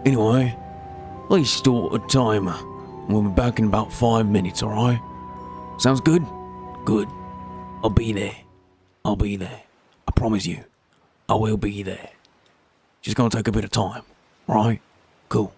Anyway, please start a timer. We'll be back in about 5 minutes, alright? Sounds good? Good. I'll be there. I'll be there. I promise you. I will be there. Just gonna take a bit of time, alright? Cool.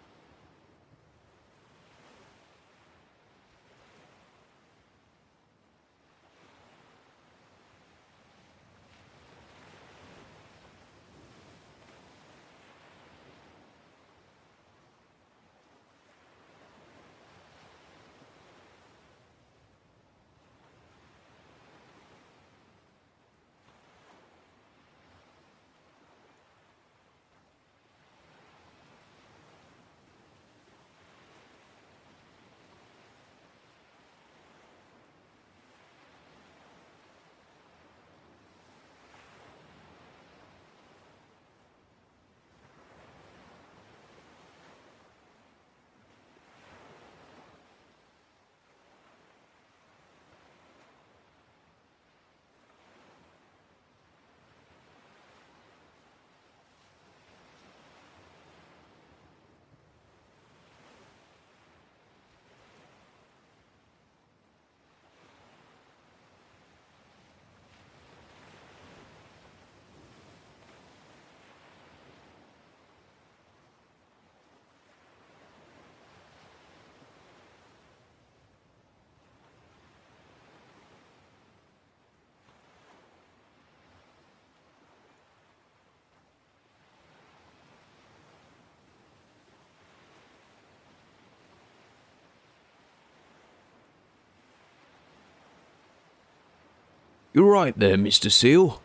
You're right there, Mr. Seal.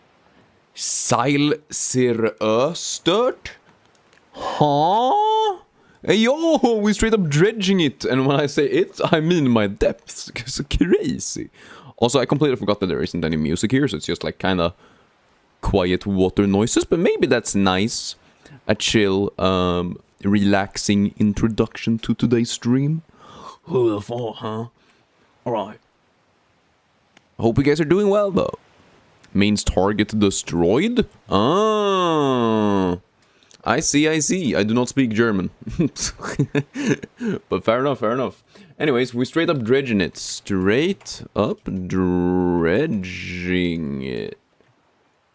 Seilsiröstört? Huh? Hey, yo, we straight up dredging it. And when I say it, I mean my depths. It's crazy. Also, I completely forgot that there isn't any music here, so it's just like kind of quiet water noises. But maybe that's nice. A chill, relaxing introduction to today's stream. Who would have thought, huh? Alright. Hope you guys are doing well, though. Means target destroyed? Ah. I see, I see. I do not speak German. But fair enough, fair enough. Anyways, we straight up dredging it. Straight up dredging it.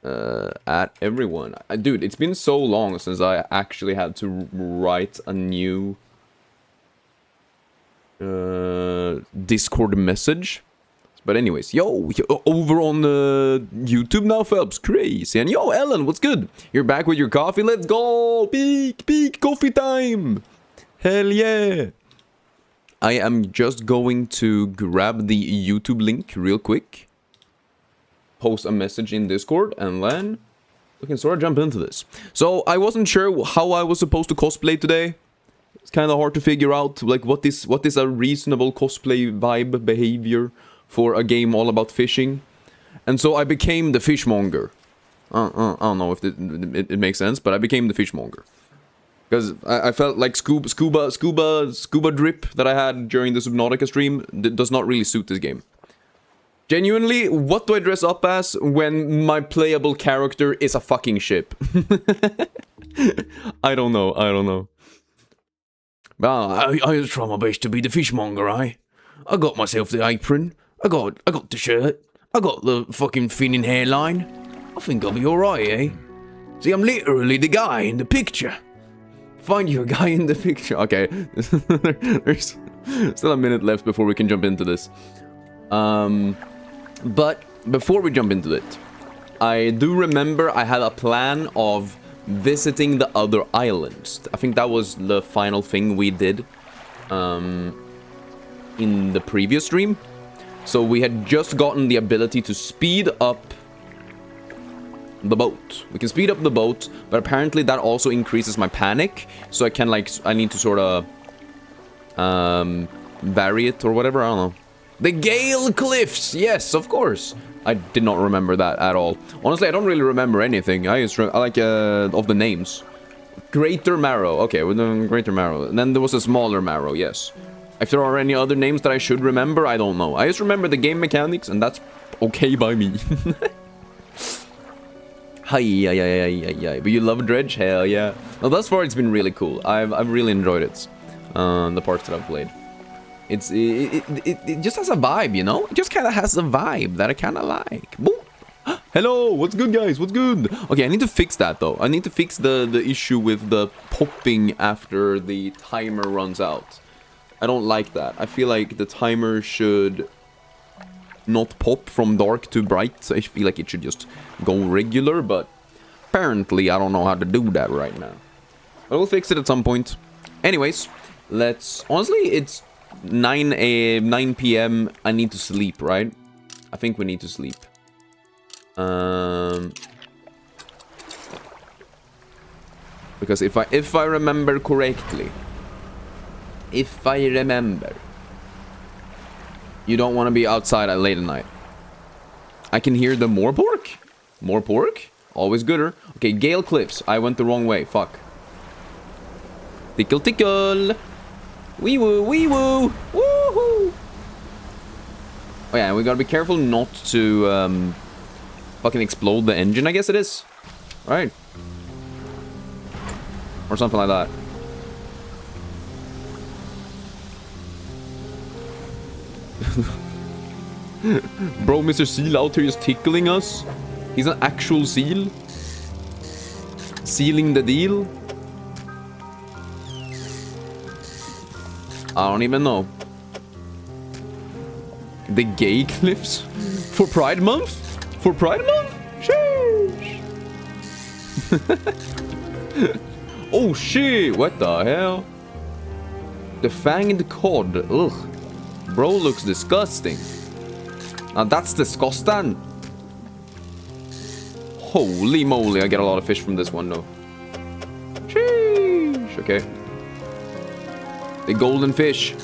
At everyone. Dude, it's been so long since I actually had to write a new Discord message. But anyways, yo, over on YouTube now, Phelps, crazy. And yo, Ellen, what's good? You're back with your coffee? Let's go! Peak, coffee time! Hell yeah! I am just going to grab the YouTube link real quick. Post a message in Discord, and then we can sort of jump into this. So, I wasn't sure how I was supposed to cosplay today. It's kind of hard to figure out, like, what is a reasonable cosplay vibe, behavior for a game all about fishing. And so I became the fishmonger. I don't know if it makes sense, but I became the fishmonger. Because I felt like scuba drip that I had during the Subnautica stream does not really suit this game. Genuinely, what do I dress up as when my playable character is a fucking ship? I don't know. Well, I just try my best to be the fishmonger, eh? I got myself the apron. I got the shirt. I got the fucking thinning hairline. I think I'll be alright, eh? See, I'm literally the guy in the picture. Find you a guy in the picture. Okay. There's still a minute left before we can jump into this. But before we jump into it, I do remember I had a plan of visiting the other islands. I think that was the final thing we did in the previous stream. So we had just gotten the ability to speed up the boat. We can speed up the boat, but apparently that also increases my panic. So I can, like, I need to sort of vary it or whatever, I don't know. The Gale Cliffs! Yes, of course! I did not remember that at all. Honestly, I don't really remember anything. I like, of the names. Greater Marrow. Okay, we're doing Greater Marrow. And then there was a smaller Marrow, yes. If there are any other names that I should remember, I don't know. I just remember the game mechanics, and that's okay by me. Hi, yeah. But you love Dredge? Hell yeah. No, thus far it's been really cool. I've really enjoyed it. The parts that I've played. It just has a vibe, you know? It just kind of has a vibe that I kind of like. Boop. Hello, what's good, guys? What's good? Okay, I need to fix that, though. I need to fix the issue with the popping after the timer runs out. I don't like that. I feel like the timer should not pop from dark to bright. So I feel like it should just go regular, but apparently I don't know how to do that right now. But we'll fix it at some point. Anyways, let's... Honestly, it's 9 p.m. I need to sleep, right? I think we need to sleep. Because if I remember correctly, you don't want to be outside at late at night. I can hear the more pork. More pork? Always gooder. Okay, Gale Cliffs. I went the wrong way. Fuck. Tickle, tickle. Wee woo, wee woo. Woohoo. Oh yeah, we gotta be careful not to fucking explode the engine, I guess it is. Right. Or something like that. Bro, Mr. Seal out here is tickling us. He's an actual seal. Sealing the deal. I don't even know. The gay cliffs? For Pride Month? For Pride Month? Sheesh. Oh shit, what the hell? The fanged cod. Ugh. Bro looks disgusting. Now that's disgusting. Holy moly, I get a lot of fish from this one though. Sheesh. Okay. The golden fish.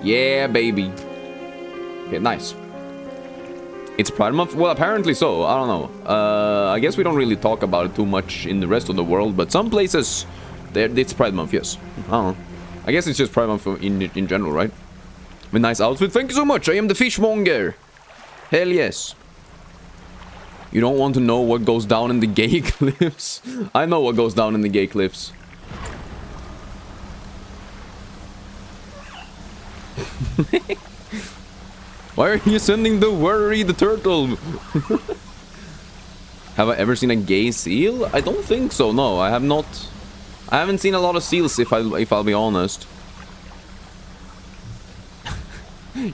Yeah, baby. Okay, nice. It's Pride Month? Well, apparently so. I don't know. I guess we don't really talk about it too much in the rest of the world, but some places, it's Pride Month, yes. I don't know. I guess it's just Pride Month in general, right? A nice outfit. Thank you so much. I am the fishmonger. Hell yes. You don't want to know what goes down in the gay cliffs? I know what goes down in the gay cliffs. Why are you sending the worry the turtle? Have I ever seen a gay seal? I don't think so. No, I have not. I haven't seen a lot of seals, if I'll be honest.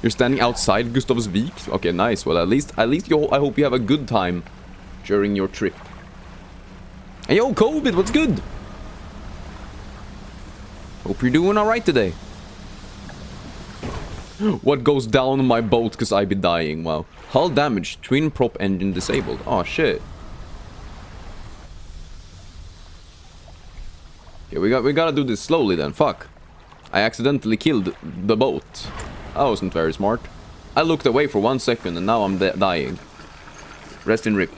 You're standing outside Gustavsvik? Okay, nice. Well, at least I hope you have a good time during your trip. Hey, yo, COVID, what's good? Hope you're doing alright today. What goes down on my boat because I be dying? Wow. Hull damage. Twin prop engine disabled. Oh, shit. Okay, we gotta do this slowly then. Fuck. I accidentally killed the boat. That wasn't very smart. I looked away for 1 second and now I'm dying. Rest in rip.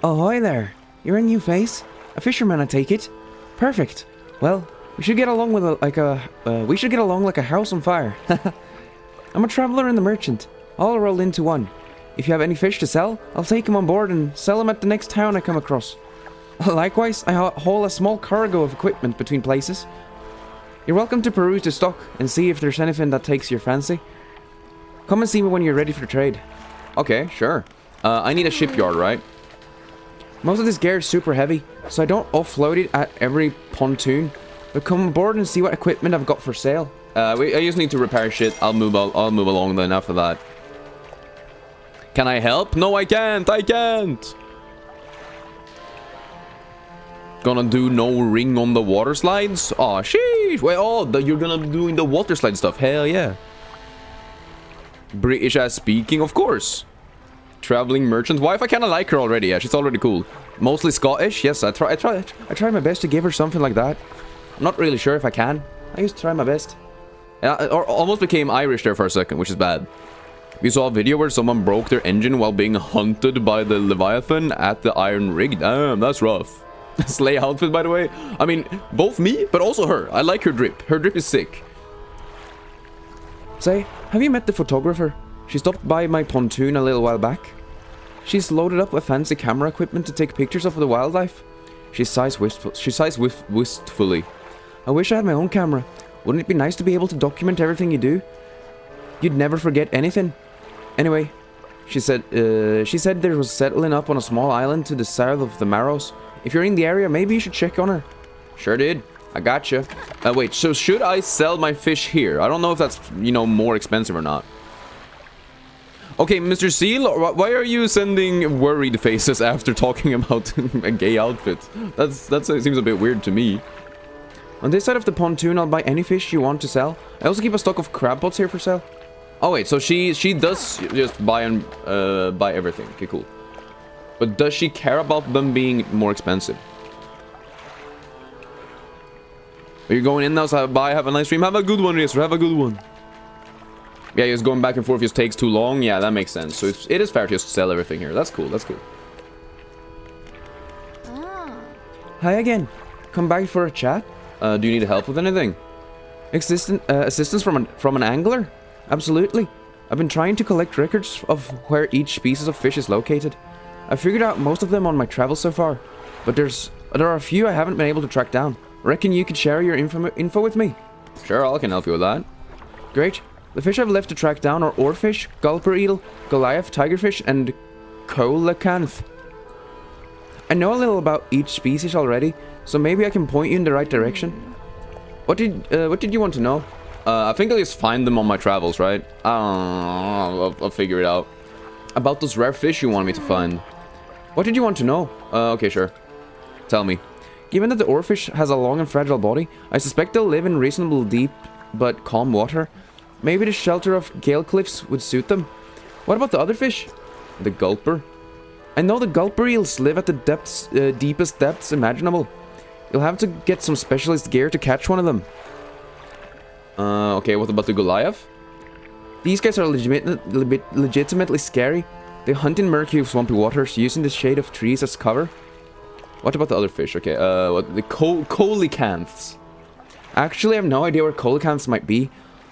Oh, hi there. You're a new face? A fisherman, I take it? Perfect. Well, we should get along with we should get along like a house on fire. I'm a traveler and a merchant, all rolled into one. If you have any fish to sell, I'll take them on board and sell them at the next town I come across. Likewise, I haul a small cargo of equipment between places. You're welcome to peruse the stock and see if there's anything that takes your fancy. Come and see me when you're ready for trade. Okay, sure. I need a shipyard, right? Most of this gear is super heavy, so I don't offload it at every pontoon. But come aboard and see what equipment I've got for sale. I just need to repair shit. I'll move along then after that. Can I help? No, I can't. I can't. Gonna do no ring on the water slides? Aw, sheesh. Wait, you're gonna be doing the water slide stuff. Hell yeah. British as speaking, of course. Traveling merchant wife. I kind of like her already. Yeah, she's already cool. Mostly Scottish. Yes, I try my best to give her something like that. I'm not really sure if I can. I used to try my best. I almost became Irish there for a second, which is bad. We saw a video where someone broke their engine while being hunted by the Leviathan at the Iron Rig. Damn, that's rough. Slay outfit, by the way. I mean, both me, but also her. I like her drip. Her drip is sick. Say, have you met the photographer? She stopped by my pontoon a little while back. She's loaded up with fancy camera equipment to take pictures of the wildlife. She sighs wistfully. I wish I had my own camera. Wouldn't it be nice to be able to document everything you do? You'd never forget anything. Anyway, she said there was settling up on a small island to the south of the Marrows. If you're in the area, maybe you should check on her. Sure did. I gotcha. Wait, so should I sell my fish here? I don't know if that's, you know, more expensive or not. Okay, Mr. Seal, why are you sending worried faces after talking about a gay outfit? That seems a bit weird to me. On this side of the pontoon, I'll buy any fish you want to sell. I also keep a stock of crab pots here for sale. Oh wait, so she does just buy everything. Okay, cool. But does she care about them being more expensive? Are you going in now? So bye, have a nice stream. Have a good one, Racer. Have a good one. Yeah, just going back and forth just takes too long. Yeah, that makes sense. So it is fair to just sell everything here. That's cool. That's cool. Hi again. Come back for a chat? Do you need help with anything? Assistance from an angler? Absolutely. I've been trying to collect records of where each species of fish is located. I figured out most of them on my travels so far, but there are a few I haven't been able to track down. Reckon you could share your info with me? Sure, I can help you with that. Great. The fish I've left to track down are oarfish, gulper eel, Goliath, tigerfish, and coelacanth. I know a little about each species already, so maybe I can point you in the right direction. What did you want to know? I think I'll just find them on my travels, right? I'll figure it out. About those rare fish you want me to find. What did you want to know? Okay, sure. Tell me. Given that the oarfish has a long and fragile body, I suspect they'll live in reasonably deep but calm water. Maybe the shelter of gale cliffs would suit them. What about the other fish? The gulper? I know the gulper eels live at the deepest depths imaginable. You'll have to get some specialist gear to catch one of them. Okay, what about the Goliath? These guys are legitimately scary. They hunt in murky, swampy waters, using the shade of trees as cover. What about the other fish? Okay, the coelacanths. Actually, I have no idea where coelacanths might be,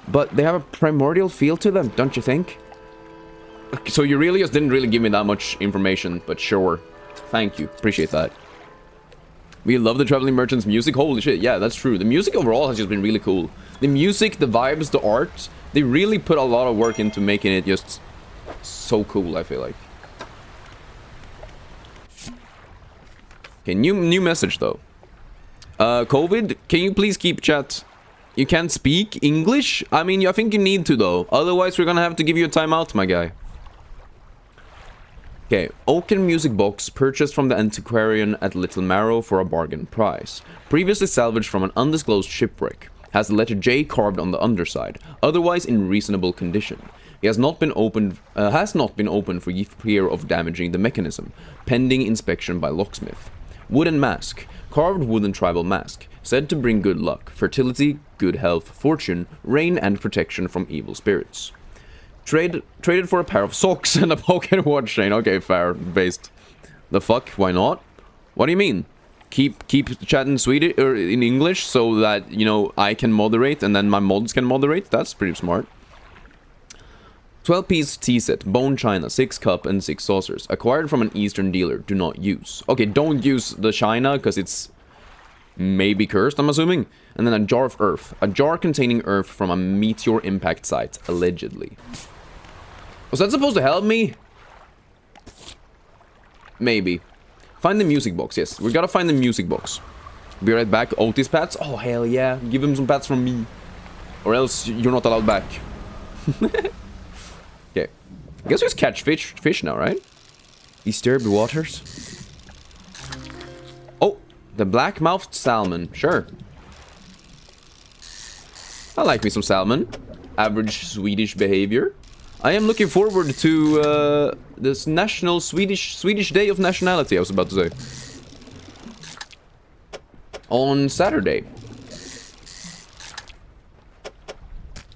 but they have a primordial feel to them, don't you think? So you really just didn't really give me that much information, but sure. Thank you. Appreciate that. We love the Traveling Merchant's music. Holy shit, yeah, that's true. The music overall has just been really cool. The music, the vibes, the art, they really put a lot of work into making it just so cool, I feel like. Okay, new message though. COVID, can you please keep chat? You can't speak English? I mean, I think you need to though. Otherwise, we're gonna have to give you a timeout, my guy. Okay, oaken music box purchased from the antiquarian at Little Marrow for a bargain price. Previously salvaged from an undisclosed shipwreck. Has the letter J carved on the underside. Otherwise in reasonable condition. It has not been opened for fear of damaging the mechanism. Pending inspection by locksmith. Wooden mask. Carved wooden tribal mask. Said to bring good luck, fertility, good health, fortune, rain and protection from evil spirits. Traded for a pair of socks and a pocket watch chain. Okay, fair. Based. The fuck? Why not? What do you mean? Keep chatting Swedish or in English so that, you know, I can moderate and then my mods can moderate? That's pretty smart. 12-piece tea set, bone china, 6 cup and 6 saucers. Acquired from an eastern dealer. Do not use. Okay, don't use the china because it's maybe cursed, I'm assuming. And then a jar of earth. A jar containing earth from a meteor impact site, allegedly. Was that supposed to help me? Maybe. Find the music box, yes. We gotta find the music box. Be right back. Otis pats? Oh, hell yeah. Give him some pats from me. Or else you're not allowed back. Okay. I guess we just catch fish now, right? Disturbed waters. Oh, the black-mouthed salmon. Sure. I like me some salmon. Average Swedish behavior. I am looking forward to this national Swedish Day of Nationality, I was about to say. On Saturday.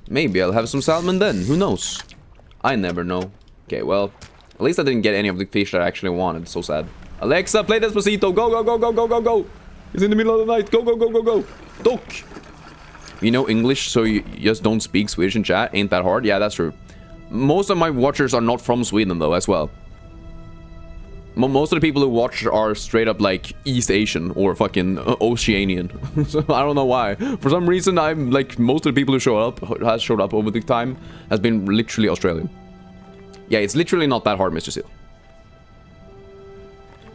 Maybe I'll have some salmon then, who knows? I never know. Okay, well, at least I didn't get any of the fish that I actually wanted, so sad. Alexa, play Despacito, go, go, go, go, go, go, go! It's in the middle of the night, go, go, go, go, go! Doc! You know English, so you just don't speak Swedish in chat? Ain't that hard? Yeah, that's true. Most of my watchers are not from Sweden, though, as well. Most of the people who watch are straight up like East Asian or fucking Oceanian. So I don't know why. For some reason, I'm like most of the people who has showed up over the time has been literally Australian. Yeah, it's literally not that hard, Mr. Seal.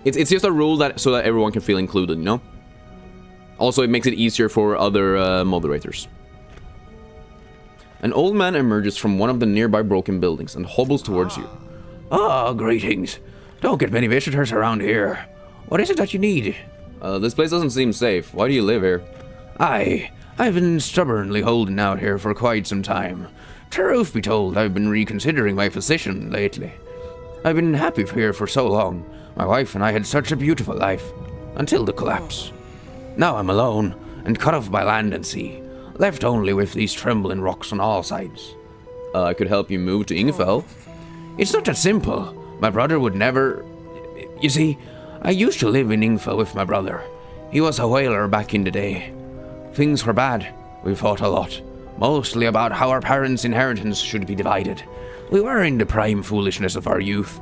It's just a rule that so that everyone can feel included, you know? Also, it makes it easier for other moderators. An old man emerges from one of the nearby broken buildings and hobbles towards you. Ah, greetings. Don't get many visitors around here. What is it that you need? This place doesn't seem safe. Why do you live here? I've been stubbornly holding out here for quite some time. Truth be told, I've been reconsidering my position lately. I've been happy here for so long. My wife and I had such a beautiful life. Until the collapse. Now I'm alone, and cut off by land and sea. Left only with these trembling rocks on all sides. I could help you move to Ingefell. It's not that simple. My brother would never... You see, I used to live in Ingefell with my brother. He was a whaler back in the day. Things were bad. We fought a lot. Mostly about how our parents' inheritance should be divided. We were in the prime foolishness of our youth.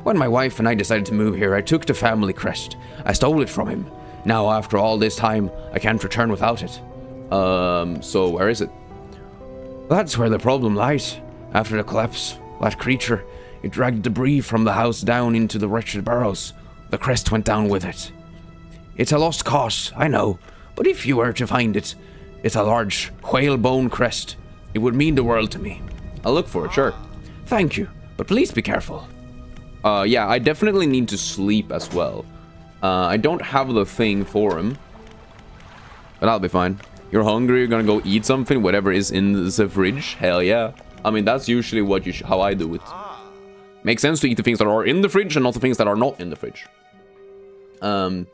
When my wife and I decided to move here, I took the family crest. I stole it from him. Now, after all this time, I can't return without it. So where is it? That's where the problem lies. After the collapse, that creature... It dragged debris from the house down into the wretched burrows. The crest went down with it. It's a lost cause, I know, but if you were to find it, it's a large whalebone crest. It would mean the world to me. I'll look for it, sure. Thank you, but please be careful. Yeah, I definitely need to sleep as well. I don't have the thing for him, but I'll be fine. You're hungry, you're gonna go eat something, whatever is in the fridge? Hell yeah. I mean, that's usually what how I do it. Makes sense to eat the things that are in the fridge and not the things that are not in the fridge. Do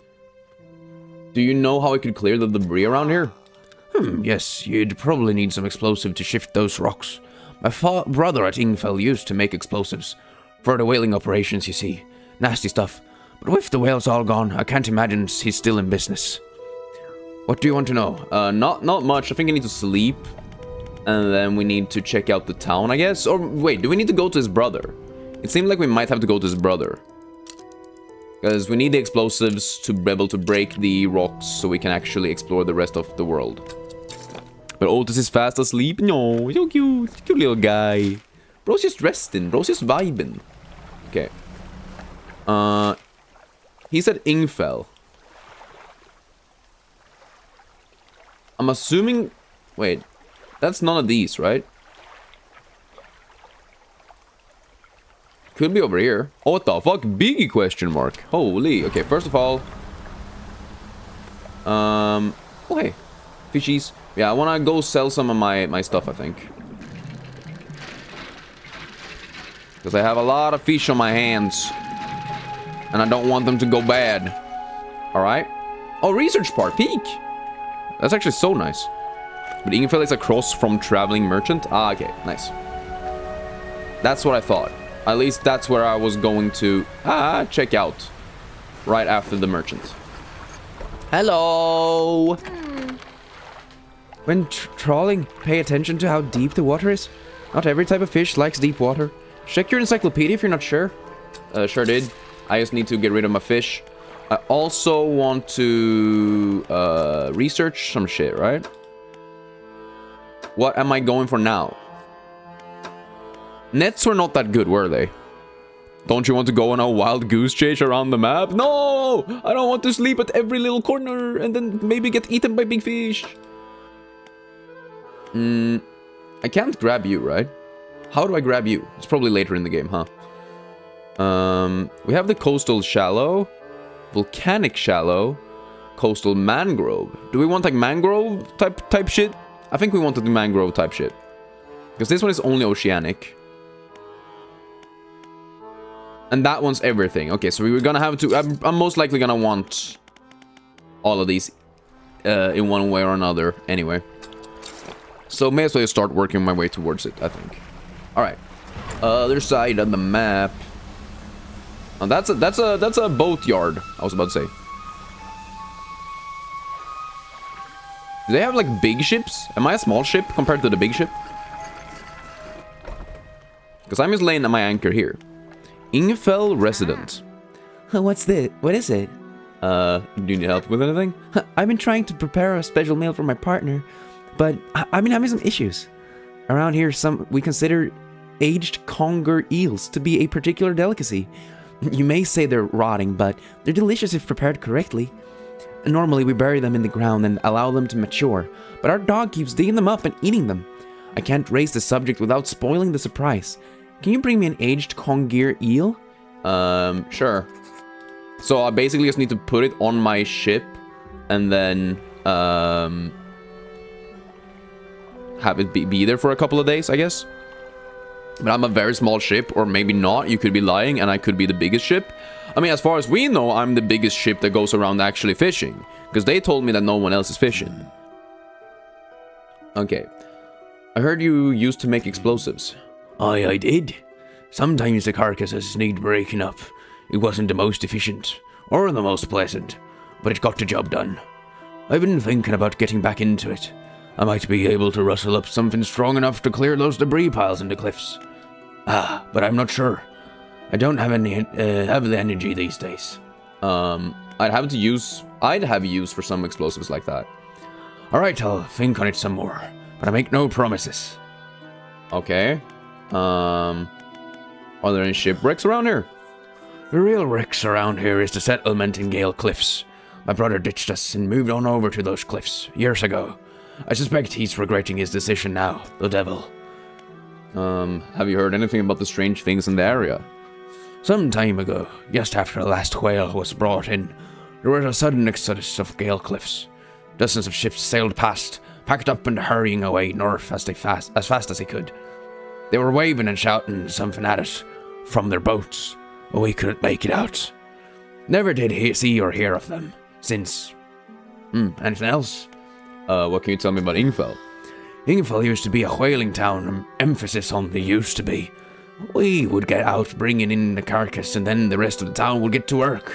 you know how I could clear the debris around here? Yes, you'd probably need some explosive to shift those rocks. My brother at Ingefell used to make explosives. For the whaling operations, you see. Nasty stuff. But with the whales all gone, I can't imagine he's still in business. What do you want to know? Not much. I think I need to sleep. And then we need to check out the town, I guess. Or wait, do we need to go to his brother? It seemed like we might have to go to his brother. Because we need the explosives to be able to break the rocks so we can actually explore the rest of the world. But Otis is fast asleep. No, so cute. Cute little guy. Bro's just resting. Bro's just vibing. Okay. He said Ingefell. I'm assuming... Wait. That's none of these, right? Could be over here. Oh, what the fuck? Biggie question mark. Holy. Okay, first of all. Oh, hey. Fishies. Yeah, I want to go sell some of my stuff, I think. Because I have a lot of fish on my hands. And I don't want them to go bad. Alright. Oh, research part. Peak. That's actually so nice. But Ingefell is across from traveling merchant. Ah, okay. Nice. That's what I thought. At least that's where I was going to check out right after the merchant. Hello. When trawling, pay attention to how deep the water is. Not every type of fish likes deep water. Check your encyclopedia if you're not sure. Sure did. I just need to get rid of my fish. I also want to research some shit, right? What am I going for now? Nets were not that good, were they? Don't you want to go on a wild goose chase around the map? No! I don't want to sleep at every little corner and then maybe get eaten by big fish. I can't grab you, right? How do I grab you? It's probably later in the game, huh? We have the coastal shallow, volcanic shallow, coastal mangrove. Do we want like mangrove type shit? I think we want to do mangrove type shit. Because this one is only oceanic. And that one's everything. Okay, so we were gonna have to... I'm most likely gonna want all of these in one way or another anyway. So may as well start working my way towards it, I think. Alright. Other side of the map. Oh, that's a boat yard, I was about to say. Do they have like big ships? Am I a small ship compared to the big ship? Because I'm just laying at my anchor here. Ingefell resident. What's this? What is it? Do you need help with anything? I've been trying to prepare a special meal for my partner, but I've been having some issues. Around here, we consider aged conger eels to be a particular delicacy. You may say they're rotting, but they're delicious if prepared correctly. Normally, we bury them in the ground and allow them to mature, but our dog keeps digging them up and eating them. I can't raise the subject without spoiling the surprise. Can you bring me an aged conger eel? Sure. So I basically just need to put it on my ship and then have it be there for a couple of days, I guess. But I'm a very small ship, or maybe not. You could be lying and I could be the biggest ship. I mean, as far as we know, I'm the biggest ship that goes around actually fishing, because they told me that no one else is fishing. Okay. I heard you used to make explosives. Aye, I did. Sometimes the carcasses need breaking up. It wasn't the most efficient, or the most pleasant, but it got the job done. I've been thinking about getting back into it. I might be able to rustle up something strong enough to clear those debris piles in the cliffs. But I'm not sure. I don't have the energy these days. I'd have use for some explosives like that. Alright, I'll think on it some more, but I make no promises. Okay. Are there any shipwrecks around here? The real wrecks around here is the settlement in Gale Cliffs. My brother ditched us and moved on over to those cliffs years ago. I suspect he's regretting his decision now, the devil. Have you heard anything about the strange things in the area? Some time ago, just after the last whale was brought in, there was a sudden exodus of Gale Cliffs. Dozens of ships sailed past, packed up and hurrying away north as fast as they could. They were waving and shouting something at us from their boats, but we couldn't make it out. Never did see or hear of them since. Anything else? What can you tell me about Ingfell? Ingfell used to be a whaling town, emphasis on the used to be. We would get out bringing in the carcass and then the rest of the town would get to work.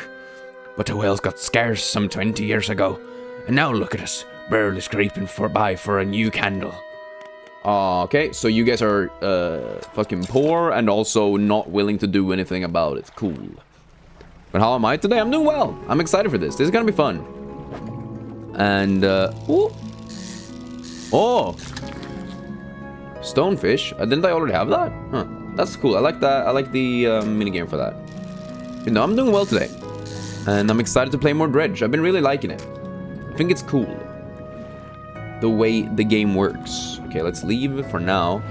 But the whales got scarce some 20 years ago, and now look at us, barely scraping by for a new candle. Okay, so you guys are fucking poor and also not willing to do anything about it. Cool. But how am I today? I'm doing well. I'm excited for this. This is gonna be fun. And, ooh. Oh! Stonefish. Didn't I already have that? Huh. That's cool. I like that. I like the minigame for that. You know, I'm doing well today. And I'm excited to play more Dredge. I've been really liking it. I think it's cool. The way the game works. Okay, let's leave for now.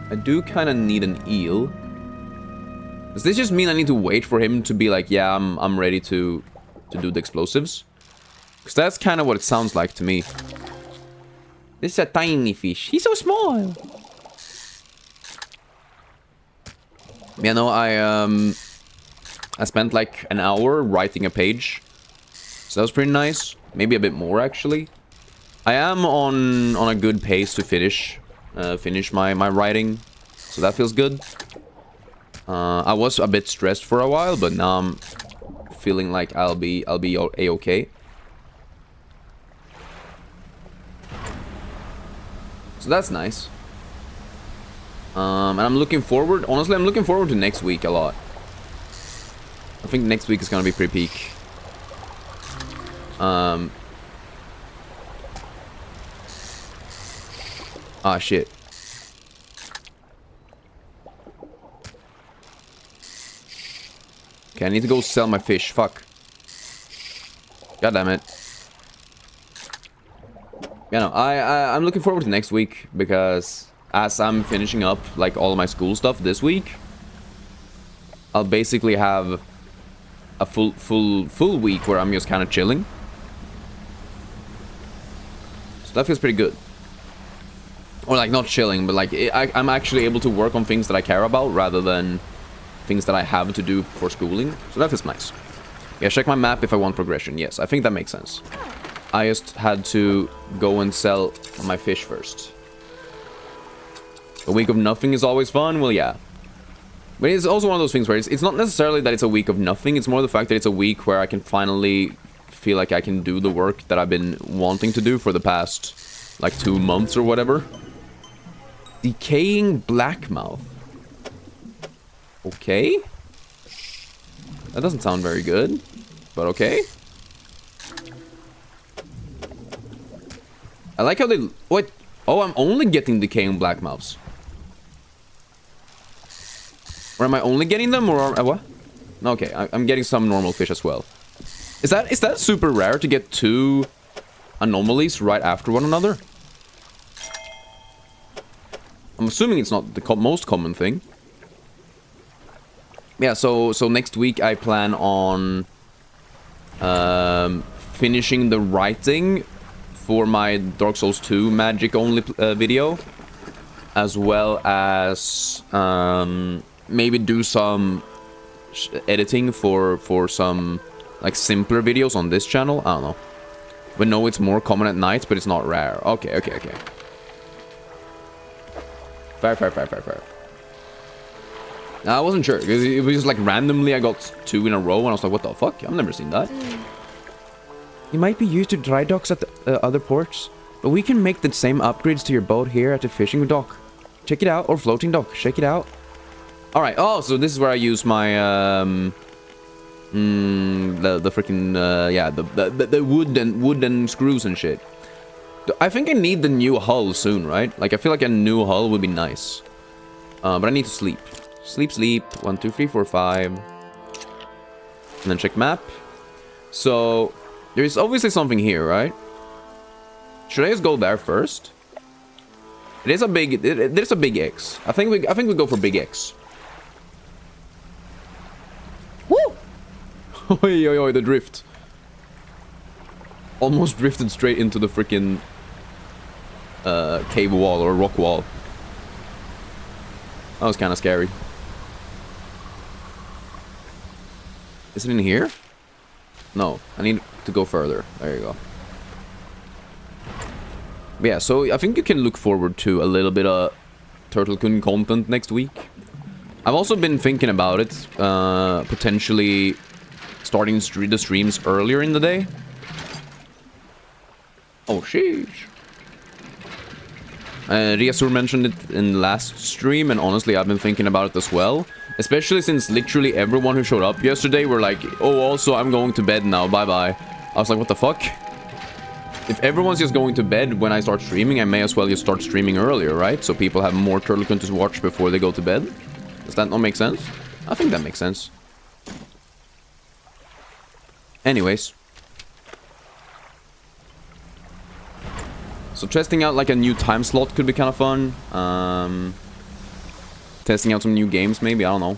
I do kind of need an eel. Does this just mean I need to wait for him to be like, yeah, I'm ready to do the explosives? Because that's kind of what it sounds like to me. This is a tiny fish. He's so small. Yeah, no, I spent like an hour writing a page. So that was pretty nice. Maybe a bit more, actually. I am on a good pace to finish my writing. So that feels good. I was a bit stressed for a while, but now I'm feeling like I'll be a-okay. So that's nice. And I'm looking forward, honestly, I'm looking forward to next week a lot. I think next week is gonna be pretty peak. Ah, shit. Okay, I need to go sell my fish. Fuck. God damn it. You know, I'm looking forward to next week because as I'm finishing up like all of my school stuff this week, I'll basically have a full week where I'm just kind of chilling. So that feels pretty good. Or like not chilling, but like I'm actually able to work on things that I care about rather than things that I have to do for schooling. So that feels nice. Yeah, check my map if I want progression. Yes, I think that makes sense. I just had to go and sell my fish first. A week of nothing is always fun. Well, yeah. But it's also one of those things where it's not necessarily that it's a week of nothing. It's more the fact that it's a week where I can finally feel like I can do the work that I've been wanting to do for the past, like, 2 months or whatever. Decaying blackmouth. Okay. That doesn't sound very good, but okay. I like how they... What? Oh, I'm only getting decaying black mouths. Or am I only getting them, or... what? Okay, I'm getting some normal fish as well. Is that super rare to get 2 anomalies right after one another? I'm assuming it's not the most common thing. Yeah, so next week I plan on finishing the writing for my Dark Souls 2 magic only video, as well as maybe do some editing for some like simpler videos on this channel. I don't know. We know it's more common at night, but it's not rare. Okay. Fair. I wasn't sure, because it was just like randomly I got 2 in a row, and I was like, what the fuck? I've never seen that. You might be used to dry docks at the other ports, but we can make the same upgrades to your boat here at the fishing dock. Check it out, or floating dock. Check it out. Alright, oh, so this is where I use my, the freaking, yeah, the wooden screws and shit. I think I need the new hull soon, right? Like, I feel like a new hull would be nice. But I need to sleep. Sleep. 1, 2, 3, 4, 5. And then check map. So, there's obviously something here, right? Should I just go there first? It is a big, there's a big X. I think we go for big X. Woo! Oi, the drift. Almost drifted straight into the freaking cave wall or rock wall. That was kind of scary. Is it in here? No, I need to go further. There you go. But yeah, so I think you can look forward to a little bit of Turtle-kun content next week. I've also been thinking about it, potentially starting the streams earlier in the day. Oh, sheesh. Riasur mentioned it in the last stream, and honestly, I've been thinking about it as well. Especially since literally everyone who showed up yesterday were like, oh, also, I'm going to bed now, bye-bye. I was like, what the fuck? If everyone's just going to bed when I start streaming, I may as well just start streaming earlier, right? So people have more Turtle-kun to watch before they go to bed. Does that not make sense? I think that makes sense. Anyways. So testing out like a new time slot could be kind of fun. Testing out some new games maybe, I don't know.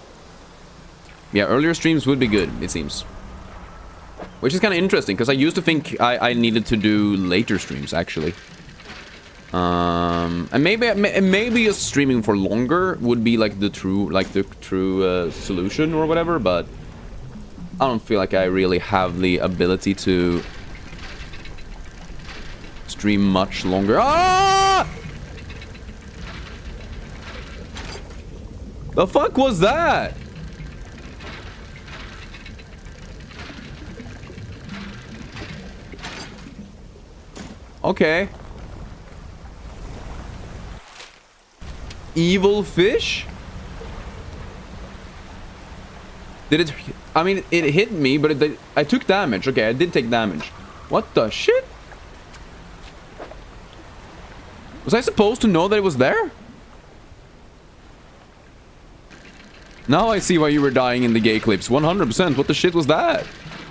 Yeah, earlier streams would be good, it seems. Which is kind of interesting, because I used to think I needed to do later streams, actually. And maybe just streaming for longer would be like the true solution or whatever, but I don't feel like I really have the ability to stream much longer. Ah! The fuck was that? Okay. Evil fish? Did it... I mean, it hit me, but I took damage. Okay, I did take damage. What the shit? Was I supposed to know that it was there? Now I see why you were dying in the gay clips. 100%. What the shit was that?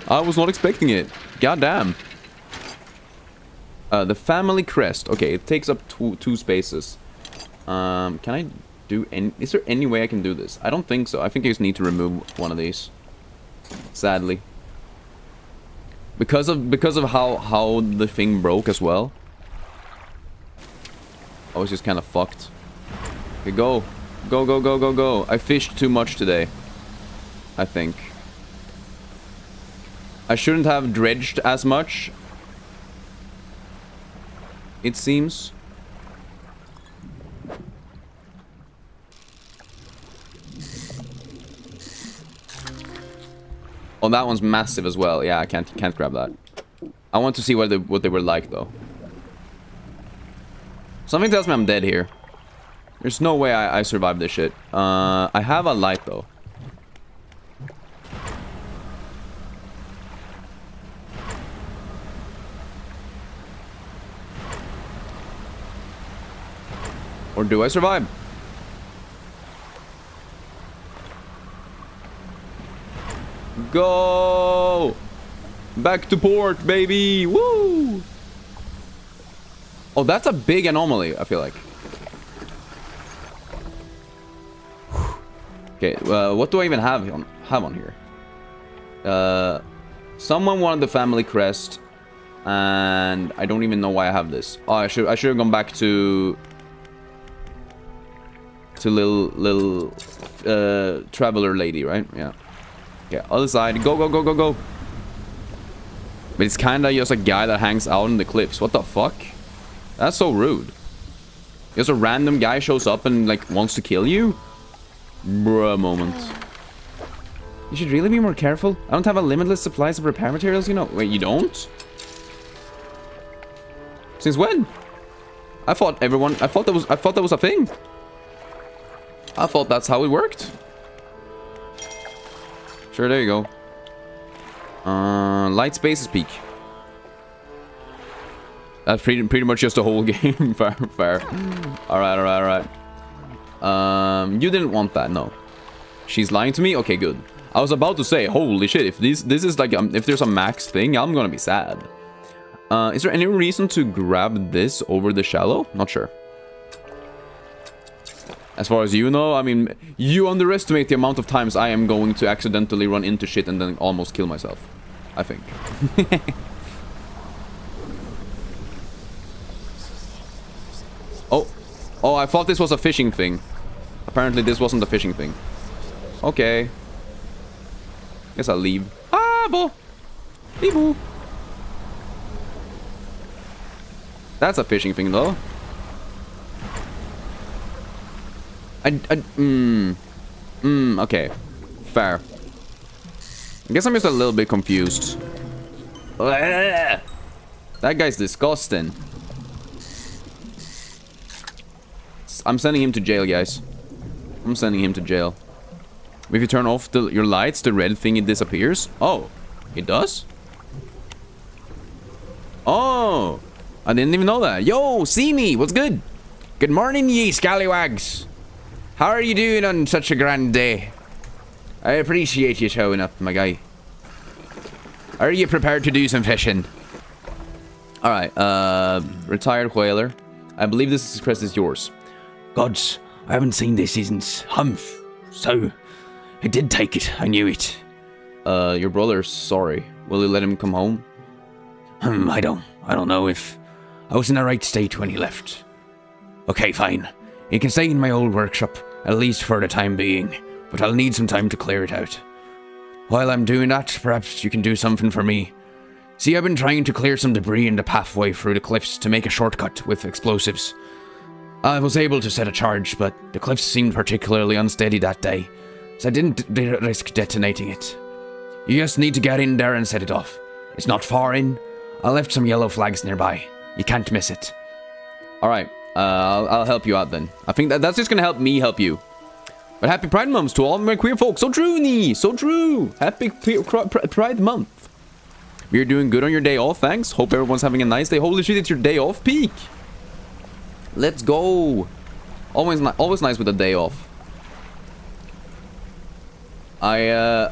I was not expecting it. God damn. The family crest. Okay, it takes up two spaces. Can I do any... Is there any way I can do this? I don't think so. I think I just need to remove one of these. Sadly. Because of how the thing broke as well. I was just kind of fucked. Okay, go. Go. I fished too much today. I think. I shouldn't have dredged as much. It seems. Oh, that one's massive as well. Yeah, I can't grab that. I want to see what they were like though. Something tells me I'm dead here. There's no way I survived this shit. I have a light though. Or do I survive? Go! Back to port, baby! Woo! Oh, that's a big anomaly, I feel like. Okay, what do I even have on here? Someone wanted the family crest, and I don't even know why I have this. Oh, I should have gone back to little traveler lady, right? Yeah. Okay, other side. Go, go, go, go, go. But it's kind of just a guy that hangs out in the cliffs. What the fuck? That's so rude. Just a random guy shows up and like wants to kill you? Bruh moment. You should really be more careful. I don't have a limitless supplies of repair materials, you know. Wait, you don't? Since when? I thought that was a thing. I thought that's how it worked. Sure, there you go. Light spaces peak. That's pretty much just the whole game. fair. Alright. You didn't want that, no. She's lying to me? Okay, good. I was about to say, holy shit, if this is like, if there's a max thing, I'm gonna be sad. Is there any reason to grab this over the shallow? Not sure. As far as you know, I mean, you underestimate the amount of times I am going to accidentally run into shit and then almost kill myself. I think. Oh, I thought this was a fishing thing. Apparently this wasn't a fishing thing. Okay. Guess I'll leave. Ah, bo! Boo. That's a fishing thing, though. Okay. Fair. I guess I'm just a little bit confused. That guy's disgusting. I'm sending him to jail, guys. I'm sending him to jail. If you turn off your lights, the red thing, it disappears. Oh, it does? Oh, I didn't even know that. Yo, see me, what's good? Good morning, ye scallywags. How are you doing on such a grand day? I appreciate you showing up, my guy. Are you prepared to do some fishing? Alright, retired whaler. I believe this crest is yours. Gods, I haven't seen this since Humph. So, I did take it. I knew it. Your brother's sorry. Will you let him come home? I don't know if I was in the right state when he left. Okay, fine. He can stay in my old workshop, at least for the time being, but I'll need some time to clear it out. While I'm doing that, perhaps you can do something for me. See, I've been trying to clear some debris in the pathway through the cliffs to make a shortcut with explosives. I was able to set a charge, but the cliffs seemed particularly unsteady that day, so I didn't risk detonating it. You just need to get in there and set it off. It's not far in. I left some yellow flags nearby. You can't miss it. Alright, I'll help you out then. I think that's just gonna help me help you. But happy Pride Month to all my queer folks. So true, Nee! So true! Happy Pride Month. You're doing good on your day off, thanks. Hope everyone's having a nice day. Holy shit, it's your day off peak. Let's go. Always nice with a day off. I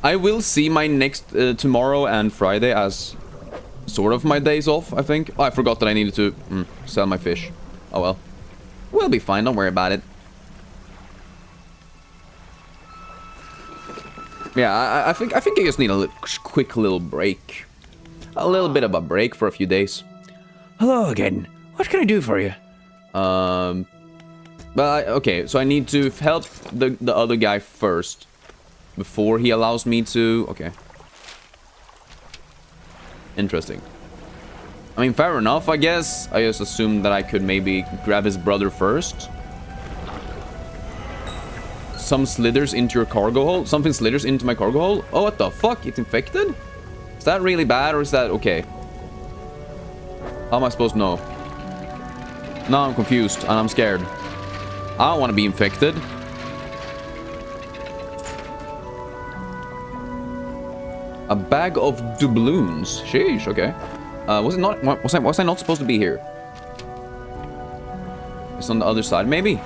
will see my next tomorrow and Friday as sort of my days off, I think. Oh, I forgot that I needed to sell my fish. Oh well. We'll be fine, don't worry about it. Yeah, I think I just need a quick little break. A little bit of a break for a few days. Hello again. What can I do for you? Okay, so I need to help the other guy first before he allows me to. Okay. Interesting. I mean, fair enough, I guess. I just assumed that I could maybe grab his brother first. Some slithers into your cargo hold. Something slithers into my cargo hold. Oh, what the fuck? It's infected? Is that really bad or is that okay? How am I supposed to know? Now I'm confused and I'm scared. I don't want to be infected. A bag of doubloons. Sheesh, okay. Was I not supposed to be here? It's on the other side, maybe?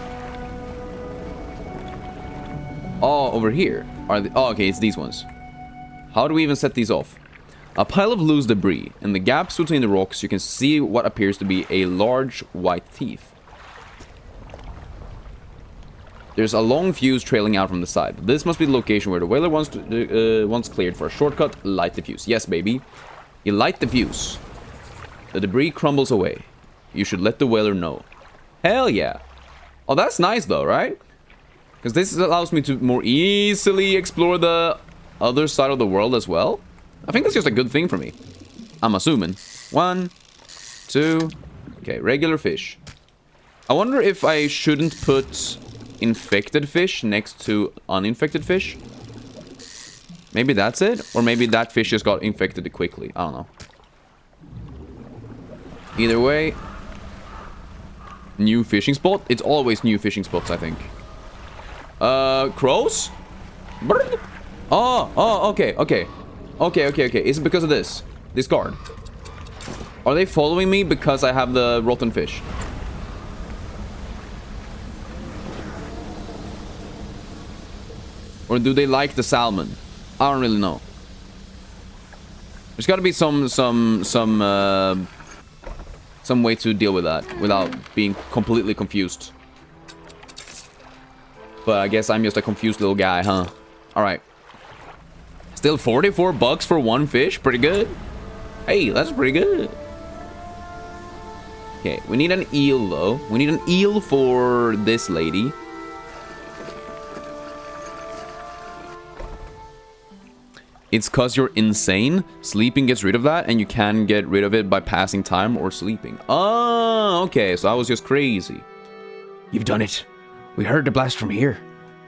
Oh, over here. Are they? Oh, okay, it's these ones. How do we even set these off? A pile of loose debris. In the gaps between the rocks, you can see what appears to be a large white teeth. There's a long fuse trailing out from the side. This must be the location where the whaler once cleared for a shortcut. Light the fuse. Yes, baby. You light the fuse. The debris crumbles away. You should let the whaler know. Hell yeah. Oh, that's nice though, right? Because this allows me to more easily explore the other side of the world as well. I think that's just a good thing for me. I'm assuming. 1, 2. Okay, regular fish. I wonder if I shouldn't put infected fish next to uninfected fish. Maybe that's it? Or maybe that fish just got infected quickly. I don't know. Either way. New fishing spot? It's always new fishing spots, I think. Crows? Oh, okay. Is it because of this? This guard? Are they following me because I have the rotten fish? Or do they like the salmon? I don't really know. There's got to be some way to deal with that without being completely confused. But I guess I'm just a confused little guy, huh? All right. Still 44 bucks for one fish. Pretty good. Hey, that's pretty good. Okay, we need an eel, though. We need an eel for this lady. It's cause you're insane. Sleeping gets rid of that, and you can get rid of it by passing time or sleeping. Oh, okay, so I was just crazy. You've done it. We heard the blast from here.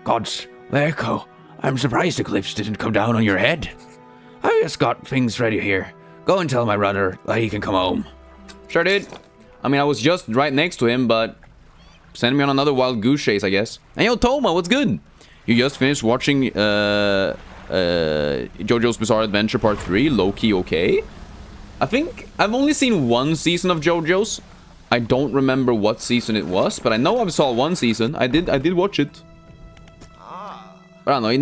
Gods, the echo. I'm surprised the cliffs didn't come down on your head. I just got things ready here. Go and tell my brother that he can come home. Sure did. I mean, I was just right next to him, but send me on another wild goose chase, I guess. And yo, Toma, what's good? You just finished watching JoJo's Bizarre Adventure Part 3, low-key okay? I think I've only seen one season of JoJo's. I don't remember what season it was, but I know I saw one season. I did watch it. But I don't know, it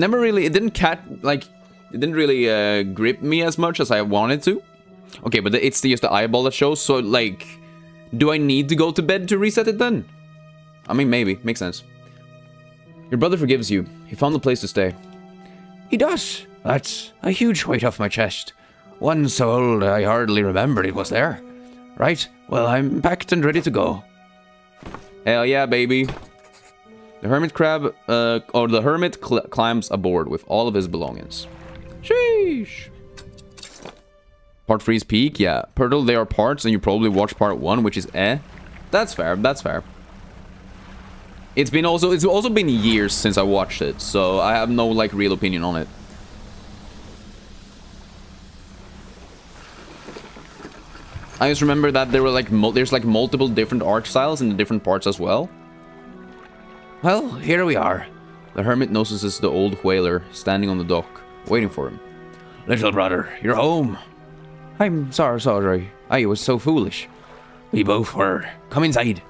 didn't really grip me as much as I wanted to. Okay, but it's just the eyeball that shows, so like, do I need to go to bed to reset it then? I mean, maybe, makes sense. Your brother forgives you. He found a place to stay. He does. That's a huge weight off my chest. One so old I hardly remembered it was there. Right, well, I'm packed and ready to go. Hell yeah, baby. The hermit crab, the hermit climbs aboard with all of his belongings. Sheesh. Part 3's peak, yeah. Pirtle, they are parts, and you probably watched part 1, which is eh. That's fair, that's fair. It's also been years since I watched it, so I have no, like, real opinion on it. I just remember that there were, like, there's, like, multiple different art styles in the different parts as well. Well, here we are. The hermit notices the old whaler standing on the dock, waiting for him. Little brother, you're home. I'm sorry. I was so foolish. We both were. Come inside.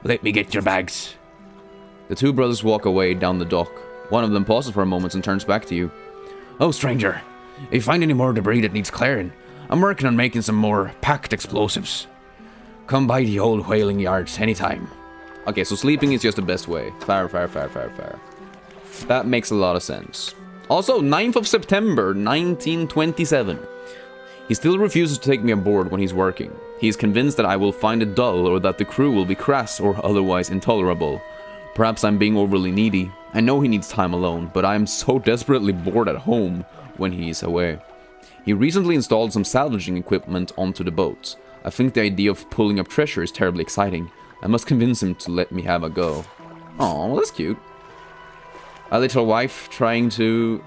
Let me get your bags. The two brothers walk away down the dock. One of them pauses for a moment and turns back to you. Oh, stranger. If you find any more debris that needs clearing, I'm working on making some more packed explosives. Come by the old whaling yards anytime. Okay, so sleeping is just the best way. Fair. That makes a lot of sense. Also, 9th of September, 1927. He still refuses to take me aboard when he's working. He is convinced that I will find it dull or that the crew will be crass or otherwise intolerable. Perhaps I'm being overly needy. I know he needs time alone, but I am so desperately bored at home when he is away. He recently installed some salvaging equipment onto the boat. I think the idea of pulling up treasure is terribly exciting. I must convince him to let me have a go. Oh, well, that's cute. A little wife trying to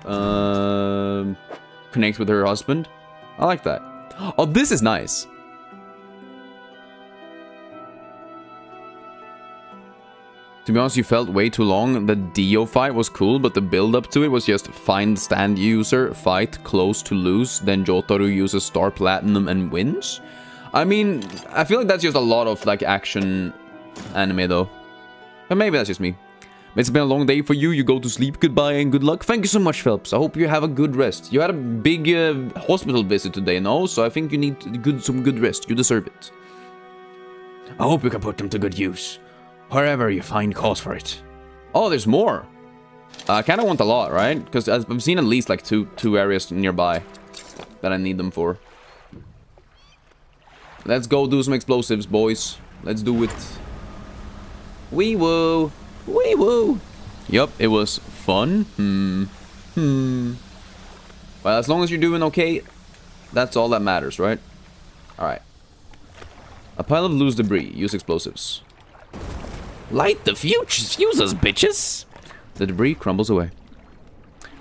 connect with her husband. I like that. Oh, this is nice. To be honest, you felt way too long. The Dio fight was cool, but the build-up to it was just find stand user, fight, close to lose, then Jotaro uses Star Platinum and wins. I mean, I feel like that's just a lot of, like, action anime, though. But maybe that's just me. It's been a long day for you. You go to sleep. Goodbye and good luck. Thank you so much, Phelps. I hope you have a good rest. You had a big hospital visit today, no? So I think you need some good rest. You deserve it. I hope you can put them to good use. Wherever you find cause for it. Oh, there's more. I kind of want a lot, right? Because I've seen at least like two areas nearby that I need them for. Let's go do some explosives, boys. Let's do it. Wee woo. Wee woo. Yup, it was fun. Well, as long as you're doing okay, that's all that matters, right? Alright. A pile of loose debris. Use explosives. Light the fuses, bitches! The debris crumbles away.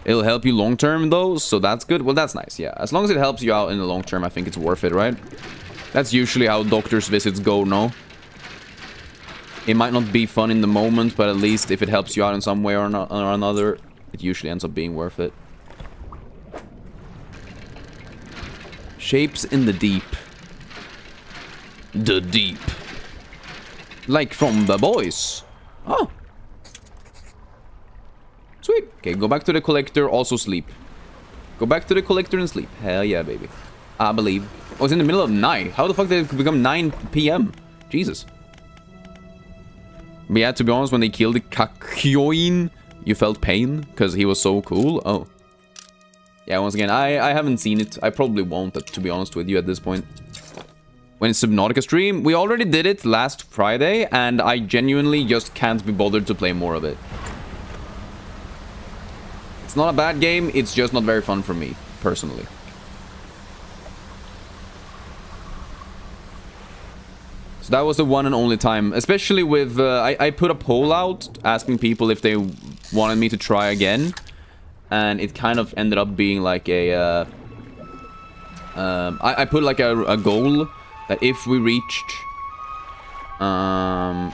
It'll help you long term, though, so that's good. Well, that's nice, yeah. As long as it helps you out in the long term, I think it's worth it, right? That's usually how doctor's visits go, no? It might not be fun in the moment, but at least if it helps you out in some way or another, it usually ends up being worth it. Shapes in the deep. The deep. Like from the boys. Oh. Sweet. Okay, go back to the collector, also sleep. Go back to the collector and sleep. Hell yeah, baby. I believe. Oh, it's in the middle of the night. How the fuck did it become 9 p.m.? Jesus. But yeah, to be honest, when they killed the Kakyoin, you felt pain because he was so cool. Oh. Yeah, once again, I haven't seen it. I probably won't, to be honest with you at this point. When it's Subnautica stream, we already did it last Friday, and I genuinely just can't be bothered to play more of it. It's not a bad game, it's just not very fun for me, personally. So that was the one and only time, especially with, I put a poll out asking people if they wanted me to try again. And it kind of ended up being like a, I put like a goal that if we reached, what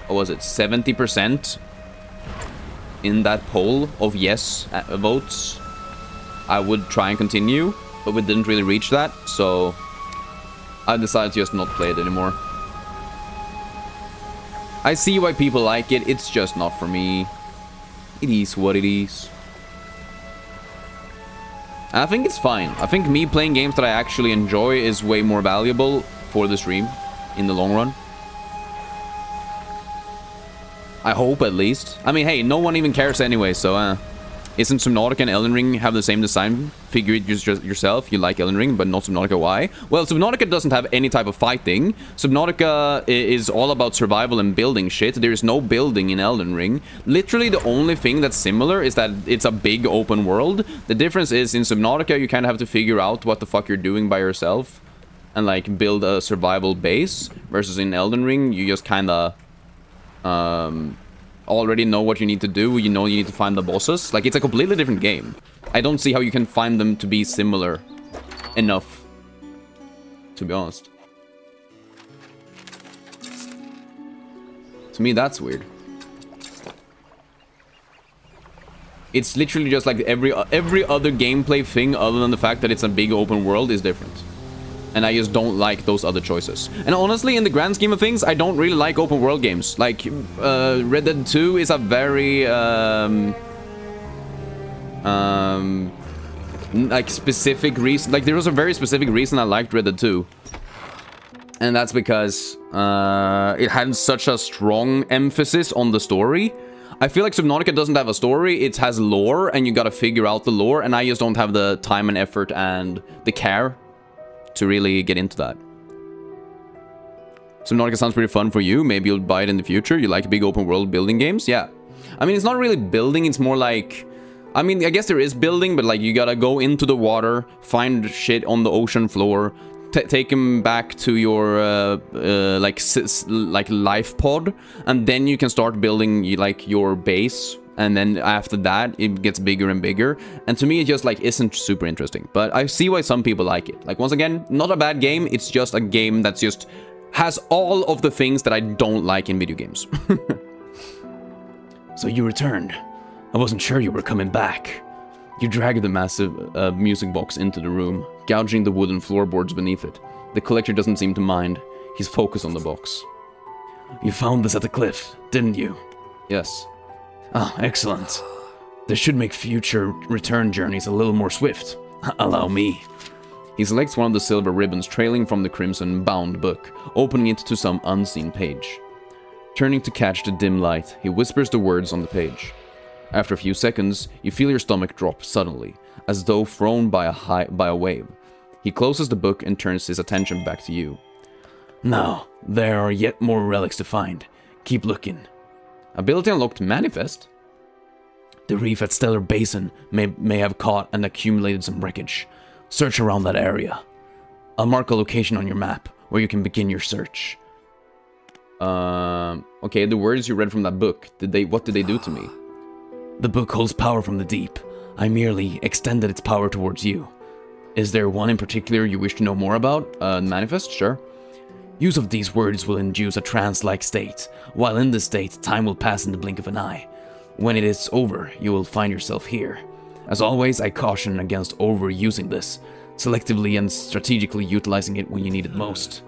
was it, 70% in that poll of yes votes, I would try and continue. But we didn't really reach that, so I decided to just not play it anymore. I see why people like it, it's just not for me. It is what it is. And I think it's fine. I think me playing games that I actually enjoy is way more valuable for the stream in the long run. I hope, at least. I mean, hey, no one even cares anyway, so isn't Subnautica and Elden Ring have the same design? Figure it yourself. You like Elden Ring, but not Subnautica. Why? Well, Subnautica doesn't have any type of fighting. Subnautica is all about survival and building shit. There is no building in Elden Ring. Literally, the only thing that's similar is that it's a big open world. The difference is in Subnautica, you kind of have to figure out what the fuck you're doing by yourself and like build a survival base. Versus in Elden Ring, you just kind of already know what you need to do. You know you need to find the bosses. Like, it's a completely different game. I don't see how you can find them to be similar enough, to be honest. To me, that's weird. It's literally just like every other gameplay thing other than the fact that it's a big open world is different. And I just don't like those other choices. And honestly, in the grand scheme of things, I don't really like open world games. Like, Red Dead 2 is a very, like, specific reason. Like, there was a very specific reason I liked Red Dead 2. And that's because, it had such a strong emphasis on the story. I feel like Subnautica doesn't have a story, it has lore, and you gotta figure out the lore, and I just don't have the time and effort and the care to really get into that. Subnautica sounds pretty fun for you. Maybe you'll buy it in the future. You like big open world building games? Yeah. I mean, it's not really building. It's more like... I mean, I guess there is building, but like you gotta go into the water, find shit on the ocean floor, take them back to your like life pod, and then you can start building like your base. And then after that, it gets bigger and bigger. And to me, it just like isn't super interesting. But I see why some people like it. Like, once again, not a bad game. It's just a game that's just has all of the things that I don't like in video games. So you returned. I wasn't sure you were coming back. You dragged the massive music box into the room, gouging the wooden floorboards beneath it. The collector doesn't seem to mind. He's focused on the box. You found this at the cliff, didn't you? Yes. Ah, excellent. This should make future return journeys a little more swift. Allow me. He selects one of the silver ribbons trailing from the crimson bound book, opening it to some unseen page. Turning to catch the dim light, he whispers the words on the page. After a few seconds, you feel your stomach drop suddenly, as though thrown by a wave. He closes the book and turns his attention back to you. Now, there are yet more relics to find. Keep looking. Ability unlocked manifest? The reef at Stellar Basin may have caught and accumulated some wreckage. Search around that area. I'll mark a location on your map where you can begin your search. Okay, the words you read from that book, what did they do to me? The book holds power from the deep. I merely extended its power towards you. Is there one in particular you wish to know more about? Manifest? Sure. Use of these words will induce a trance-like state. While in this state, time will pass in the blink of an eye. When it is over, you will find yourself here. As always, I caution against overusing this, selectively and strategically utilizing it when you need it most.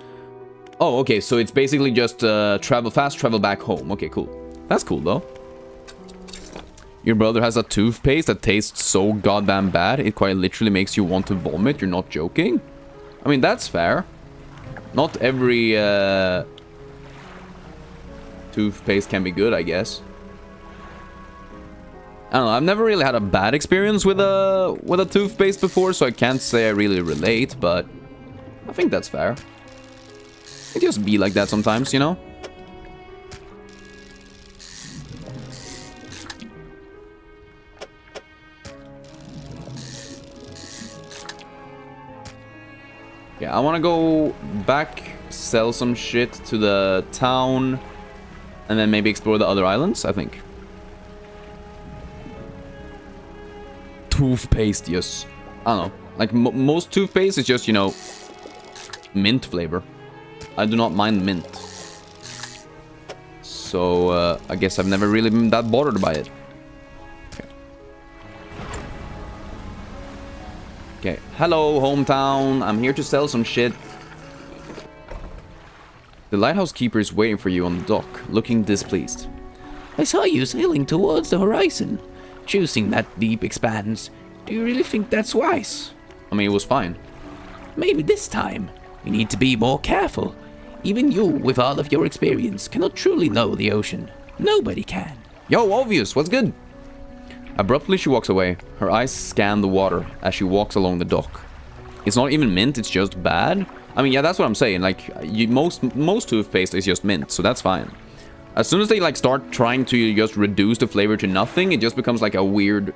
Oh, okay, so it's basically just travel fast, travel back home. Okay, cool. That's cool, though. Your brother has a toothpaste that tastes so goddamn bad, it quite literally makes you want to vomit. You're not joking? I mean, that's fair. Not every toothpaste can be good, I guess. I don't know, I've never really had a bad experience with a toothpaste before, so I can't say I really relate, but I think that's fair. It just be like that sometimes, you know? Yeah, I want to go back, sell some shit to the town, and then maybe explore the other islands, I think. Toothpaste, yes. I don't know. Like, most toothpaste is just, you know, mint flavor. I do not mind mint. So, I guess I've never really been that bothered by it. Okay, hello hometown, I'm here to sell some shit. The lighthouse keeper is waiting for you on the dock, looking displeased. I saw you sailing towards the horizon. Choosing that deep expanse. Do you really think that's wise? I mean, it was fine. Maybe this time, we need to be more careful. Even you, with all of your experience, cannot truly know the ocean. Nobody can. Yo, obvious, what's good? Abruptly, she walks away. Her eyes scan the water as she walks along the dock. It's not even mint, it's just bad. I mean, yeah, that's what I'm saying. Like, most toothpaste is just mint, so that's fine. As soon as they, like, start trying to just reduce the flavor to nothing, it just becomes, like, a weird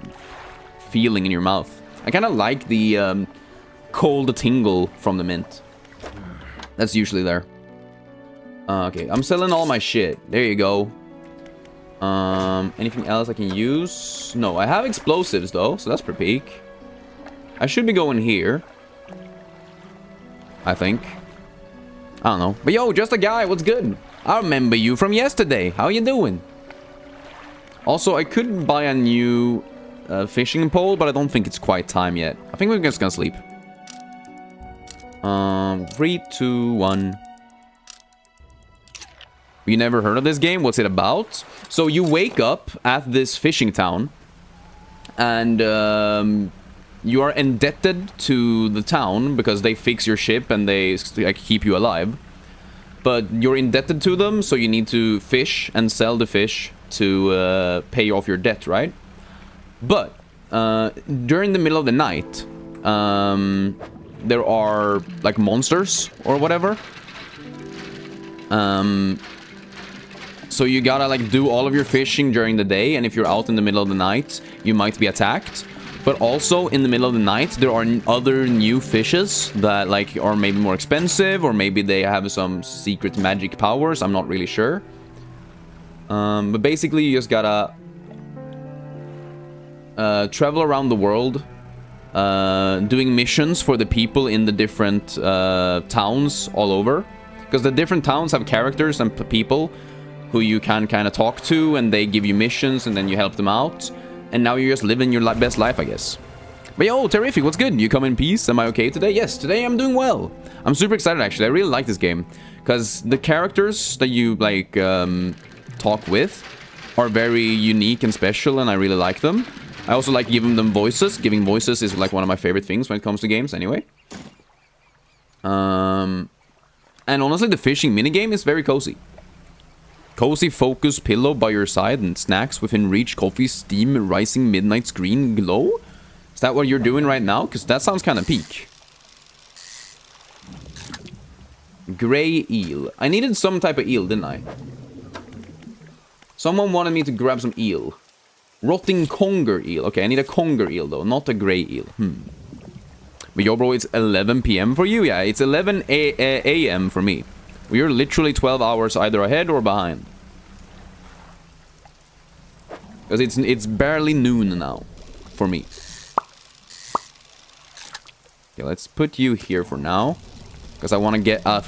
feeling in your mouth. I kind of like the cold tingle from the mint. That's usually there. Okay, I'm selling all my shit. There you go. Anything else I can use? No, I have explosives though, so that's pretty peak. I should be going here. I think. I don't know. But yo, just a guy, what's good? I remember you from yesterday. How you doing? Also, I could buy a new fishing pole, but I don't think it's quite time yet. I think we're just gonna sleep. 3, 2, 1. You never heard of this game? What's it about? So you wake up at this fishing town, and you are indebted to the town because they fix your ship and they like, keep you alive. But you're indebted to them, so you need to fish and sell the fish to pay off your debt, right? But during the middle of the night, there are like monsters or whatever. So you gotta like do all of your fishing during the day, and if you're out in the middle of the night, you might be attacked. But also in the middle of the night, there are other new fishes that like are maybe more expensive, or maybe they have some secret magic powers. I'm not really sure. But basically, you just gotta travel around the world, doing missions for the people in the different towns all over, because the different towns have characters and people who you can kind of talk to, and they give you missions, and then you help them out. And now you're just living your best life, I guess. But yo, terrific, what's good? You come in peace? Am I okay today? Yes, today I'm doing well. I'm super excited, actually. I really like this game. Because the characters that you, like, talk with are very unique and special, and I really like them. I also like giving them voices. Giving voices is, like, one of my favorite things when it comes to games, anyway. And honestly, the fishing minigame is very cozy. Cozy focus pillow by your side and snacks within reach, coffee, steam, rising midnight's green glow? Is that what you're doing right now? Because that sounds kind of peak. Grey eel. I needed some type of eel, didn't I? Someone wanted me to grab some eel. Rotting conger eel. Okay, I need a conger eel, though, not a grey eel. But yo, bro, it's 11 p.m. for you? Yeah, it's 11 a.m. for me. We are literally 12 hours either ahead or behind. Because it's barely noon now for me. Okay, let's put you here for now. Because I want to get a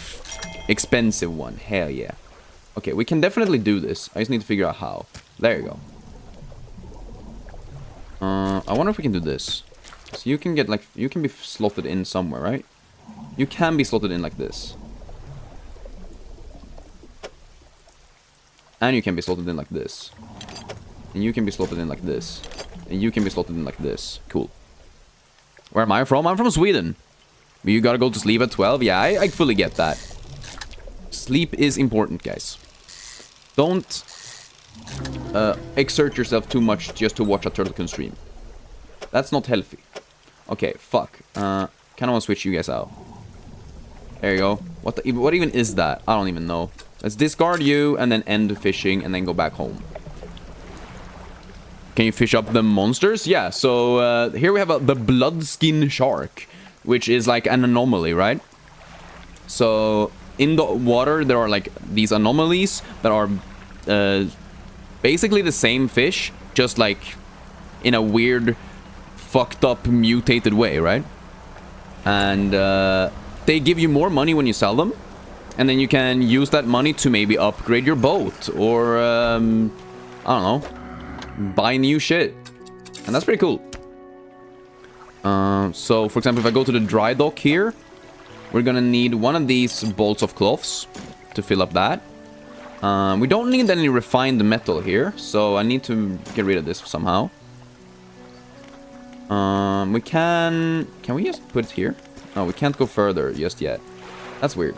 expensive one. Hell yeah. Okay, we can definitely do this. I just need to figure out how. There you go. I wonder if we can do this. So you can get, like, you can be slotted in somewhere, right? You can be slotted in like this. And you can be slotted in like this. And you can be slotted in like this. And you can be slotted in like this. Cool. Where am I from? I'm from Sweden. You gotta go to sleep at 12? Yeah, I fully get that. Sleep is important, guys. Don't exert yourself too much just to watch a Turtlekin stream. That's not healthy. Okay, fuck. Kinda wanna switch you guys out. There you go. What even is that? I don't even know. Let's discard you and then end fishing and then go back home. Can you fish up the monsters? Yeah, so here we have the bloodskin shark, which is like an anomaly, right? So in the water there are like these anomalies that are basically the same fish, just like in a weird, fucked up, mutated way, right? And they give you more money when you sell them, and then you can use that money to maybe upgrade your boat or I don't know, buy new shit, and that's pretty cool. So for example, if I go to the dry dock here, we're gonna need one of these bolts of cloths to fill up that. We don't need any refined metal here, so I need to get rid of this somehow. We can we just put it here? No, we can't go further just yet. That's weird.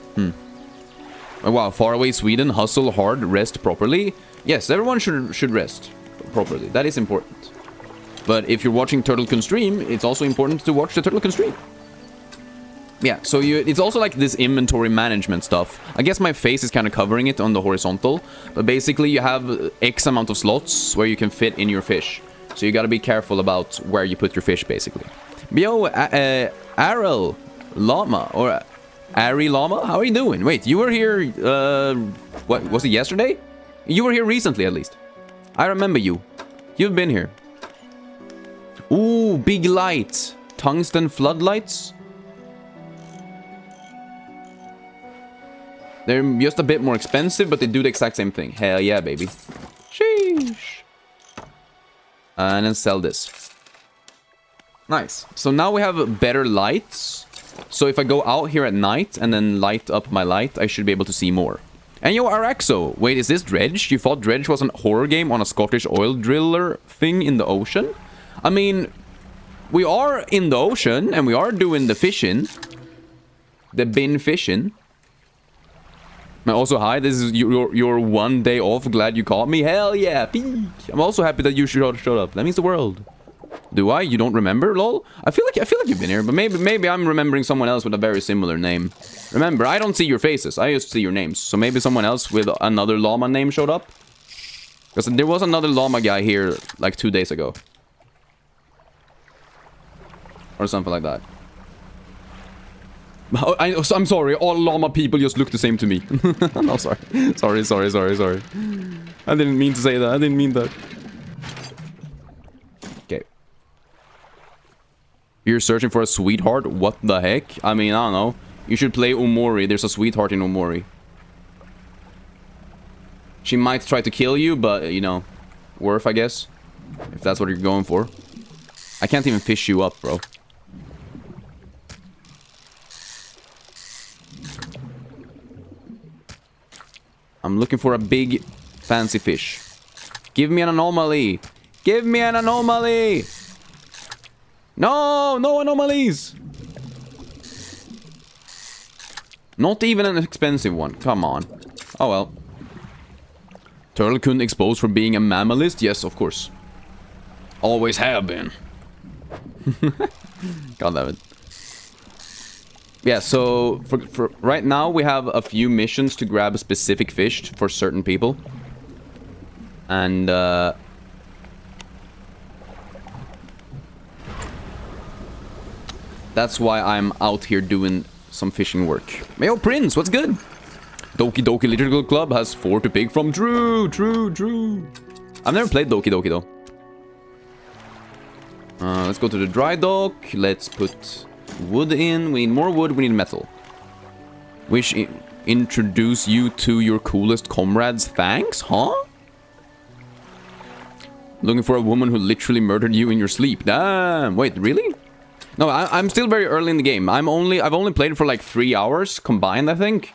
Oh, wow, faraway Sweden, hustle hard, rest properly. Yes, everyone should rest properly. That is important. But if you're watching Turtlekin stream, it's also important to watch the Turtlekin stream. Yeah, so it's also like this inventory management stuff. I guess my face is kind of covering it on the horizontal, but basically you have X amount of slots where you can fit in your fish. So you gotta be careful about where you put your fish, basically. Yo, Arel Llama, or Ari Llama, how are you doing? Wait, you were here, what, was it yesterday? You were here recently, at least. I remember you. You've been here. Ooh, big light. Tungsten floodlights. They're just a bit more expensive, but they do the exact same thing. Hell yeah, baby. Sheesh. And then sell this. Nice. So now we have better lights. So if I go out here at night and then light up my light, I should be able to see more. And yo, Araxo. Wait, is this Dredge? You thought Dredge was a horror game on a Scottish oil driller thing in the ocean? I mean, we are in the ocean and we are doing the fishing. The bin fishing. And also, hi, this is your one day off. Glad you caught me. Hell yeah, peak. I'm also happy that you showed up. That means the world. Do I? You don't remember, lol? I feel like you've been here, but maybe I'm remembering someone else with a very similar name. Remember, I don't see your faces. I just see your names. So maybe someone else with another llama name showed up. Because there was another llama guy here like 2 days ago. Or something like that. I'm sorry, all llama people just look the same to me. No, sorry. Sorry. I didn't mean to say that. I didn't mean that. Okay. You're searching for a sweetheart? What the heck? I mean, I don't know. You should play Omori. There's a sweetheart in Omori. She might try to kill you, but, you know, worth, I guess. If that's what you're going for. I can't even fish you up, bro. I'm looking for a big, fancy fish. Give me an anomaly. Give me an anomaly. No, no anomalies. Not even an expensive one. Come on. Oh, well. Turtle couldn't expose for being a mammalist? Yes, of course. Always have been. God damn it. Yeah, so for right now we have a few missions to grab a specific fish for certain people. And that's why I'm out here doing some fishing work. Yo, Prince, what's good? Doki Doki Literature Club has 4 to pick from. True. I've never played Doki Doki though. Let's go to the dry dock. Let's put wood in. We need more wood. We need metal. Wish introduce you to your coolest comrades. Thanks, huh? Looking for a woman who literally murdered you in your sleep. Damn. Wait, really? No, I'm still very early in the game. I've only played it for like 3 hours combined, I think.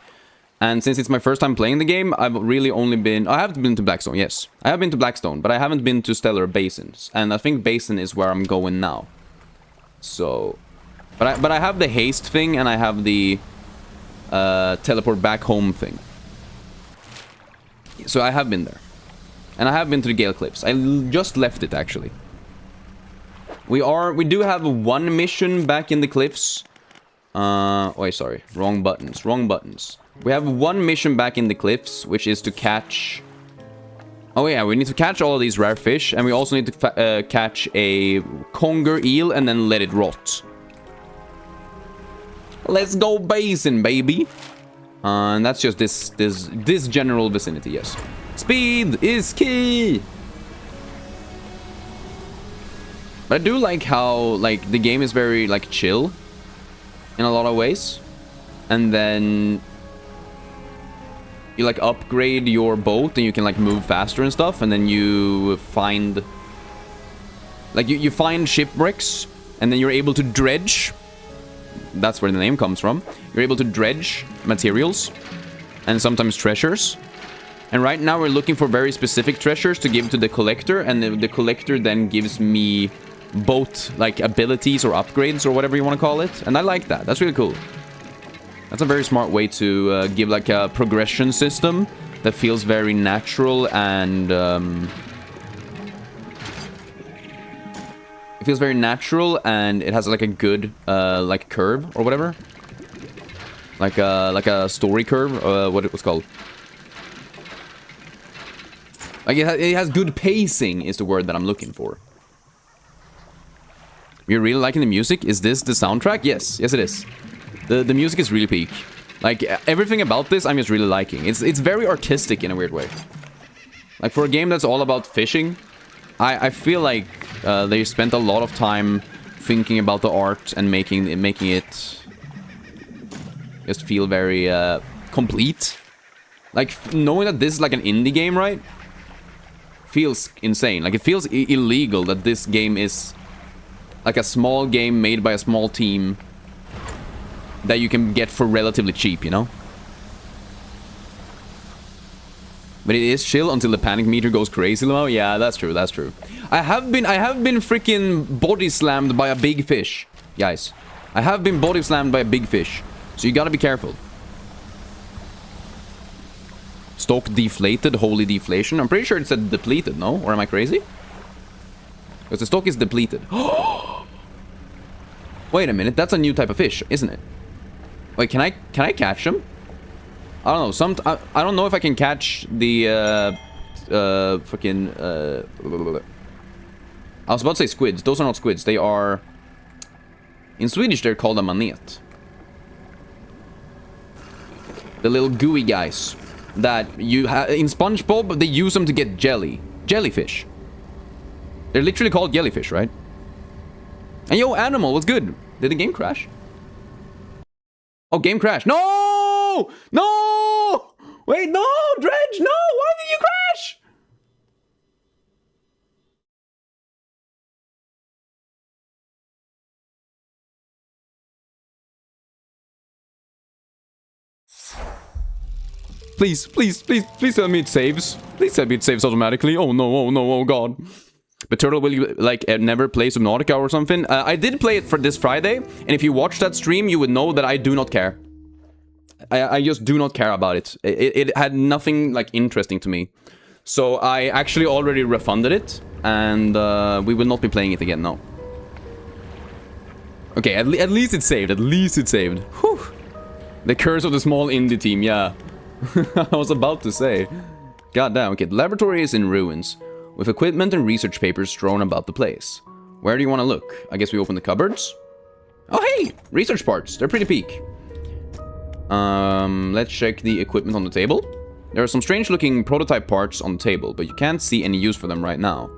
And since it's my first time playing the game, I've really only been... I have been to Blackstone, yes. I have been to Blackstone, but I haven't been to Stellar Basins. And I think Basin is where I'm going now. So... But I have the haste thing, and I have the... teleport back home thing. So I have been there. And I have been to the Gale Cliffs. I just left it, actually. We do have 1 mission back in the cliffs. Wait, sorry. Wrong buttons. We have 1 mission back in the cliffs, which is to catch... Oh yeah, we need to catch all of these rare fish, and we also need to catch a conger eel and then let it rot. Let's go basin, baby. And that's just this general vicinity, yes. Speed is key! But I do like how, like, the game is very, like, chill in a lot of ways. And then you, like, upgrade your boat and you can, like, move faster and stuff. And then you find... Like, you find shipwrecks and then you're able to dredge. That's where the name comes from. You're able to dredge materials and sometimes treasures. And right now we're looking for very specific treasures to give to the collector. And the collector then gives me... both, like, abilities or upgrades or whatever you want to call it. And I like that. That's really cool. That's a very smart way to give, like, a progression system that feels very natural and... it feels very natural and it has, like, a good, like, curve or whatever. Like a story curve, what it was called. Like, it has good pacing is the word that I'm looking for. You're really liking the music? Is this the soundtrack? Yes, it is. The music is really peak. Like, everything about this I'm just really liking. It's very artistic in a weird way. Like, for a game that's all about fishing, I feel like they spent a lot of time thinking about the art and making it just feel very complete. Like, knowing that this is like an indie game, right? Feels insane. Like, it feels illegal that this game is... like a small game made by a small team that you can get for relatively cheap, you know? But it is chill until the panic meter goes crazy, Lamo. Yeah, that's true, that's true. I have been freaking body slammed by a big fish. Guys, I have been body slammed by a big fish. So you gotta be careful. Stock deflated, holy deflation. I'm pretty sure it said depleted, no? Or am I crazy? Because the stock is depleted. Wait a minute, that's a new type of fish, isn't it? Wait, can I catch them? I don't know. I don't know if I can catch the freaking I was about to say squids. Those are not squids. They are... in Swedish, they're called a manet. The little gooey guys that you have in SpongeBob. They use them to get jellyfish. They're literally called jellyfish, right? And yo, Animal, what's good? Did the game crash? Oh, game crash. No! No! Wait, no! Dredge, no! Why did you crash? please, please, please, please tell me it saves. Please tell me it saves automatically. Oh no, oh no, oh god. But Turtle, will you, like, never play Subnautica or something? I did play it for this Friday, and if you watched that stream, you would know that I do not care. I just do not care about it. It had nothing, like, interesting to me. So I actually already refunded it, and we will not be playing it again, no. Okay, at least it saved. At least it saved. Whew. The curse of the small indie team, yeah. I was about to say. God damn, okay, the laboratory is in ruins, with equipment and research papers strewn about the place. Where do you want to look? I guess we open the cupboards? Oh hey! Research parts, they're pretty peak. Let's check the equipment on the table. There are some strange looking prototype parts on the table, but you can't see any use for them right now.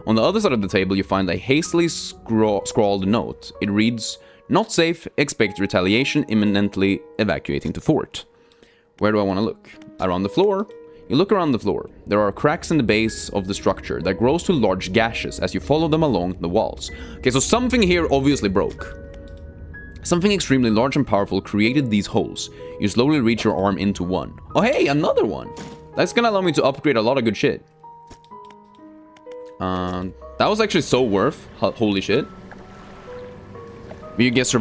On the other side of the table, you find a hastily scrawled note. It reads, "Not safe, expect retaliation, imminently evacuating to fort." Where do I want to look? Around the floor? You look around the floor. There are cracks in the base of the structure that grows to large gashes as you follow them along the walls. Okay, so something here obviously broke. Something extremely large and powerful created these holes. You slowly reach your arm into one. Oh hey, another one! That's gonna allow me to upgrade a lot of good shit. That was actually so worth. Holy shit. You guess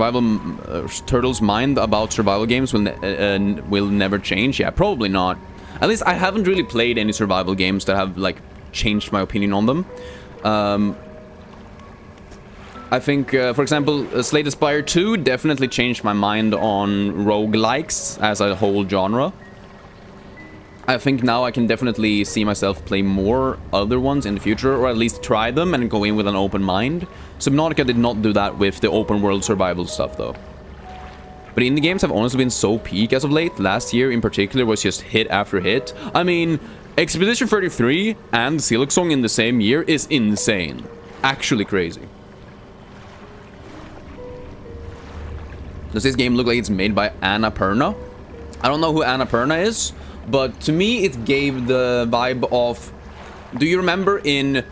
Turtle's mind about survival games will never change? Yeah, probably not. At least I haven't really played any survival games that have, like, changed my opinion on them. I think, for example, Slay the Spire 2 definitely changed my mind on roguelikes as a whole genre. I think now I can definitely see myself play more other ones in the future, or at least try them and go in with an open mind. Subnautica did not do that with the open world survival stuff, though. But indie games have honestly been so peak as of late. Last year in particular was just hit after hit. I mean, Expedition 33 and Silksong in the same year is insane. Actually crazy. Does this game look like it's made by Annapurna? I don't know who Annapurna is, but to me it gave the vibe of... Do you remember in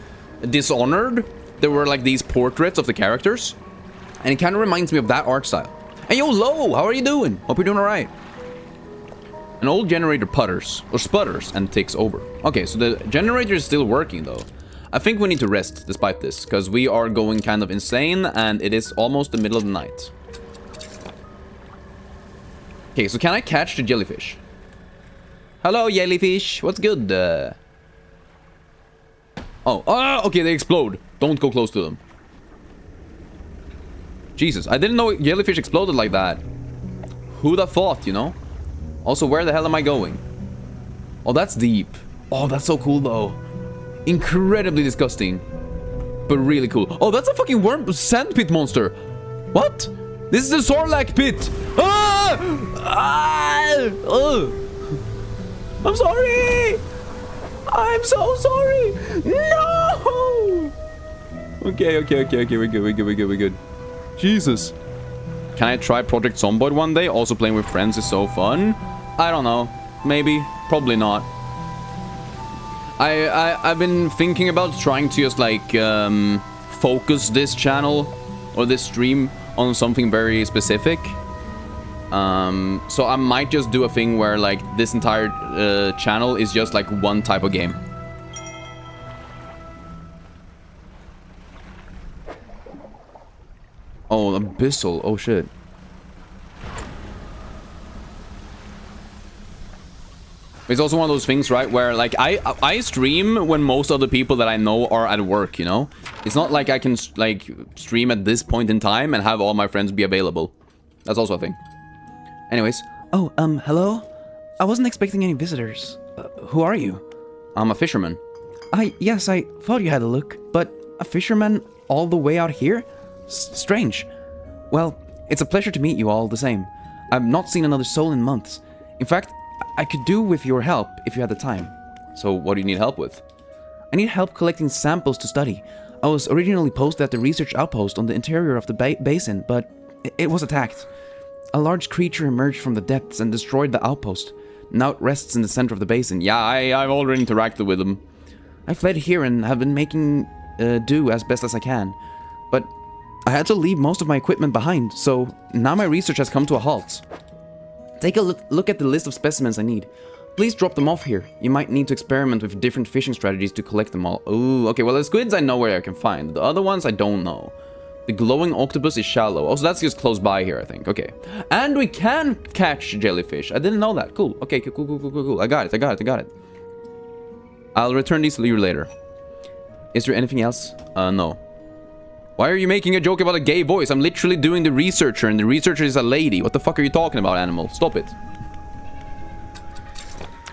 Dishonored? There were like these portraits of the characters. And it kind of reminds me of that art style. Hey yo, Lo, how are you doing? Hope you're doing alright. An old generator putters, or sputters, and takes over. Okay, so the generator is still working though. I think we need to rest despite this, because we are going kind of insane and it is almost the middle of the night. Okay, so can I catch the jellyfish? Hello, jellyfish. What's good? Oh, okay, they explode. Don't go close to them. Jesus, I didn't know jellyfish exploded like that. Who'd have thought, you know? Also, where the hell am I going? Oh, that's deep. Oh, that's so cool, though. Incredibly disgusting. But really cool. Oh, that's a fucking worm sandpit monster. What? This is the Sarlacc pit. Ah! Ah! Oh. I'm sorry. I'm so sorry. No. Okay. We're good. Jesus. Can I try Project Zomboid one day? Also playing with friends is so fun. I don't know. Maybe. Probably not. I've been thinking about trying to just like focus this channel or this stream on something very specific. So I might just do a thing where like this entire channel is just like one type of game. Oh, Abyssal. Oh shit. It's also one of those things, right, where like I stream when most of the people that I know are at work, you know? It's not like I can like stream at this point in time and have all my friends be available. That's also a thing. Anyways. Oh, hello? I wasn't expecting any visitors. Who are you? I'm a fisherman. Yes, I thought you had a look, but a fisherman all the way out here? Strange. Well, it's a pleasure to meet you all the same. I've not seen another soul in months. In fact, I could do with your help if you had the time. So what do you need help with? I need help collecting samples to study. I was originally posted at the research outpost on the interior of the basin, but it was attacked. A large creature emerged from the depths and destroyed the outpost. Now it rests in the center of the basin. Yeah, I've already interacted with them. I fled here and have been making do as best as I can. But I had to leave most of my equipment behind, so now my research has come to a halt. Take a look at the list of specimens I need. Please drop them off here. You might need to experiment with different fishing strategies to collect them all. Oh, okay, well the squids I know where I can find. The other ones I don't know. The glowing octopus is shallow. Oh, so that's just close by here, I think. Okay. And we can catch jellyfish. I didn't know that. Cool. Okay, cool. I got it. I'll return these to you later. Is there anything else? No. Why are you making a joke about a gay voice? I'm literally doing the researcher, and the researcher is a lady. What the fuck are you talking about, animal? Stop it.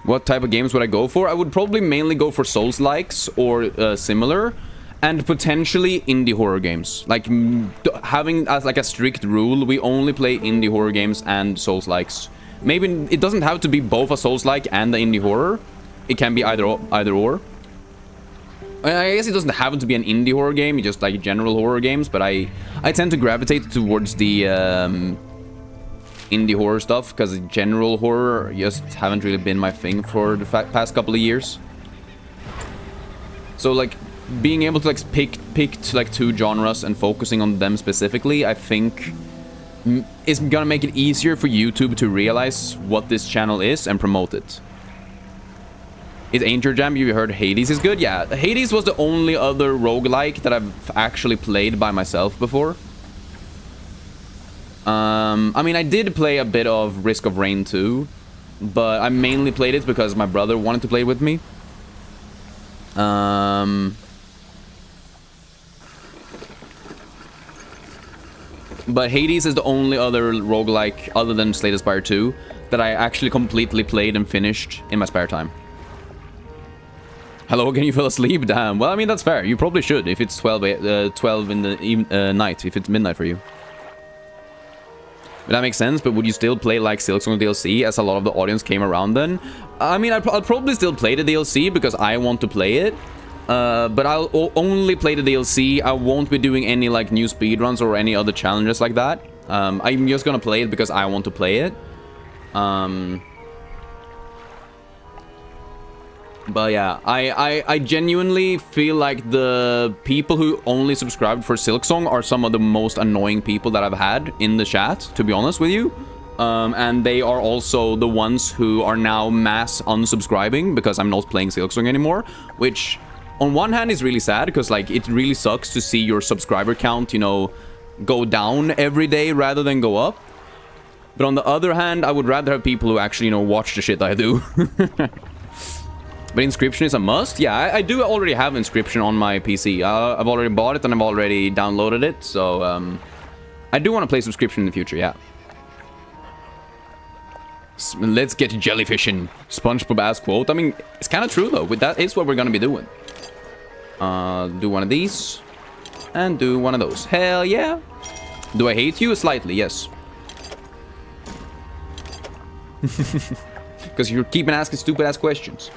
What type of games would I go for? I would probably mainly go for Souls-likes or similar, and potentially indie horror games. Like, having as like a strict rule, we only play indie horror games and Souls-likes. Maybe it doesn't have to be both a Souls-like and the indie horror. It can be either or. I guess it doesn't have to be an indie horror game, just like general horror games, but I tend to gravitate towards the indie horror stuff, because general horror just haven't really been my thing for the past couple of years. So like being able to like pick like 2 genres and focusing on them specifically, I think is gonna make it easier for YouTube to realize what this channel is and promote it. Is Angel Jam, you heard Hades is good? Yeah, Hades was the only other roguelike that I've actually played by myself before. I mean, I did play a bit of Risk of Rain 2, but I mainly played it because my brother wanted to play with me. But Hades is the only other roguelike, other than Slay the Spire 2, that I actually completely played and finished in my spare time. Hello, can you fall asleep? Damn. Well, I mean, that's fair. You probably should if it's 12 in the night, if it's midnight for you. But that makes sense, but would you still play like Silksong DLC, as a lot of the audience came around then? I mean, I'll probably still play the DLC because I want to play it. But I'll only play the DLC. I won't be doing any like new speedruns or any other challenges like that. I'm just gonna play it because I want to play it. But yeah, I genuinely feel like the people who only subscribed for Silksong are some of the most annoying people that I've had in the chat, to be honest with you. And they are also the ones who are now mass unsubscribing because I'm not playing Silksong anymore, which on one hand is really sad because like it really sucks to see your subscriber count, you know, go down every day rather than go up. But on the other hand, I would rather have people who actually, you know, watch the shit I do. But Inscription is a must? Yeah, I do already have Inscription on my PC. I've already bought it and I've already downloaded it, so I do want to play Subscription in the future, yeah. Let's get jellyfishing. SpongeBob ass quote. I mean, it's kind of true though. That is what we're gonna be doing. Do one of these. And do one of those. Hell yeah. Do I hate you? Slightly, yes. Because you're keeping asking stupid ass questions.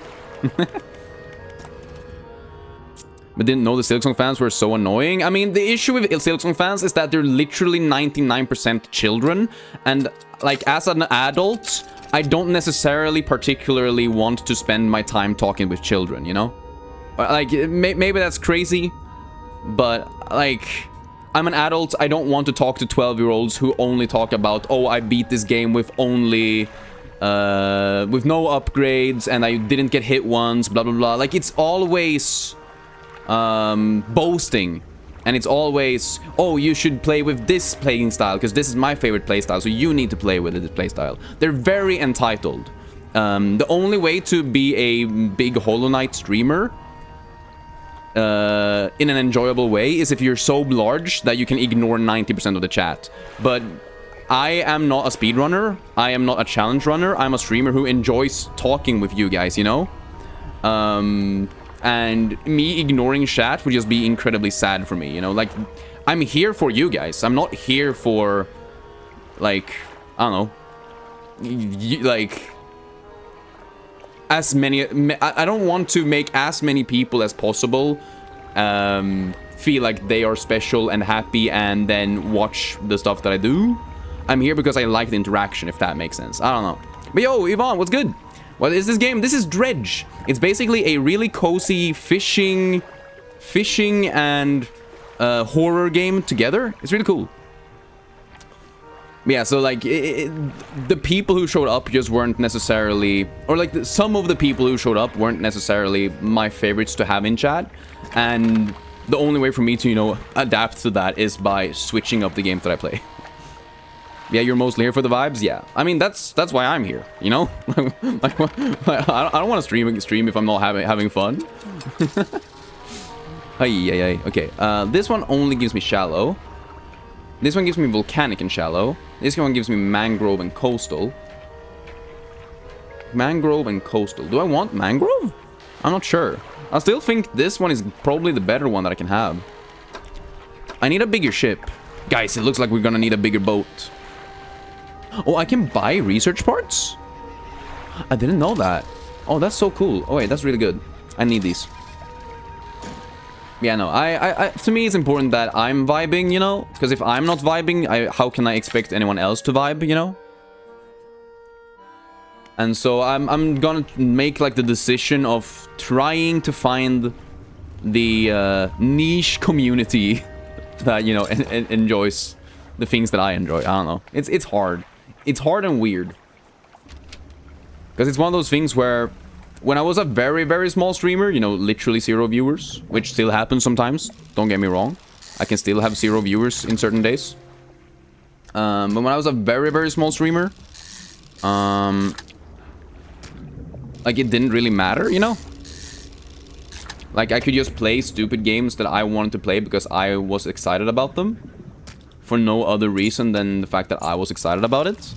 But didn't know the Silksong fans were so annoying. I mean, the issue with Silksong fans is that they're literally 99% children. And, like, as an adult, I don't necessarily particularly want to spend my time talking with children, you know? Like, maybe that's crazy. But, like, I'm an adult. I don't want to talk to 12-year-olds who only talk about, oh, I beat this game with only... with no upgrades, and I didn't get hit once, blah, blah, blah. Like, it's always... boasting, and it's always, oh, you should play with this playing style because this is my favorite playstyle, so you need to play with this playstyle. They're very entitled. The only way to be a big Hollow Knight streamer in an enjoyable way is if you're so large that you can ignore 90% of the chat. But I am not a speedrunner. I am not a challenge runner. I'm a streamer who enjoys talking with you guys, you know? And me ignoring chat would just be incredibly sad for me, you know? Like, I'm here for you guys. I'm not here for, like, I don't know, like, as many... I don't want to make as many people as possible feel like they are special and happy and then watch the stuff that I do. I'm here because I like the interaction, if that makes sense. I don't know. But yo, Yvonne, what's good? What is this game? This is Dredge. It's basically a really cozy fishing and horror game together. It's really cool. Yeah, so like the people who showed up just weren't necessarily, or like some of the people who showed up weren't necessarily my favorites to have in chat, and the only way for me to, you know, adapt to that is by switching up the games that I play. Yeah, you're mostly here for the vibes. Yeah, I mean that's why I'm here. You know, like, I don't want to stream if I'm not having fun. Hey. Okay, this one only gives me shallow. This one gives me volcanic and shallow. This one gives me mangrove and coastal. Mangrove and coastal. Do I want mangrove? I'm not sure. I still think this one is probably the better one that I can have. I need a bigger ship. Guys, it looks like we're gonna need a bigger boat. Oh, I can buy research parts? I didn't know that. Oh, that's so cool. Oh, wait, that's really good. I need these. Yeah, no, to me it's important that I'm vibing, you know? Because if I'm not vibing, how can I expect anyone else to vibe, you know? And so I'm gonna make like the decision of trying to find the niche community that, you know, enjoys the things that I enjoy. I don't know. It's hard. It's hard and weird. Because it's one of those things where when I was a very, very small streamer, you know, literally 0 viewers, which still happens sometimes, don't get me wrong. I can still have 0 viewers in certain days. But when I was a very, very small streamer, like it didn't really matter, you know? Like I could just play stupid games that I wanted to play because I was excited about them. For no other reason than the fact that I was excited about it.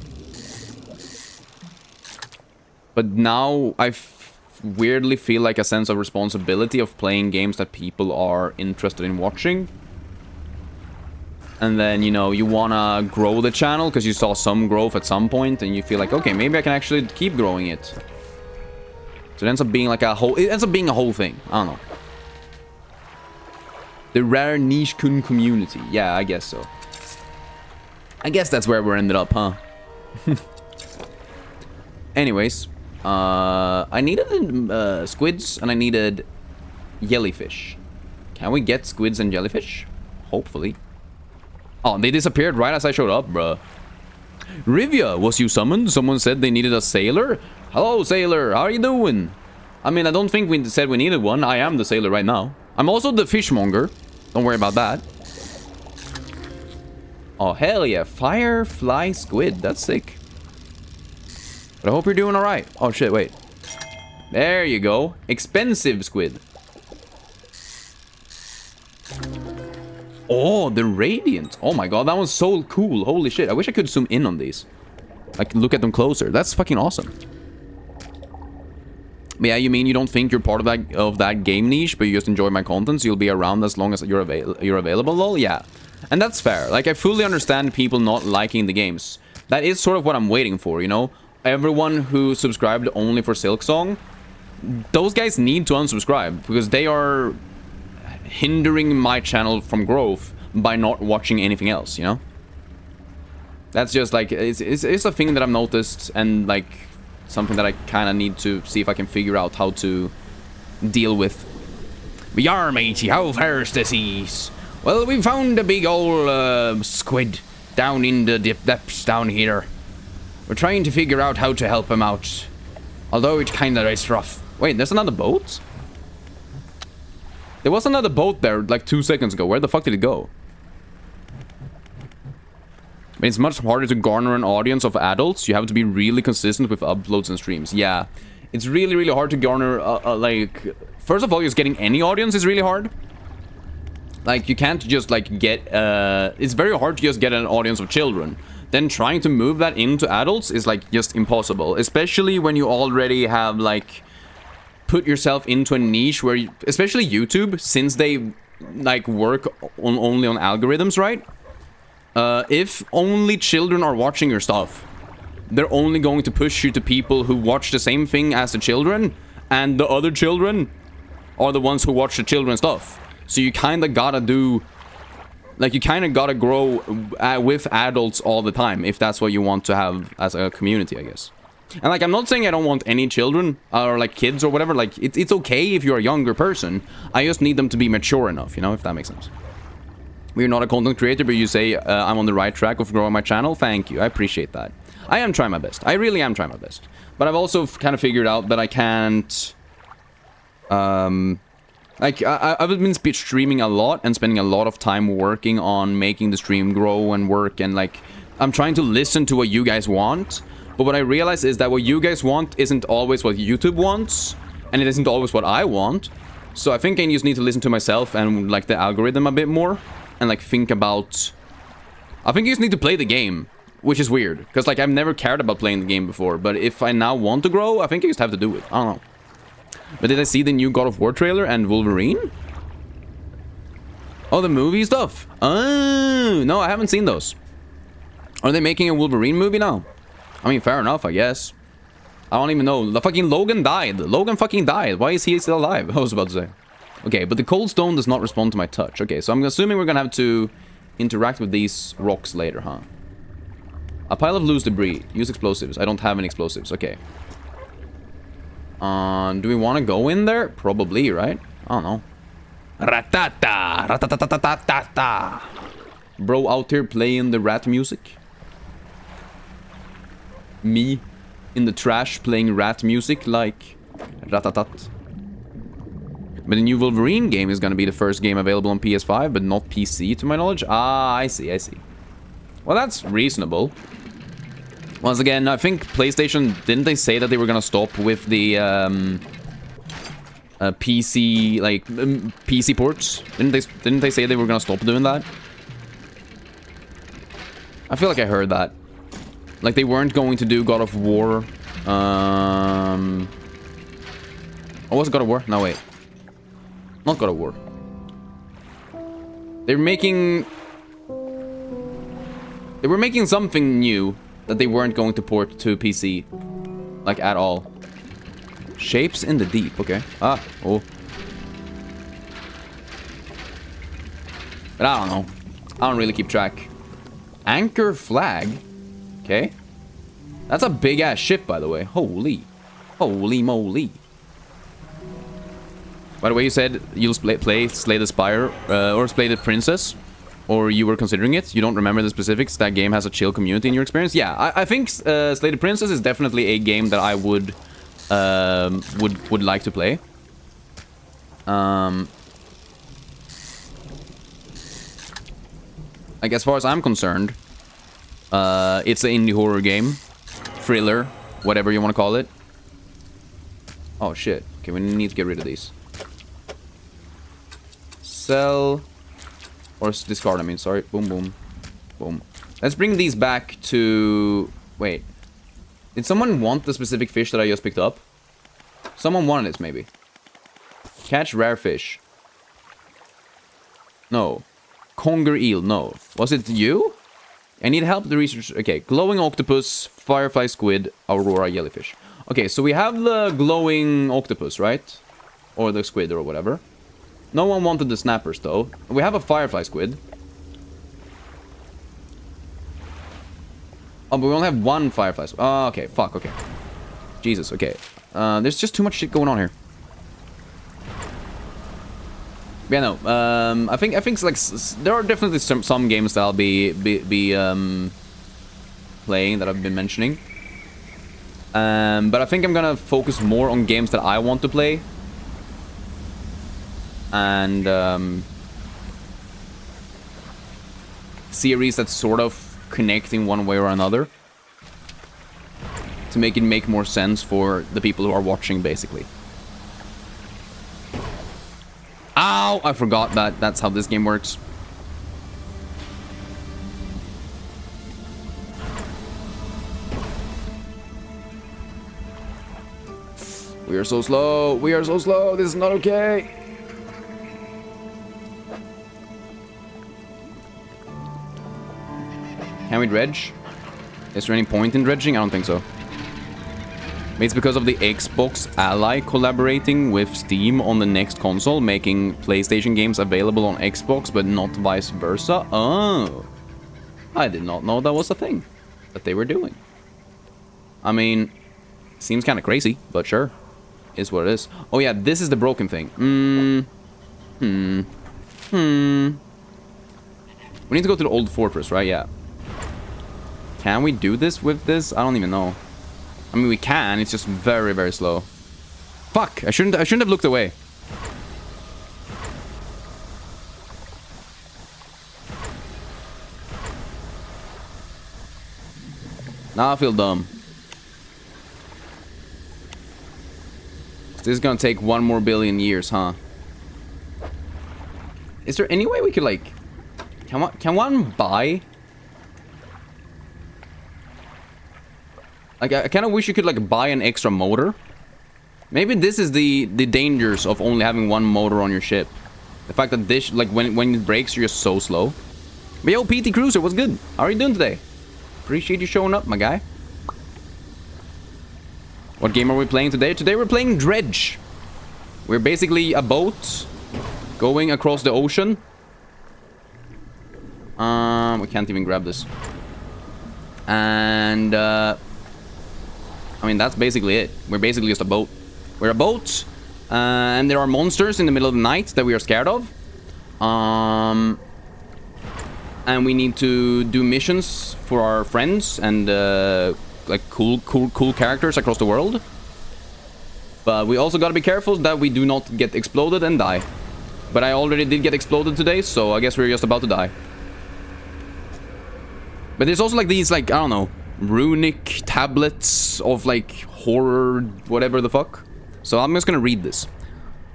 But now I weirdly feel like a sense of responsibility of playing games that people are interested in watching. And then, you know, you wanna grow the channel because you saw some growth at some point and you feel like, okay, maybe I can actually keep growing it. So it ends up being like a whole, it ends up being a whole thing. I don't know. The rare niche kun community. Yeah, I guess so. I guess that's where we're ended up, huh? Anyways. I needed squids and I needed jellyfish. Can we get squids and jellyfish? Hopefully. Oh, they disappeared right as I showed up, bruh. Rivia, was you summoned? Someone said they needed a sailor? Hello, sailor. How are you doing? I mean, I don't think we said we needed one. I am the sailor right now. I'm also the fishmonger. Don't worry about that. Oh, hell yeah. Firefly squid. That's sick. But I hope you're doing alright. Oh, shit, wait. There you go. Expensive squid. Oh, the radiant. Oh my god, that one's so cool. Holy shit. I wish I could zoom in on these. Like, look at them closer. That's fucking awesome. But yeah, you mean you don't think you're part of that game niche, but you just enjoy my content, so you'll be around as long as you're available, lol? Yeah. And that's fair. Like, I fully understand people not liking the games. That is sort of what I'm waiting for, you know? Everyone who subscribed only for Silksong, those guys need to unsubscribe because they are hindering my channel from growth by not watching anything else, you know? That's just like, it's a thing that I've noticed and like something that I kind of need to see if I can figure out how to deal with. We are, matey, how far's the seas? Well, we found a big old squid down in the depths down here. We're trying to figure out how to help him out. Although it kinda is rough. Wait, there's another boat? There was another boat there like 2 seconds ago. Where the fuck did it go? I mean, it's much harder to garner an audience of adults. You have to be really consistent with uploads and streams. Yeah. It's really, really hard to garner, like... First of all, just getting any audience is really hard. Like, you can't just, like, get... It's very hard to just get an audience of children. Then trying to move that into adults is like just impossible, especially when you already have like put yourself into a niche where you, especially YouTube, since they like work on only on algorithms, right? If only children are watching your stuff, they're only going to push you to people who watch the same thing as the children, and the other children are the ones who watch the children's stuff. So you kind of gotta do... Like, you kind of gotta grow with adults all the time, if that's what you want to have as a community, I guess. And, like, I'm not saying I don't want any children, or, like, kids or whatever. Like, it's okay if you're a younger person. I just need them to be mature enough, you know, if that makes sense. We're not a content creator, but you say I'm on the right track of growing my channel. Thank you. I appreciate that. I am trying my best. I really am trying my best. But I've also kind of figured out that I can't... like, I've been streaming a lot and spending a lot of time working on making the stream grow and work. And, like, I'm trying to listen to what you guys want. But what I realize is that what you guys want isn't always what YouTube wants. And it isn't always what I want. So I think I just need to listen to myself and, like, the algorithm a bit more. And, like, think about... I think you just need to play the game. Which is weird. Because, like, I've never cared about playing the game before. But if I now want to grow, I think I just have to do it. I don't know. But did I see the new God of War trailer and Wolverine? Oh, the movie stuff. Oh, no, I haven't seen those. Are they making a Wolverine movie now? I mean, fair enough, I guess. I don't even know. The fucking Logan died. Logan fucking died. Why is he still alive? I was about to say. Okay, but the cold stone does not respond to my touch. Okay, so I'm assuming we're gonna have to interact with these rocks later, huh? A pile of loose debris. Use explosives. I don't have any explosives. Okay. Do we want to go in there? Probably, right? I don't know. Ratata! Ratatatatata! Bro out here playing the rat music. Me in the trash playing rat music like ratatat. But the new Wolverine game is going to be the first game available on PS5, but not PC to my knowledge. Ah, I see, I see. Well, that's reasonable. Once again, I think PlayStation, didn't they say that they were going to stop with the PC, like, PC ports? Didn't they say they were going to stop doing that? I feel like I heard that. Like, they weren't going to do God of War. Oh, was it God of War? No, wait. Not God of War. They were making something new that they weren't going to port to PC. Like, at all. Shapes in the deep, okay. Ah, oh. But I don't know. I don't really keep track. Anchor flag? Okay. That's a big-ass ship, by the way. Holy. Holy moly. By the way, you said you'll play Slay the Spire, or Slay the Princess, or you were considering it. You don't remember the specifics. That game has a chill community in your experience. Yeah, I think Slay the Princess is definitely a game that I would like to play. Like, as far as I'm concerned, it's an indie horror game, thriller, whatever you want to call it. Oh shit! Okay, we need to get rid of these. Sell or discard. I mean, sorry. Boom, boom, boom. Let's bring these back to. Wait, did someone want the specific fish that I just picked up? Someone wanted it, maybe. Catch rare fish. No. Conger eel. No. Was it you? I need help. The research. Okay, glowing octopus, firefly squid, aurora jellyfish. Okay, so we have the glowing octopus, right? Or the squid or whatever. No one wanted the snappers, though. We have a firefly squid. Oh, but we only have one firefly squid. Oh, okay. Fuck, okay. Jesus, okay. There's just too much shit going on here. Yeah, no. I think like there are definitely some games that I'll be playing that I've been mentioning. But I think I'm gonna focus more on games that I want to play. And series that sort of connect in one way or another. To make it make more sense for the people who are watching, basically. Ow! I forgot that that's how this game works. We are so slow. We are so slow. This is not okay. Can we dredge? Is there any point in dredging? I don't think so. It's because of the Xbox Ally collaborating with Steam on the next console, making PlayStation games available on Xbox, but not vice versa. Oh. I did not know that was a thing that they were doing. I mean, seems kind of crazy, but sure. Is what it is. Oh yeah, this is the broken thing. We need to go to the old fortress, right? Yeah. Can we do this with this? I don't even know. I mean, we can. It's just very, very slow. Fuck! I shouldn't have looked away. Now I feel dumb. This is gonna take 1 more billion years, huh? Is there any way we could, like... Can one buy... Like, I kind of wish you could, like, buy an extra motor. Maybe this is the dangers of only having one motor on your ship. The fact that this, like, when it breaks, you're just so slow. But yo, PT Cruiser, what's good? How are you doing today? Appreciate you showing up, my guy. What game are we playing today? Today we're playing Dredge. We're basically a boat going across the ocean. We can't even grab this. And, I mean, that's basically it. We're basically just a boat. We're a boat, and there are monsters in the middle of the night that we are scared of. And we need to do missions for our friends and, like, cool characters across the world. But we also gotta be careful that we do not get exploded and die. But I already did get exploded today, so I guess we're just about to die. But there's also, like, these, like, I don't know, runic tablets of, like, horror, whatever the fuck. So I'm just gonna read this.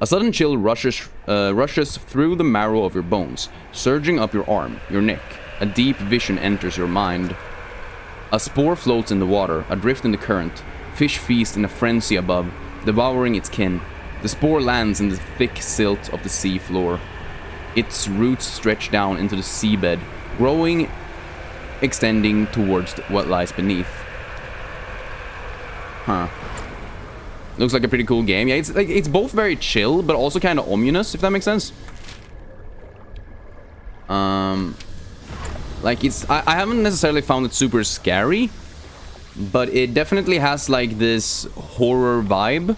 A sudden chill rushes through the marrow of your bones, surging up your arm, your neck. A deep vision enters your mind. A spore floats in the water, adrift in the current. Fish feast in a frenzy above, devouring its kin. The spore lands in the thick silt of the sea floor. Its roots stretch down into the seabed, growing, extending towards what lies beneath. Huh. Looks like a pretty cool game. Yeah, it's like it's both very chill, but also kind of ominous, if that makes sense. Like I haven't necessarily found it super scary, but it definitely has like this horror vibe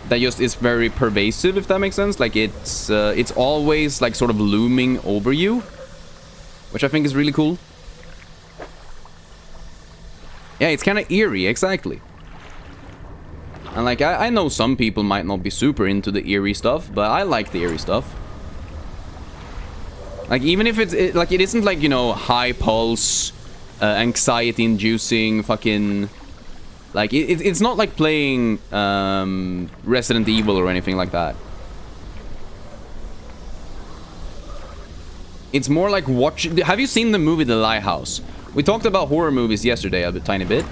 that just is very pervasive, if that makes sense. Like it's always like sort of looming over you, which I think is really cool. Yeah, it's kind of eerie, exactly. And like, I know some people might not be super into the eerie stuff, but I like the eerie stuff. Like, even if like, it isn't like, you know, high pulse, anxiety-inducing fucking... Like, it's not like playing Resident Evil or anything like that. It's more like watching... Have you seen the movie The Lighthouse? We talked about horror movies yesterday a tiny bit.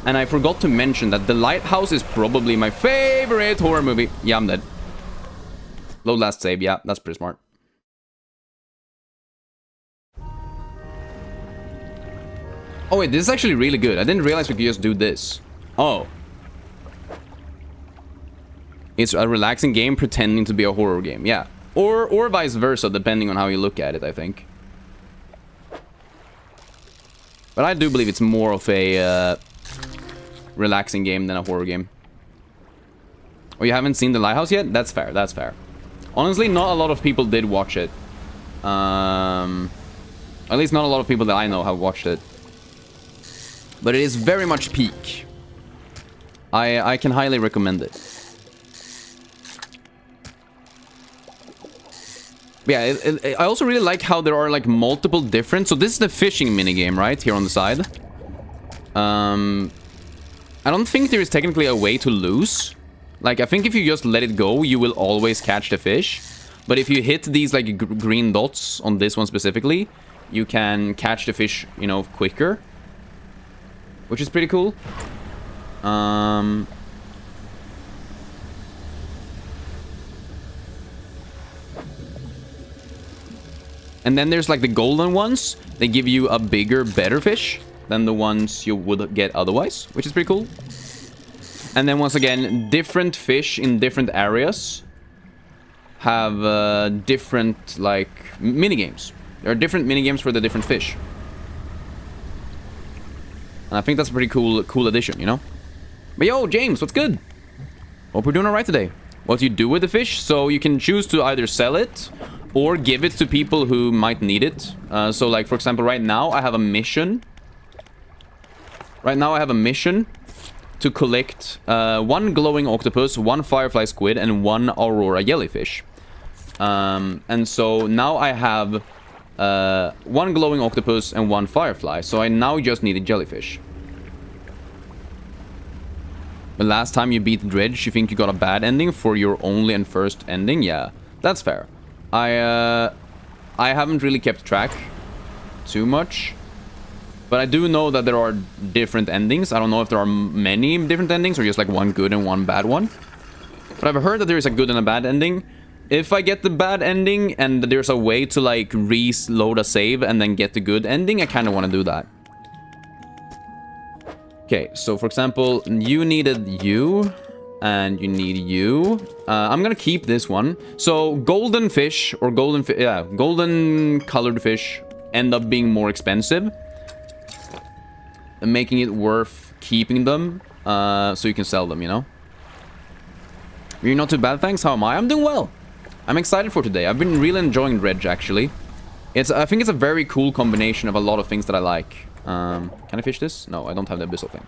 And I forgot to mention that The Lighthouse is probably my favorite horror movie. Yeah, I'm dead. Load last save. Yeah, that's pretty smart. Oh wait, this is actually really good. I didn't realize we could just do this. Oh. It's a relaxing game pretending to be a horror game. Yeah. Or vice versa, depending on how you look at it, I think. But I do believe it's more of a relaxing game than a horror game. Oh, you haven't seen The Lighthouse yet? That's fair, that's fair. Honestly, not a lot of people did watch it. At least not a lot of people that I know have watched it. But it is very much peak. I can highly recommend it. Yeah, I also really like how there are like multiple different... So this is the fishing minigame, right? Here on the side. I don't think there is technically a way to lose. Like, I think if you just let it go, you will always catch the fish. But if you hit these like green dots on this one specifically, you can catch the fish, you know, quicker. Which is pretty cool. And then there's like the golden ones. They give you a bigger, better fish than the ones you would get otherwise, which is pretty cool. And then once again, different fish in different areas have different like minigames. There are different minigames for the different fish. And I think that's a pretty cool addition, you know? But yo, James, what's good? Hope we're doing alright today. What do you do with the fish? So you can choose to either sell it, or give it to people who might need it. So like, for example, right now I have a mission. Right now I have a mission to collect 1 glowing octopus, 1 firefly squid, and 1 aurora jellyfish. And so now I have 1 glowing octopus and 1 firefly. So I now just need a jellyfish. The last time you beat Dredge, you think you got a bad ending for your only and first ending? Yeah, that's fair. I haven't really kept track too much. But I do know that there are different endings. I don't know if there are many different endings or just like 1 good and 1 bad one. But I've heard that there is a good and a bad ending. If I get the bad ending and there's a way to like reload a save and then get the good ending, I kind of want to do that. Okay, so for example, you needed you and you need you. I'm gonna keep this one. So golden fish or golden colored fish end up being more expensive. And making it worth keeping them, so you can sell them, you know? You're not too bad, thanks. How am I? I'm doing well. I'm excited for today. I've been really enjoying Dredge, actually. I think it's a very cool combination of a lot of things that I like. Can I fish this? No, I don't have the abyssal thing.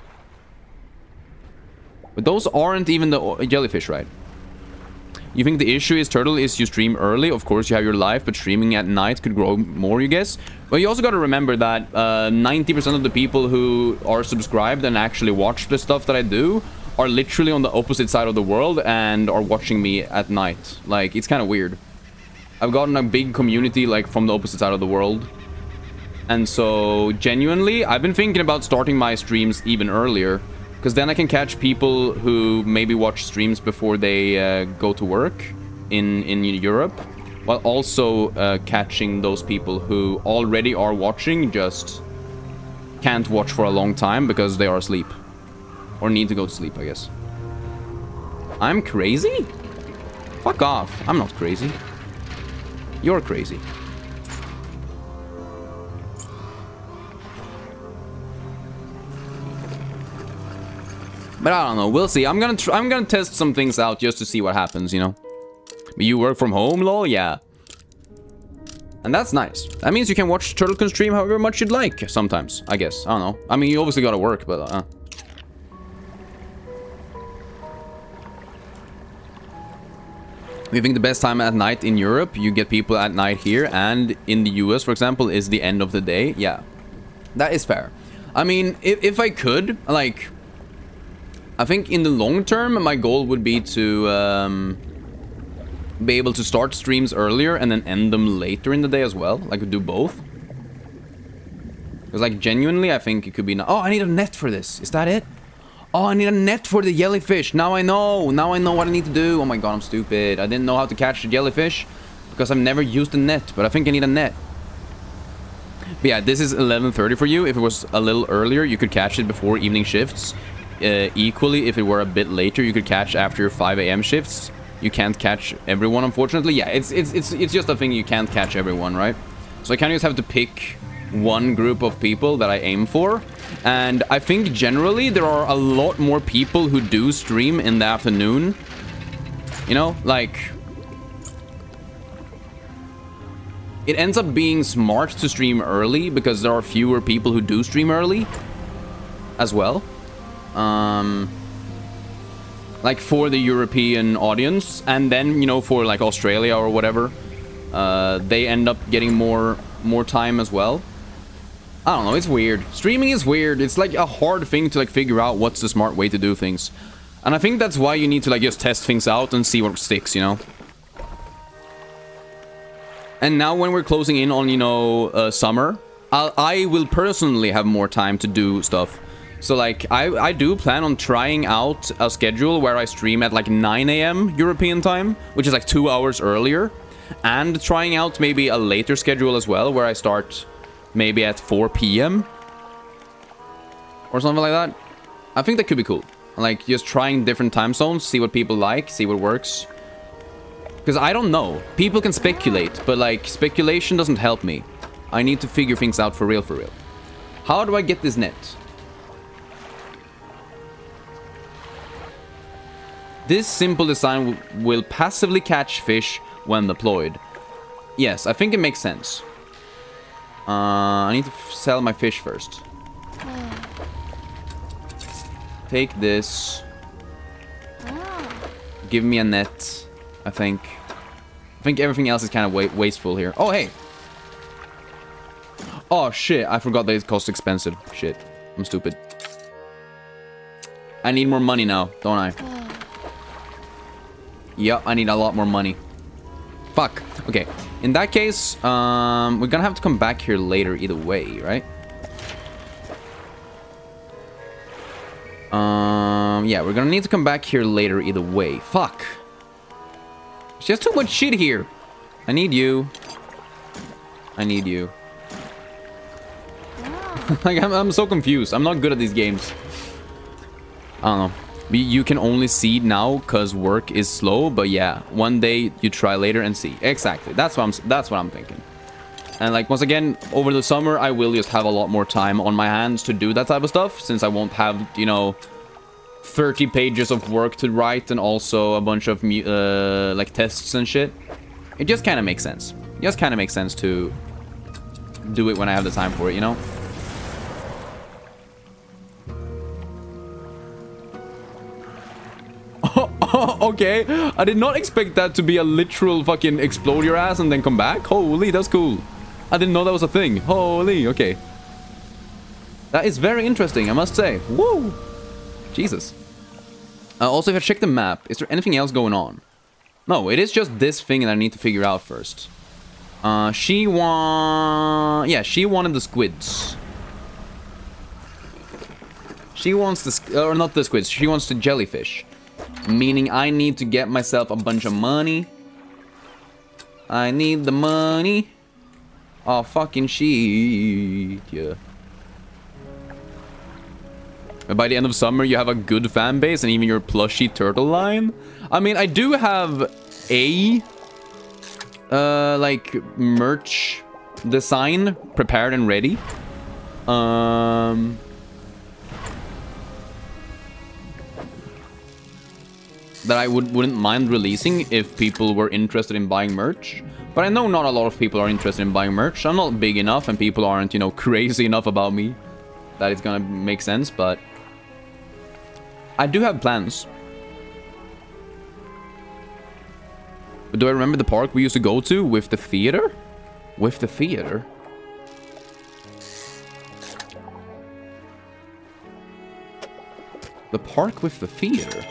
But those aren't even the jellyfish, right? You think the issue is Turtle is you stream early? Of course you have your life, but streaming at night could grow more, you guess? Well, you also got to remember that 90% of the people who are subscribed and actually watch the stuff that I do are literally on the opposite side of the world and are watching me at night. Like, it's kind of weird. I've gotten a big community, like, from the opposite side of the world. And so, genuinely, I've been thinking about starting my streams even earlier. Because then I can catch people who maybe watch streams before they go to work in Europe. While also catching those people who already are watching, just can't watch for a long time because they are asleep. Or need to go to sleep, I guess. I'm crazy? Fuck off. I'm not crazy. You're crazy. But I don't know. We'll see. I'm gonna test some things out just to see what happens, you know. But you work from home, lol? Yeah. And that's nice. That means you can watch Turtlecon stream however much you'd like sometimes, I guess. I don't know. I mean, you obviously gotta work, but You think the best time at night in Europe, you get people at night here, and in the US, for example, is the end of the day? Yeah. That is fair. I mean, if I could, like... I think in the long term, my goal would be to be able to start streams earlier and then end them later in the day as well. Like, do both. Because, like, genuinely, I think it could be... Oh, I need a net for this. Is that it? Oh, I need a net for the jellyfish. Now I know. Now I know what I need to do. Oh my god, I'm stupid. I didn't know how to catch the jellyfish because I've never used a net. But I think I need a net. But yeah, this is 11:30 for you. If it was a little earlier, you could catch it before evening shifts. Equally, if it were a bit later, you could catch after your 5 a.m. shifts. You can't catch everyone, unfortunately. Yeah, it's just a thing, you can't catch everyone, right? So I kind of just have to pick one group of people that I aim for. And I think generally there are a lot more people who do stream in the afternoon. You know, like... It ends up being smart to stream early because there are fewer people who do stream early as well. Like for the European audience, and then, you know, for like Australia or whatever, they end up getting more time as well. I don't know, it's weird. Streaming is weird. It's like a hard thing to like figure out what's the smart way to do things. And I think that's why you need to like just test things out and see what sticks, you know. And now when we're closing in on, you know, summer, I will personally have more time to do stuff. So, like, I do plan on trying out a schedule where I stream at, like, 9 a.m. European time, which is, like, 2 hours earlier. And trying out maybe a later schedule as well, where I start maybe at 4 p.m. or something like that. I think that could be cool. Like, just trying different time zones, see what people like, see what works. Because I don't know. People can speculate, but, like, speculation doesn't help me. I need to figure things out for real, for real. How do I get this net? This simple design will passively catch fish when deployed. Yes, I think it makes sense. I need to sell my fish first. Take this. Give me a net, I think. I think everything else is kind of wasteful here. Oh, hey. Oh, shit. I forgot that it costs expensive. Shit. I'm stupid. I need more money now, don't I? Yep, I need a lot more money. Fuck. Okay. In that case, we're gonna have to come back here later either way, right? Yeah, we're gonna need to come back here later either way. Fuck. There's just too much shit here. I need you. I need you. Like, I'm so confused. I'm not good at these games. I don't know. You can only see now because work is slow, but yeah, one day you try later and see. Exactly. That's what I'm thinking. And like, once again, over the summer, I will just have a lot more time on my hands to do that type of stuff, since I won't have, you know, 30 pages of work to write and also a bunch of like tests and shit. It just kind of makes sense. It just kind of makes sense to do it when I have the time for it, you know? Okay, I did not expect that to be a literal fucking explode your ass and then come back. Holy, that's cool. I didn't know that was a thing. Holy, okay. That is very interesting, I must say. Woo! Jesus. Also, if I check the map, is there anything else going on? No, it is just this thing that I need to figure out first. Yeah, she wanted the squids. She wants the... Or not the squids, she wants the jellyfish. Meaning I need to get myself a bunch of money. I need the money. Oh, fucking shit. Yeah. And by the end of summer, you have a good fan base and even your plushie turtle line. I mean, I do have a... like, merch design prepared and ready. That I wouldn't mind releasing if people were interested in buying merch. But I know not a lot of people are interested in buying merch. I'm not big enough and people aren't, you know, crazy enough about me that it's gonna make sense, but I do have plans. But do I remember the park we used to go to with the theater? With the theater? The park with the theater?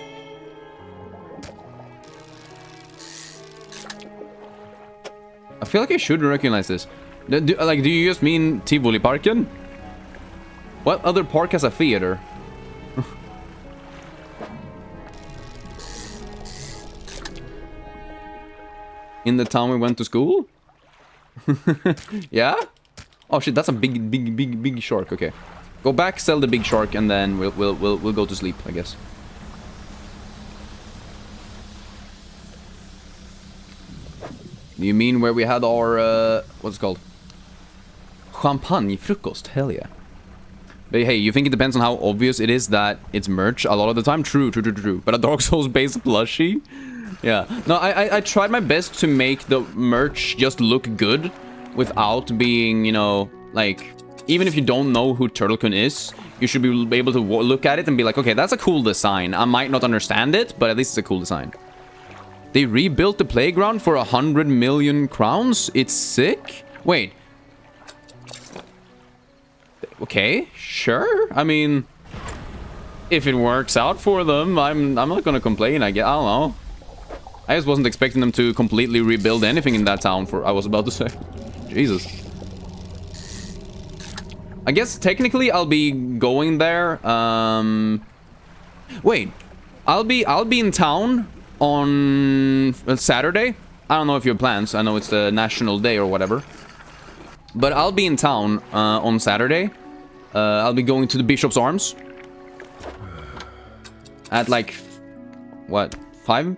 I feel like I should recognize this. Do you just mean Tivoli-parken? What other park has a theater? In the town we went to school? Yeah? Oh shit, that's a big shark. Okay. Go back, sell the big shark, and then we'll go to sleep, I guess. You mean where we had our, what's it called? Champagne-frukost, hell yeah. But hey, you think it depends on how obvious it is that it's merch a lot of the time? True. But a Dark Souls-based plushie? Yeah. No, I tried my best to make the merch just look good without being, you know, like, even if you don't know who Turtlecun is, you should be able to look at it and be like, okay, that's a cool design. I might not understand it, but at least it's a cool design. They rebuilt the playground for 100 million crowns? It's sick? Wait. Okay, sure. I mean, if it works out for them, I'm not gonna complain, I guess. I don't know. I just wasn't expecting them to completely rebuild anything in that town I was about to say. Jesus. I guess technically I'll be going there. Wait. I'll be in town on Saturday. I don't know if you have plans. I know it's the national day or whatever. But I'll be in town on Saturday. I'll be going to the Bishop's Arms. At like, what, 5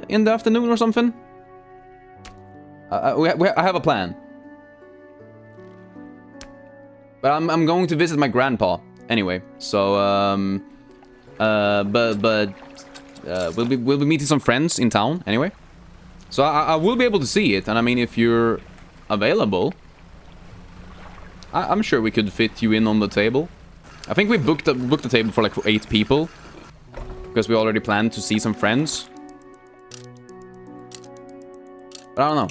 in the afternoon or something? I have a plan. But I'm going to visit my grandpa anyway. So, we'll be meeting some friends in town anyway. So I will be able to see it, and I mean, if you're available, I'm sure we could fit you in on the table. I think we booked the table for like 8 people, because we already planned to see some friends. But I don't know.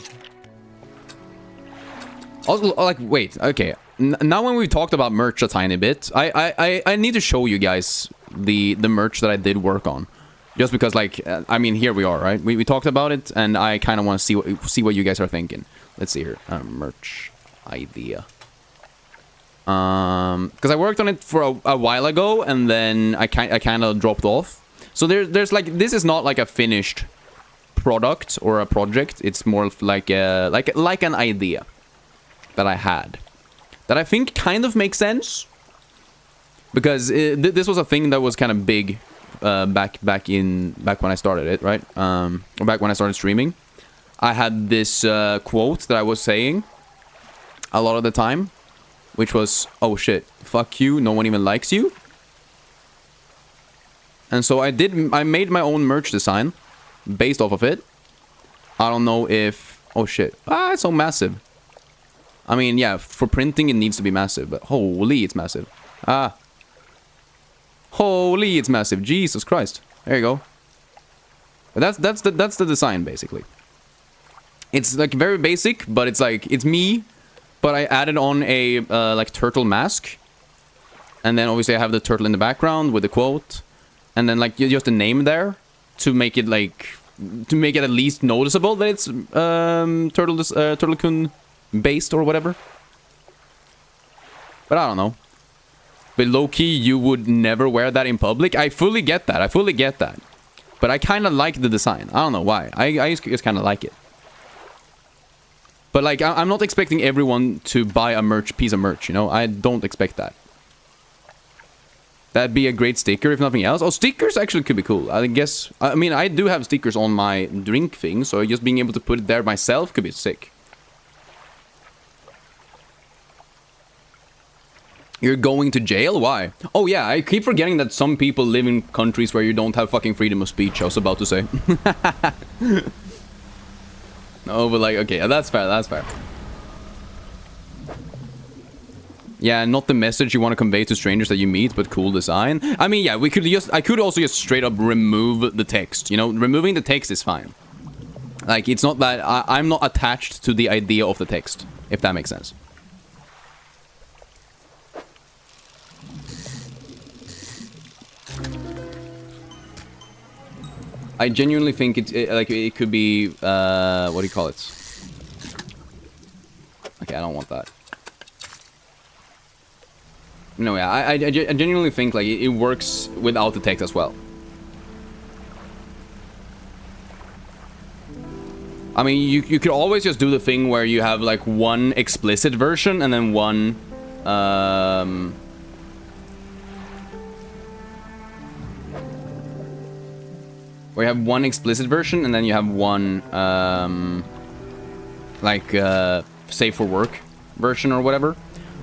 Also, like, wait, okay. Now when we talked about merch a tiny bit, I need to show you guys the merch that I did work on. Just because, like, I mean, here we are, right? We talked about it, and I kind of want to see what you guys are thinking. Let's see here. Merch idea. Because I worked on it for a while ago, and then I kind of dropped off. So there's like, this is not like a finished product or a project. It's more like an idea that I had, that I think kind of makes sense, because this was a thing that was kind of big back when I started it, right? Or back when I started streaming. I had this quote that I was saying a lot of the time, which was, "Oh shit, fuck you, no one even likes you." And so I made my own merch design based off of it. I don't know if... Oh shit. Ah, it's so massive. I mean, yeah, for printing it needs to be massive, but holy, it's massive. Ah. Holy, it's massive. Jesus Christ. There you go. But that's the design, basically. It's like very basic, but it's like, it's me, but I added on a like turtle mask. And then obviously I have the turtle in the background with the quote. And then like just a name there to make it like, to make it at least noticeable that it's Turtle-kun based or whatever. But I don't know. But low-key, you would never wear that in public. I fully get that. I fully get that. But I kind of like the design. I don't know why. I just kind of like it. But like, I'm not expecting everyone to buy a piece of merch, you know? I don't expect that. That'd be a great sticker, if nothing else. Oh, stickers actually could be cool. I guess... I mean, I do have stickers on my drink thing, so just being able to put it there myself could be sick. You're going to jail? Why? Oh, yeah, I keep forgetting that some people live in countries where you don't have fucking freedom of speech, I was about to say. No, but like, okay, that's fair, that's fair. Yeah, not the message you want to convey to strangers that you meet, but cool design. I mean, yeah, I could also just straight up remove the text, you know? Removing the text is fine. Like, it's not that... I'm not attached to the idea of the text, if that makes sense. I genuinely think it could be... what do you call it? Okay, I don't want that. No, yeah, I genuinely think like it works without the text as well. I mean, you could always just do the thing where you have like one explicit version and then one where you have one explicit version and then you have one like safe for work version or whatever.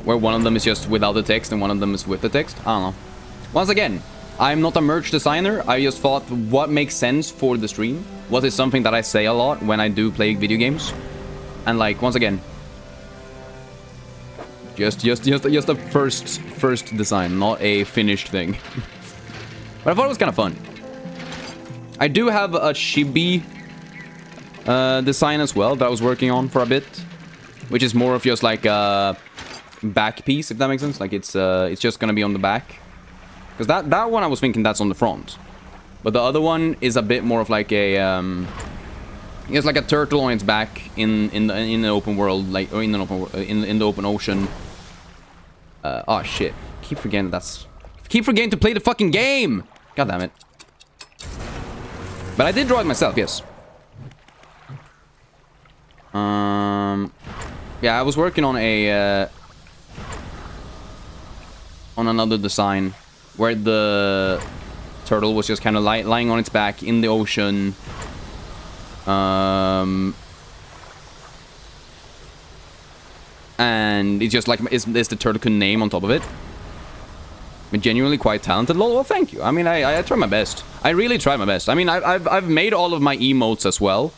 Where one of them is just without the text and one of them is with the text. I don't know. Once again, I'm not a merch designer. I just thought what makes sense for the stream. What is something that I say a lot when I do play video games. And like, once again, just a first design, not a finished thing. But I thought it was kind of fun. I do have a chibi design as well that I was working on for a bit. Which is more of just like a back piece, if that makes sense. Like it's just gonna be on the back, because that one I was thinking that's on the front, but the other one is a bit more of like a it's like a turtle on its back in the open world, like, or in the open ocean. Oh shit! Keep forgetting to play the fucking game. God damn it! But I did draw it myself, yes. Yeah, I was working on a on another design where the turtle was just kind of lying on its back in the ocean. And it's just like is the turtle name on top of it. I'm genuinely quite talented. Lol, well, thank you. I mean, I try my best. I really try my best. I mean, I've made all of my emotes as well.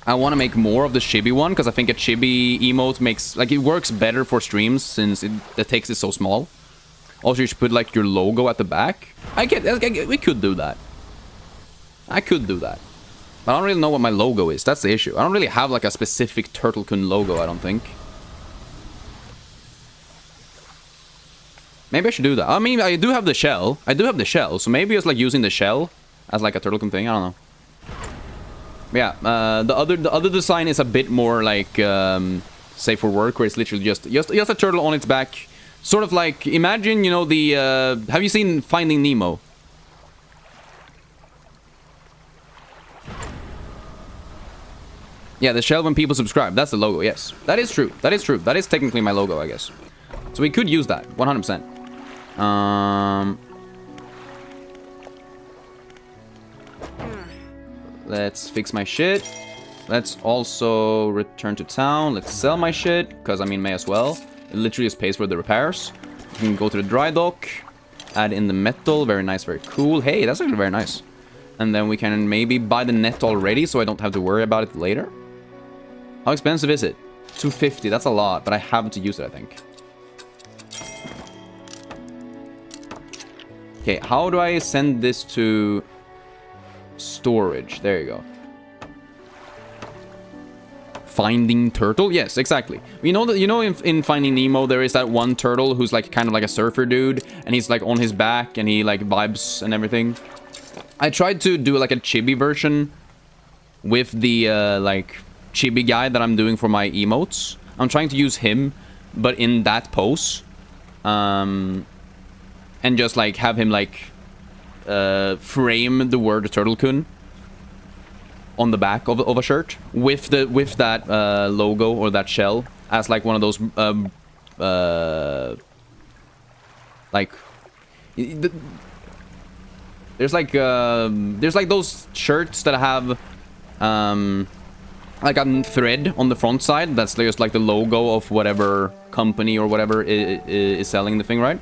I want to make more of the chibi one, because I think a chibi emote makes... Like, it works better for streams, since the text is so small. Also, you should put, like, your logo at the back. We could do that. I could do that. But I don't really know what my logo is. That's the issue. I don't really have, like, a specific Turtle-kun logo, I don't think. Maybe I should do that. I mean, I do have the shell. So maybe it's, like, using the shell as, like, a Turtle-kun thing. I don't know. Yeah, the other design is a bit more like safe for work, where it's literally just a turtle on its back, sort of like, imagine, you know, the have you seen Finding Nemo? Yeah, the shell when people subscribe. That's the logo. Yes, that is true. That is true. That is technically my logo, I guess. So we could use that 100%. Let's fix my shit. Let's also return to town. Let's sell my shit, because, I mean, may as well. It literally just pays for the repairs. We can go to the dry dock. Add in the metal. Very nice, very cool. Hey, that's actually very nice. And then we can maybe buy the net already, so I don't have to worry about it later. How expensive is it? 250. That's a lot, but I have to use it, I think. Okay, how do I send this to... storage? There you go. Finding turtle? Yes, exactly. You know that, you know, in Finding Nemo there is that one turtle who's like kind of like a surfer dude, and he's like on his back and he like vibes and everything. I tried to do like a chibi version with the like chibi guy that I'm doing for my emotes. I'm trying to use him, but in that pose, and just like have him like frame the word Turtle-kun on the back of a shirt with that logo or that shell as like one of those like there's like those shirts that have like a thread on the front side that's just like the logo of whatever company or whatever is selling the thing, right?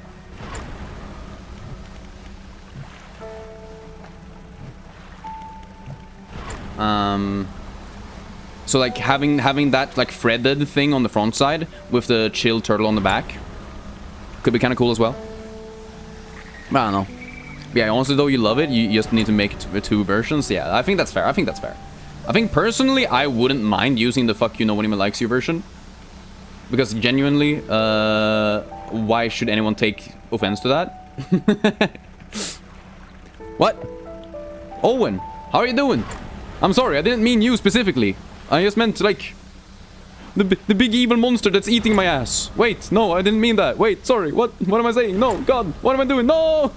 So like having that like threaded thing on the front side with the chill turtle on the back could be kind of cool as well. But I don't know. Yeah, honestly though, you love it. You just need to make two versions. Yeah, I think that's fair. I think personally, I wouldn't mind using the "fuck you, no one even likes you" version, because genuinely, why should anyone take offense to that? What? Owen, how are you doing? I'm sorry, I didn't mean you specifically. I just meant, like, the big evil monster that's eating my ass. Wait, no, I didn't mean that. Wait, sorry, what am I saying? No, God, what am I doing? No!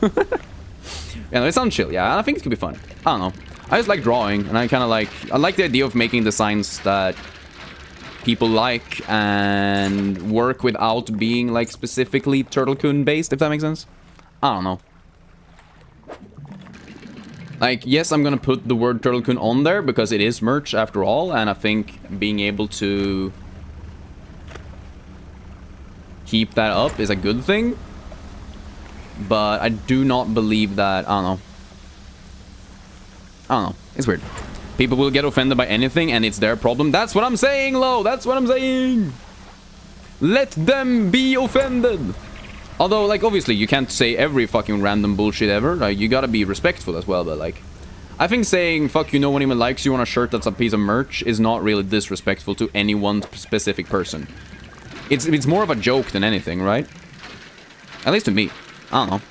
Yeah, no, it sounds chill. Yeah, I think it could be fun. I don't know. I just like drawing, and I kind of like... I like the idea of making designs that people like and work without being, like, specifically Turtle-kun based, if that makes sense. I don't know. Like, yes, I'm gonna put the word Turtle-kun on there because it is merch after all, and I think being able to keep that up is a good thing. But I do not believe that... I don't know. It's weird. People will get offended by anything, and it's their problem. That's what I'm saying, Lo! That's what I'm saying! Let them be offended! Although, like, obviously, you can't say every fucking random bullshit ever. Like, you gotta be respectful as well, but, like... I think saying, fuck you, no one even likes you on a shirt that's a piece of merch is not really disrespectful to any one specific person. It's more of a joke than anything, right? At least to me. I don't know.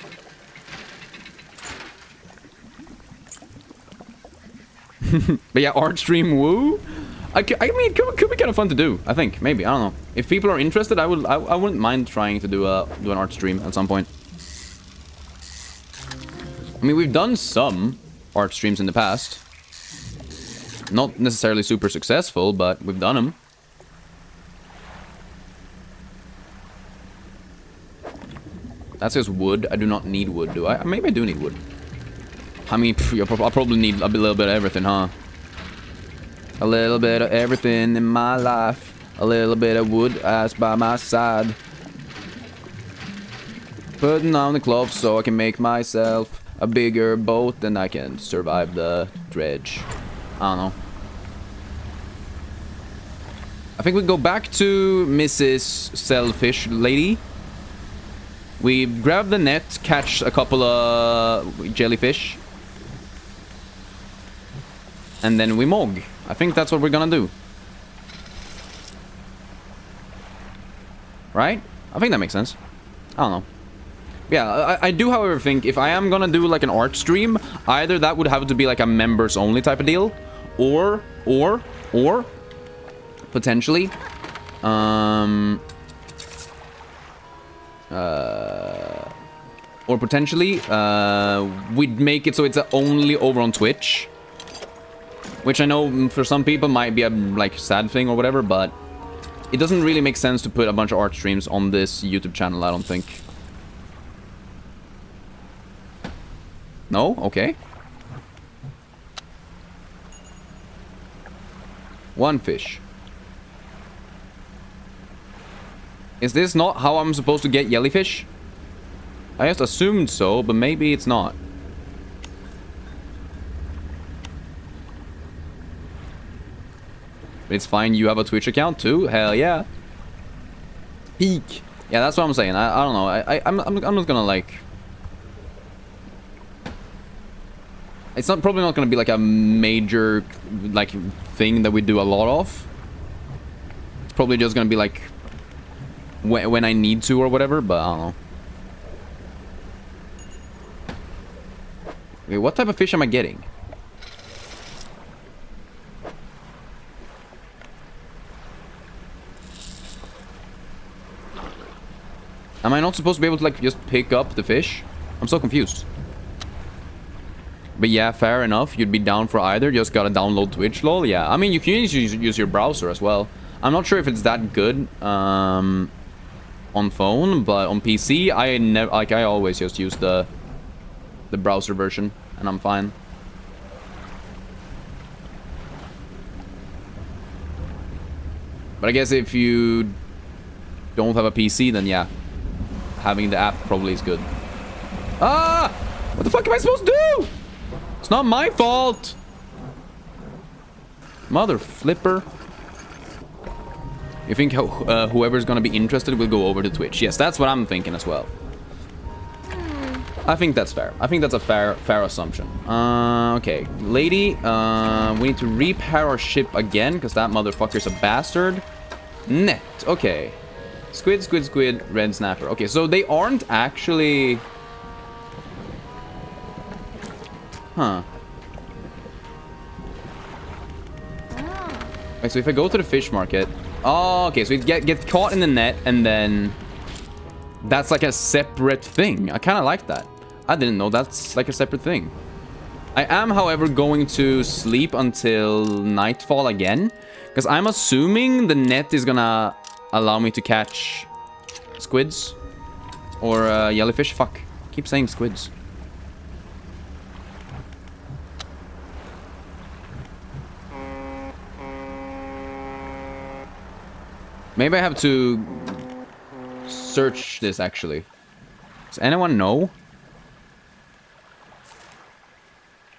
But yeah, art stream woo? I mean, it could be kind of fun to do, I think. Maybe, I don't know. If people are interested, I wouldn't mind trying to do an art stream at some point. I mean, we've done some art streams in the past. Not necessarily super successful, but we've done them. That's just wood. I do not need wood, do I? Maybe I do need wood. I mean, I'll probably need a little bit of everything, huh? A little bit of everything in my life. A little bit of wood ass by my side. Putting on the clothes so I can make myself a bigger boat and I can survive the dredge. I don't know. I think we go back to Mrs. Selfish Lady. We grab the net, catch a couple of jellyfish. And then we mog. I think that's what we're gonna do. Right? I think that makes sense. I don't know. Yeah, I do, however, think if I am gonna do like an art stream, either that would have to be like a members only type of deal, or potentially, we'd make it so it's only over on Twitch, which I know for some people might be a like sad thing or whatever, but it doesn't really make sense to put a bunch of art streams on this YouTube channel, I don't think. No? Okay. One fish. Is this not how I'm supposed to get jellyfish? I just assumed so, but maybe it's not. It's fine, you have a Twitch account too? Hell yeah. Peak. Yeah, that's what I'm saying. I don't know. I'm not gonna like... It's not probably not gonna be like a major like thing that we do a lot of. It's probably just gonna be like when I need to or whatever, but I don't know. Wait, what type of fish am I getting? Am I not supposed to be able to like just pick up the fish? I'm so confused. But yeah, fair enough. You'd be down for either. Just gotta download Twitch, lol. Yeah, I mean, you can use your browser as well. I'm not sure if it's that good on phone, but on PC, I always just use the browser version, and I'm fine. But I guess if you don't have a PC, then yeah, having the app probably is good. Ah! What the fuck am I supposed to do? It's not my fault. Mother flipper. You think whoever's gonna be interested will go over to Twitch? Yes, that's what I'm thinking as well. I think that's fair. I think that's a fair assumption. Okay, lady, we need to repair our ship again because that motherfucker's a bastard. Net. Okay. Squid, squid, squid, red snapper. Okay, so they aren't actually... Huh. Wait, so if I go to the fish market... Oh, okay, so it get caught in the net, and then... That's like a separate thing. I kind of like that. I didn't know that's like a separate thing. I am, however, going to sleep until nightfall again. Because I'm assuming the net is gonna allow me to catch squids. Or jellyfish. Fuck. Keep saying squids. Maybe I have to search this, actually. Does anyone know?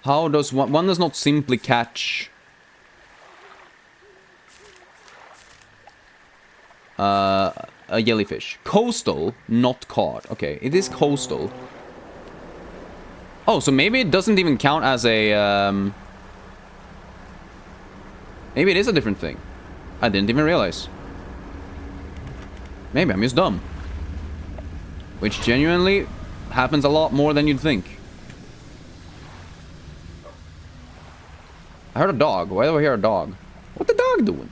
How does one does not simply catch a jellyfish? Coastal, not caught. Okay, it is coastal. Oh, so maybe it doesn't even count as a maybe it is a different thing. I didn't even realize. Maybe I'm just dumb. Which genuinely happens a lot more than you'd think. I heard a dog. Why do I hear a dog? What the dog doing?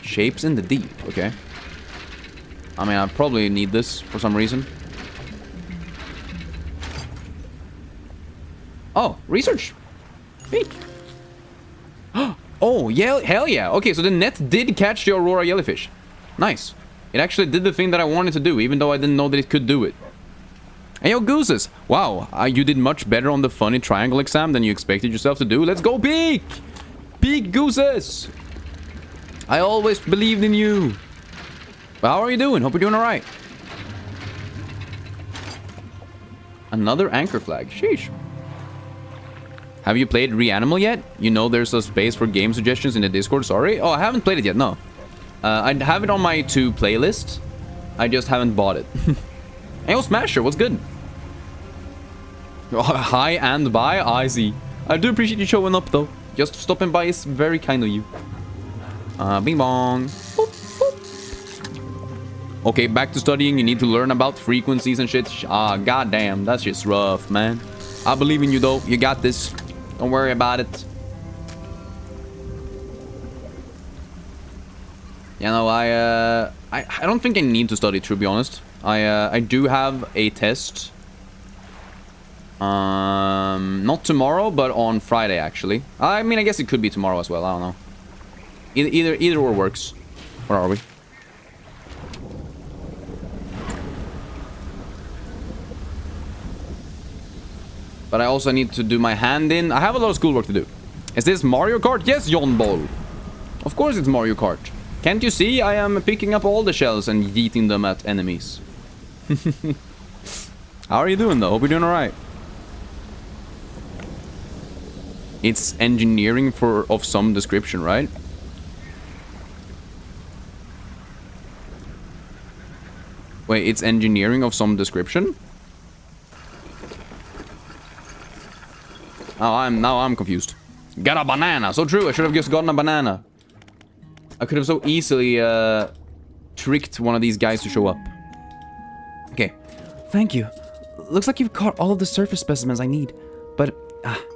Shapes in the deep. Okay. I mean, I probably need this for some reason. Oh, research. Peek. Oh, yeah, hell yeah. Okay, so the net did catch the Aurora jellyfish. Nice. It actually did the thing that I wanted to do, even though I didn't know that it could do it. Hey, yo, gooses. Wow, you did much better on the funny triangle exam than you expected yourself to do. Let's go, Peek! Peek, gooses! I always believed in you. But how are you doing? Hope you're doing alright. Another anchor flag. Sheesh. Have you played Reanimal yet? You know there's a space for game suggestions in the Discord, sorry. Oh, I haven't played it yet, no. I have it on my to playlist. I just haven't bought it. Hey, yo, Smasher, what's good? Oh, hi and bye, I see. I do appreciate you showing up, though. Just stopping by is very kind of you. Bing bong. Boop, boop. Okay, back to studying. You need to learn about frequencies and shit. Ah, goddamn, that's just rough, man. I believe in you, though. You got this. Don't worry about it. You know, I don't think I need to study, to be honest. I do have a test. Not tomorrow, but on Friday, actually. I mean, I guess it could be tomorrow as well. I don't know. Either or works. Where are we? But I also need to do my hand in. I have a lot of schoolwork to do. Is this Mario Kart? Yes, John Ball. Of course it's Mario Kart. Can't you see? I am picking up all the shells and yeeting them at enemies. How are you doing, though? Hope you're doing alright. It's engineering of some description, right? Wait, it's engineering of some description? Oh, now I'm confused. Got a banana. So true. I should have just gotten a banana. I could have so easily tricked one of these guys to show up. Okay. Thank you. Looks like you've caught all of the surface specimens I need. But,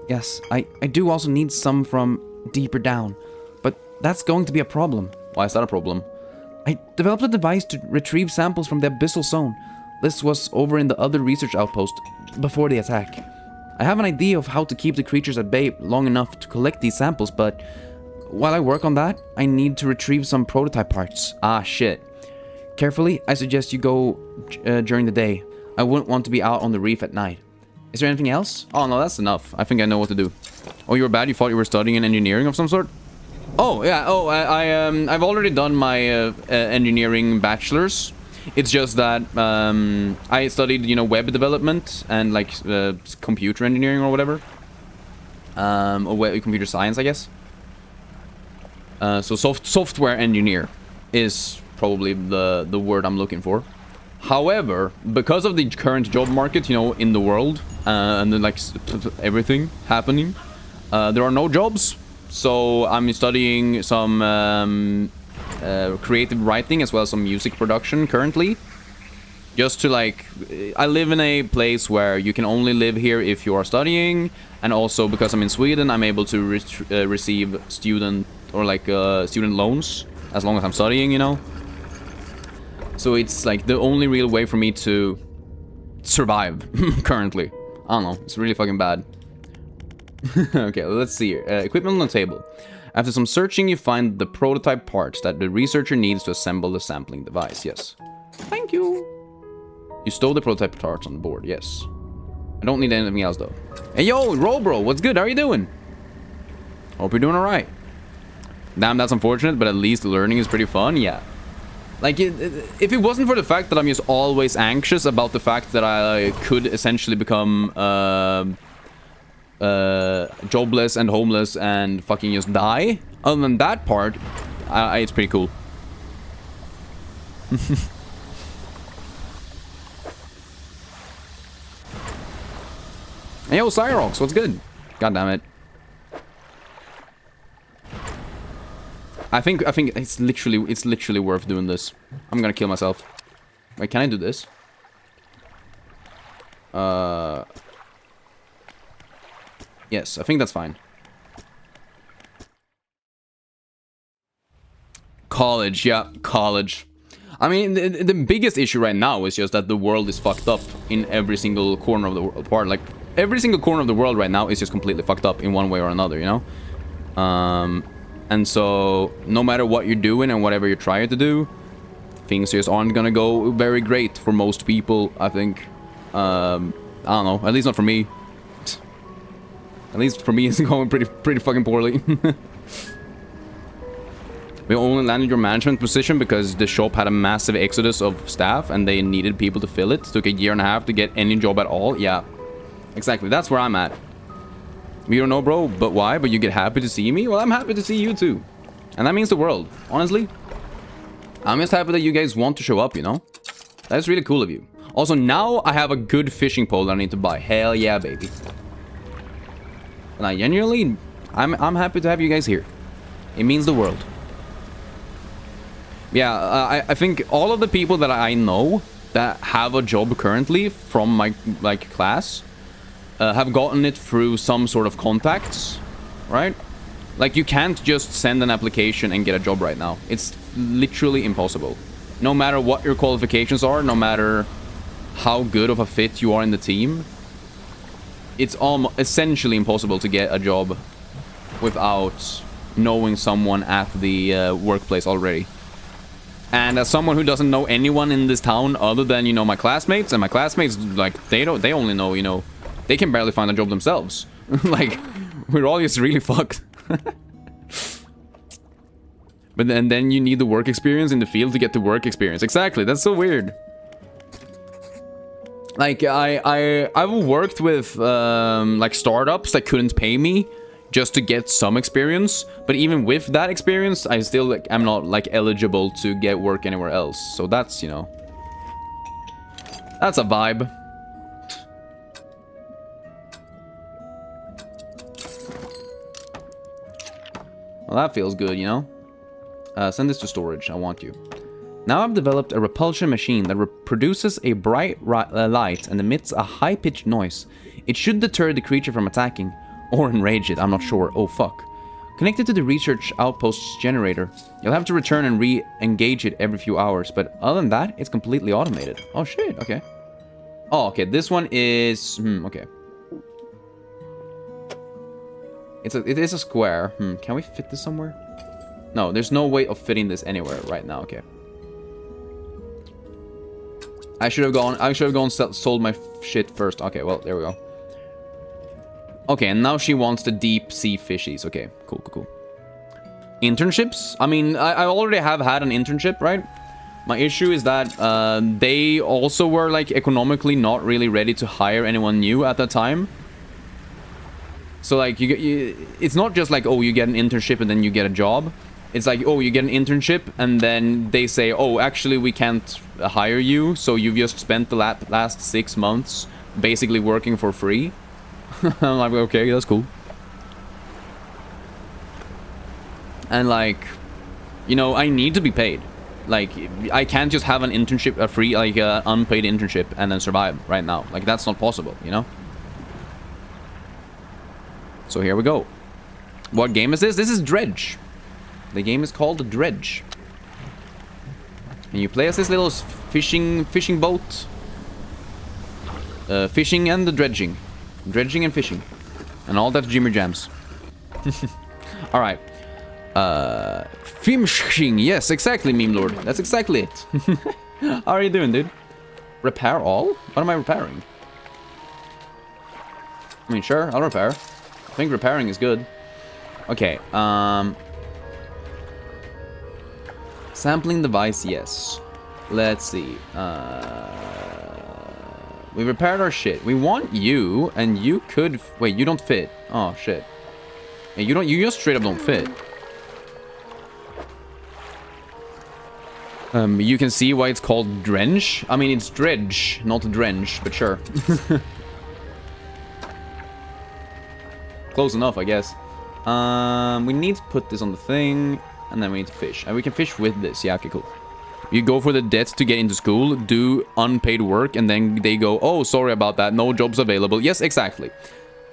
yes, I do also need some from deeper down. But that's going to be a problem. Why is that a problem? I developed a device to retrieve samples from the abyssal zone. This was over in the other research outpost before the attack. I have an idea of how to keep the creatures at bay long enough to collect these samples, but while I work on that, I need to retrieve some prototype parts. Ah, shit. Carefully, I suggest you go during the day. I wouldn't want to be out on the reef at night. Is there anything else? Oh, no, that's enough. I think I know what to do. Oh, you were bad? You thought you were studying in engineering of some sort? Oh, yeah. Oh, I've already done my engineering bachelor's. It's just that I studied, you know, web development and like computer engineering or whatever. Or computer science, I guess. So software engineer is probably the word I'm looking for. However, because of the current job market, you know, in the world and then like everything happening, there are no jobs. So I'm studying some creative writing as well as some music production currently. Just to like, I live in a place where you can only live here if you are studying, and also because I'm in Sweden, I'm able to receive student or like student loans as long as I'm studying, you know. So it's like the only real way for me to survive currently. I don't know, it's really fucking bad. Okay, let's see here. Equipment on the table. After some searching, you find the prototype parts that the researcher needs to assemble the sampling device. Yes. Thank you. You stole the prototype parts on the board. Yes. I don't need anything else, though. Hey, yo, Robro, what's good? How are you doing? Hope you're doing alright. Damn, that's unfortunate, but at least learning is pretty fun. Yeah. Like, if it wasn't for the fact that I'm just always anxious about the fact that I could essentially become jobless and homeless and fucking just die. Other than that part, it's pretty cool. Hey, yo, Cyrox, what's good? God damn it. I think it's literally worth doing this. I'm gonna kill myself. Wait, can I do this? Yes, I think that's fine. College, yeah, college. I mean, the biggest issue right now is just that the world is fucked up in every single corner of the world. Like, every single corner of the world right now is just completely fucked up in one way or another, you know? And so, no matter what you're doing and whatever you're trying to do, things just aren't gonna go very great for most people, I think. I don't know, at least not for me. At least for me, it's going pretty fucking poorly. We only landed your management position because the shop had a massive exodus of staff and they needed people to fill it. Took a year and a half to get any job at all. Yeah, exactly. That's where I'm at. You don't know, bro, but why? But you get happy to see me? Well, I'm happy to see you too. And that means the world, honestly. I'm just happy that you guys want to show up, you know? That's really cool of you. Also, now I have a good fishing pole that I need to buy. Hell yeah, baby. And I genuinely, I'm happy to have you guys here. It means the world. Yeah, I think all of the people that I know that have a job currently from my, like, class have gotten it through some sort of contacts, right? Like, you can't just send an application and get a job right now. It's literally impossible. No matter what your qualifications are, no matter how good of a fit you are in the team, it's essentially impossible to get a job without knowing someone at the workplace already. And as someone who doesn't know anyone in this town other than, you know, my classmates, and my classmates, like, they only know, you know, they can barely find a job themselves. Like, we're all just really fucked. But then you need the work experience in the field to get the work experience. Exactly, that's so weird. Like, I've worked with, like, startups that couldn't pay me just to get some experience. But even with that experience, I still, like, am not, like, eligible to get work anywhere else. So that's, you know, that's a vibe. Well, that feels good, you know? Send this to storage. I want you. Now I've developed a repulsion machine that produces a bright light and emits a high-pitched noise. It should deter the creature from attacking. Or enrage it, I'm not sure. Oh, fuck. Connected to the research outpost's generator. You'll have to return and re-engage it every few hours. But other than that, it's completely automated. Oh, shit. Okay. Oh, okay. This one is... okay. It is a square. Can we fit this somewhere? No, there's no way of fitting this anywhere right now. Okay. I should have gone sold my shit first. Okay, well, there we go. Okay, and now she wants the deep sea fishies. Okay, cool. Internships? I mean, I already have had an internship, right? My issue is that they also were, like, economically not really ready to hire anyone new at that time. So, like, it's not just like, oh, you get an internship and then you get a job. It's like, oh, you get an internship and then they say, oh, actually, we can't hire you. So you've just spent the last 6 months basically working for free. I'm like, okay, that's cool. And, like, you know, I need to be paid. Like, I can't just have an internship, a free, like, unpaid internship and then survive right now. Like, that's not possible, you know? So here we go. What game is this? This is Dredge. The game is called Dredge. And you play as this little fishing boat. Fishing and the dredging. Dredging and fishing. And all that Jimmy Jams. Alright. Fishing. Yes, exactly, Meme Lord. That's exactly it. How are you doing, dude? Repair all? What am I repairing? I mean, sure, I'll repair. I think repairing is good. Okay, sampling device, yes. Let's see. We repaired our shit. We want you, and you could... Wait, you don't fit. Oh, shit. Yeah, you just straight up don't fit. You can see why it's called Dredge. I mean, it's Dredge, not Dredge, but sure. Close enough, I guess. We need to put this on the thing, and then we need to fish. And we can fish with this. Yeah, okay, cool. You go for the debt to get into school, do unpaid work, and then they go, oh, sorry about that, no jobs available. Yes, exactly.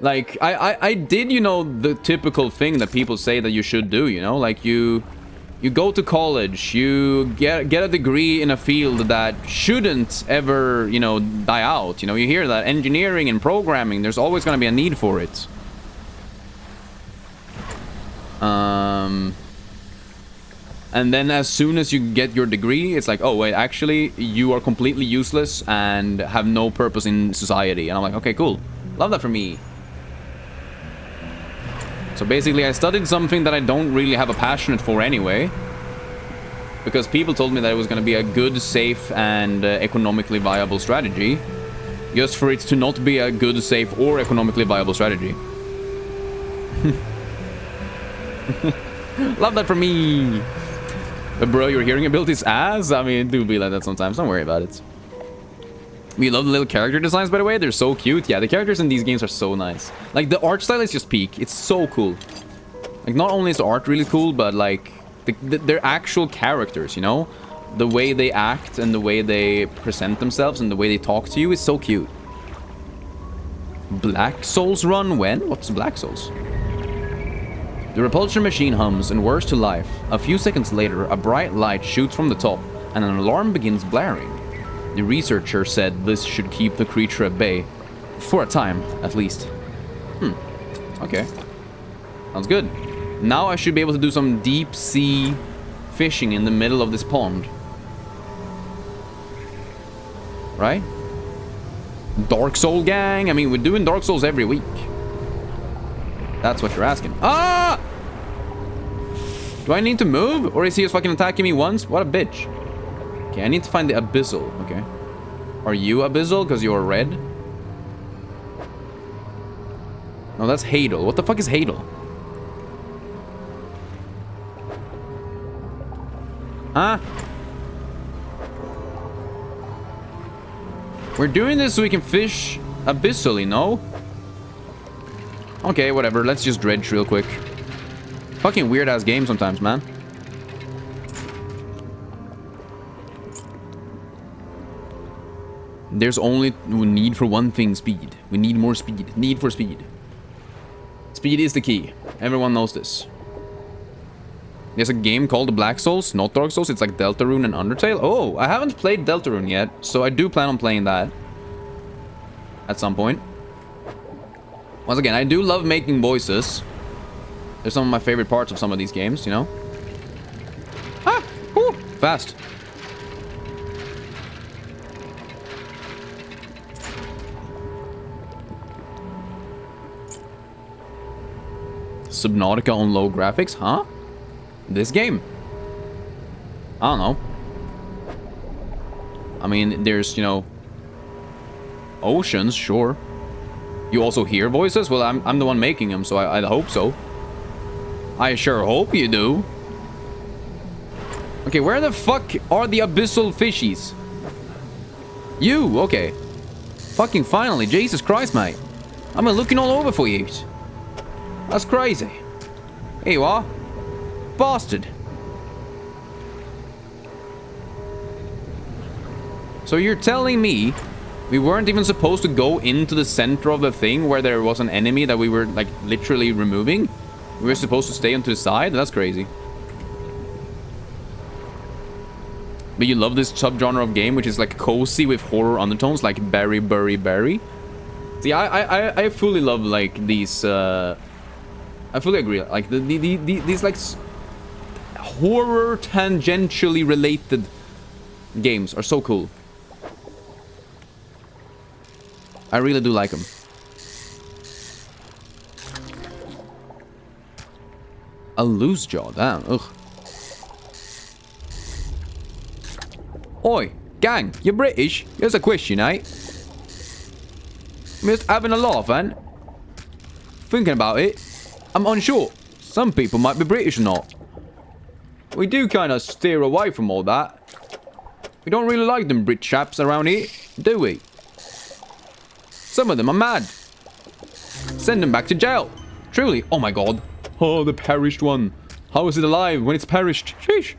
Like, I did, you know, the typical thing that people say that you should do, you know? Like, you go to college, you get a degree in a field that shouldn't ever, you know, die out. You know, you hear that engineering and programming, there's always going to be a need for it. And then as soon as you get your degree, it's like, oh, wait, actually, you are completely useless and have no purpose in society. And I'm like, okay, cool. Love that for me. So basically, I studied something that I don't really have a passion for anyway. Because people told me that it was going to be a good, safe, and economically viable strategy. Just for it to not be a good, safe, or economically viable strategy. Love that for me. But bro, your hearing ability's ass? I mean, it do be like that sometimes. Don't worry about it. We love the little character designs, by the way. They're so cute. Yeah, the characters in these games are so nice. Like, the art style is just peak. It's so cool. Like, not only is the art really cool, but, like, their actual characters, you know? The way they act and the way they present themselves and the way they talk to you is so cute. Black Souls run when? What's Black Souls? The repulsion machine hums and whirs to life. A few seconds later, a bright light shoots from the top, and an alarm begins blaring. The researcher said this should keep the creature at bay. For a time, at least. Okay. Sounds good. Now I should be able to do some deep sea fishing in the middle of this pond. Right? Dark Soul gang? I mean, we're doing Dark Souls every week. That's what you're asking. Ah! Do I need to move? Or is he just fucking attacking me once? What a bitch. Okay, I need to find the Abyssal. Okay. Are you Abyssal? Because you're red? No, that's Hadel. What the fuck is Hadel? Huh? We're doing this so we can fish abyssally, no? Okay, whatever. Let's just dredge real quick. Fucking weird-ass game sometimes, man. There's only need for one thing, speed. We need more speed. Need for speed. Speed is the key. Everyone knows this. There's a game called Black Souls, not Dark Souls. It's like Deltarune and Undertale. Oh, I haven't played Deltarune yet, so I do plan on playing that at some point. Once again, I do love making voices. They're some of my favorite parts of some of these games, you know? Ah! Woo! Fast. Subnautica on low graphics, huh? This game? I don't know. I mean, there's, you know, oceans, sure. You also hear voices? Well, I'm the one making them, so I hope so. I sure hope you do. Okay, where the fuck are the abyssal fishies? You, okay. Fucking finally, Jesus Christ, mate. I've been looking all over for you. That's crazy. Here you are. Bastard. So you're telling me we weren't even supposed to go into the center of the thing where there was an enemy that we were, like, literally removing? We were supposed to stay on to the side? That's crazy. But you love this subgenre of game, which is, like, cozy with horror undertones, like Berry, Burry, Berry. See, I fully love, like, these, I fully agree. Like, these, like, horror tangentially related games are so cool. I really do like them. A loose jaw, damn. Ugh. Oi, gang, you're British? Here's a question, eh? I'm just having a laugh, man. Thinking about it, I'm unsure. Some people might be British or not. We do kind of steer away from all that. We don't really like them Brit chaps around here, do we? Some of them are mad. Send them back to jail. Truly. Oh my god. Oh, the perished one. How is it alive when it's perished? Sheesh.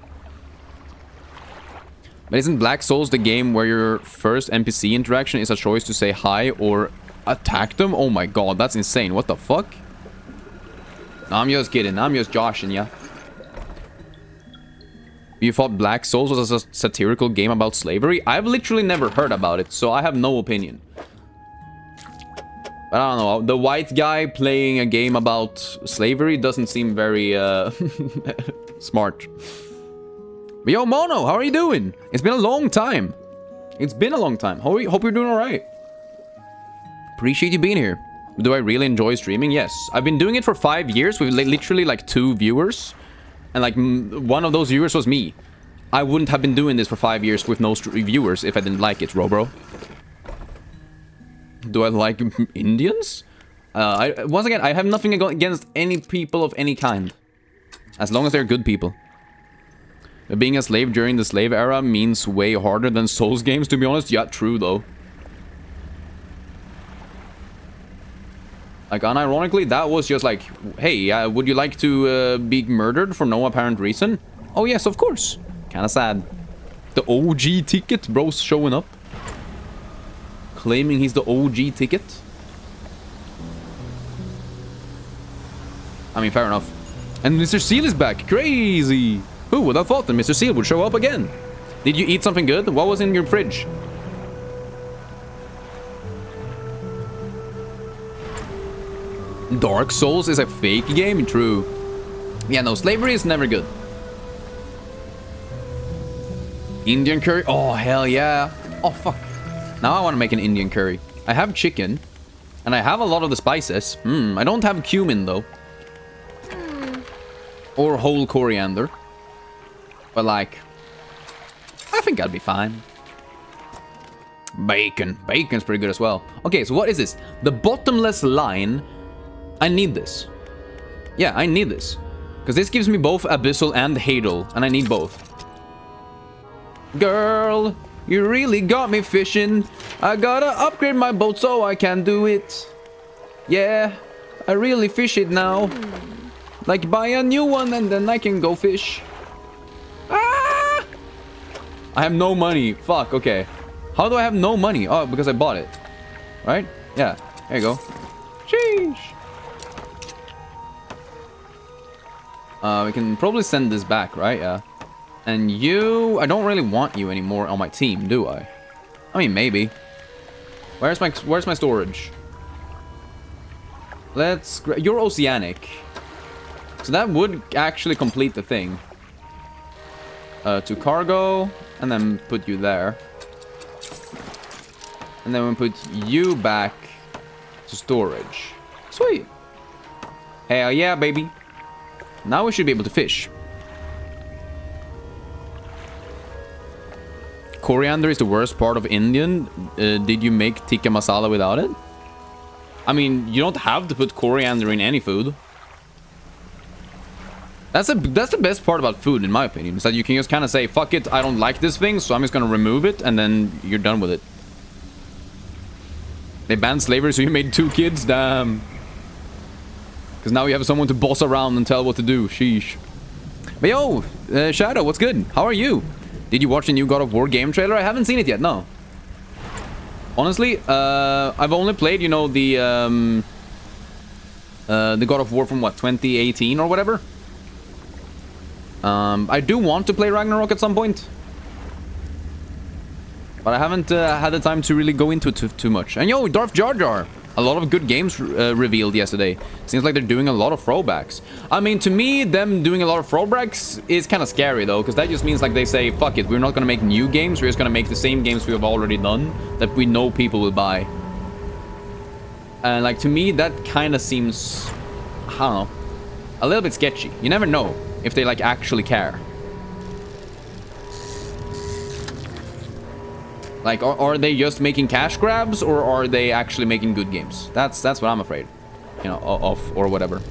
But isn't Black Souls the game where your first NPC interaction is a choice to say hi or attack them? Oh my god, that's insane. What the fuck? No, I'm just kidding. I'm just joshing ya. You thought Black Souls was a satirical game about slavery? I've literally never heard about it, so I have no opinion. But I don't know, the white guy playing a game about slavery doesn't seem very, smart. But yo, Mono, how are you doing? It's been a long time. It's been a long time. Hope you're doing alright. Appreciate you being here. Do I really enjoy streaming? Yes. I've been doing it for 5 years with literally like 2 viewers. And like one of those viewers was me. I wouldn't have been doing this for 5 years with no viewers if I didn't like it, Robro. Do I like Indians? Once again, I have nothing against any people of any kind. As long as they're good people. Being a slave during the slave era means way harder than Souls games, to be honest. Yeah, true, though. Like, unironically, that was just like, hey, would you like to be murdered for no apparent reason? Oh, yes, of course. Kinda sad. The OG ticket, bro's showing up. Claiming he's the OG ticket. I mean, fair enough. And Mr. Seal is back. Crazy. Who would have thought that Mr. Seal would show up again? Did you eat something good? What was in your fridge? Dark Souls is a fake game? True. Yeah, no, slavery is never good. Indian curry? Oh, hell yeah. Oh, fuck. Now I want to make an Indian curry. I have chicken. And I have a lot of the spices. I don't have cumin, though. Or whole coriander. But, like, I think I'd be fine. Bacon. Bacon's pretty good as well. Okay, so what is this? The bottomless line. I need this. Yeah, I need this. Because this gives me both Abyssal and Hadal. And I need both. Girl, you really got me fishing. I gotta upgrade my boat so I can do it. Yeah, I really fish it now. Like, buy a new one and then I can go fish. Ah! I have no money. Fuck, okay. How do I have no money? Oh, because I bought it. Right? Yeah, there you go. Sheesh. We can probably send this back, right? Yeah. And you... I don't really want you anymore on my team, do I? I mean, maybe. Where's my storage? Let's... You're oceanic. So that would actually complete the thing. To cargo, and then put you there. And then we'll put you back to storage. Sweet. Hell yeah, baby. Now we should be able to fish. Coriander is the worst part of Indian. Did you make tikka masala without it? I mean, you don't have to put coriander in any food. That's the best part about food, in my opinion. Is that you can just kind of say, fuck it, I don't like this thing, so I'm just gonna remove it, and then you're done with it. They banned slavery, so you made 2 kids? Damn. Because now you have someone to boss around and tell what to do. Sheesh. But yo, Shadow, what's good? How are you? Did you watch the new God of War game trailer? I haven't seen it yet, no. Honestly, I've only played, you know, the God of War from, what, 2018 or whatever? I do want to play Ragnarok at some point. But I haven't had the time to really go into it too much. And yo, Darth Jar Jar! A lot of good games revealed yesterday. Seems like they're doing a lot of throwbacks. I mean, to me, them doing a lot of throwbacks is kind of scary, though. Because that just means, like, they say, fuck it, we're not going to make new games. We're just going to make the same games we have already done that we know people will buy. And, like, to me, that kind of seems, I don't know, a little bit sketchy. You never know if they, like, actually care. Like, are they just making cash grabs, or are they actually making good games? That's what I'm afraid, you know, of, or whatever.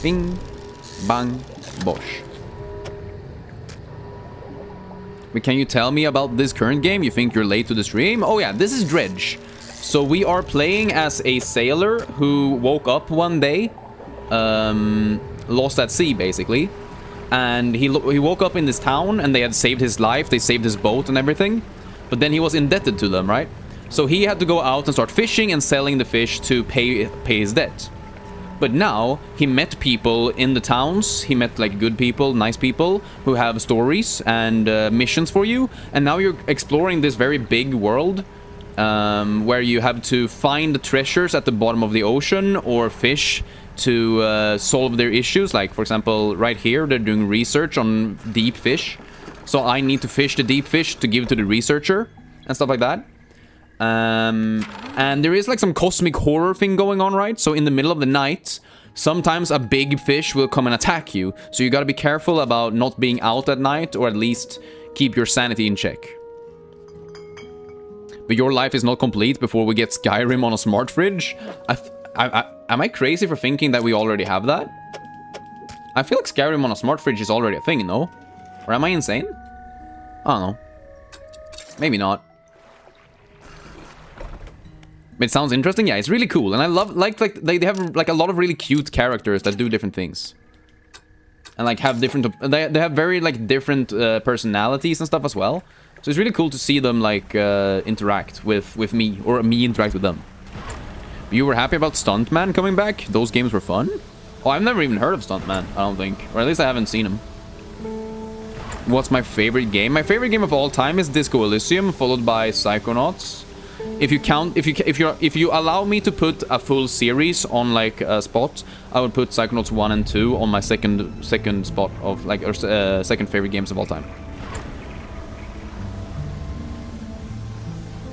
Bing, bang, bosh. But can you tell me about this current game? You think you're late to the stream? Oh yeah, this is Dredge. So we are playing as a sailor who woke up one day, lost at sea, basically. And he woke up in this town, and they had saved his life. They saved his boat and everything. But then he was indebted to them, right? So he had to go out and start fishing and selling the fish to pay his debt. But now he met people in the towns. He met like good people, nice people who have stories and missions for you. And now you're exploring this very big world where you have to find treasures at the bottom of the ocean or fish to solve their issues. Like, for example, right here, they're doing research on deep fish. So I need to fish the deep fish to give to the researcher and stuff like that. And there is like some cosmic horror thing going on, right? So in the middle of the night, sometimes a big fish will come and attack you. So you gotta be careful about not being out at night, or at least keep your sanity in check. But your life is not complete before we get Skyrim on a smart fridge. Am I crazy for thinking that we already have that? I feel like Skyrim on a smart fridge is already a thing, no? Or am I insane? I don't know. Maybe not. It sounds interesting. Yeah, it's really cool, and I love like they have like a lot of really cute characters that do different things, and like have different. They have very like different personalities and stuff as well. So it's really cool to see them like interact with me, or me interact with them. You were happy about Stuntman coming back? Those games were fun? Oh, I've never even heard of Stuntman, I don't think. Or at least I haven't seen him. What's my favorite game? My favorite game of all time is Disco Elysium, followed by Psychonauts. If you allow me to put a full series on like a spot, I would put Psychonauts 1 and 2 on my second spot of like, or second favorite games of all time.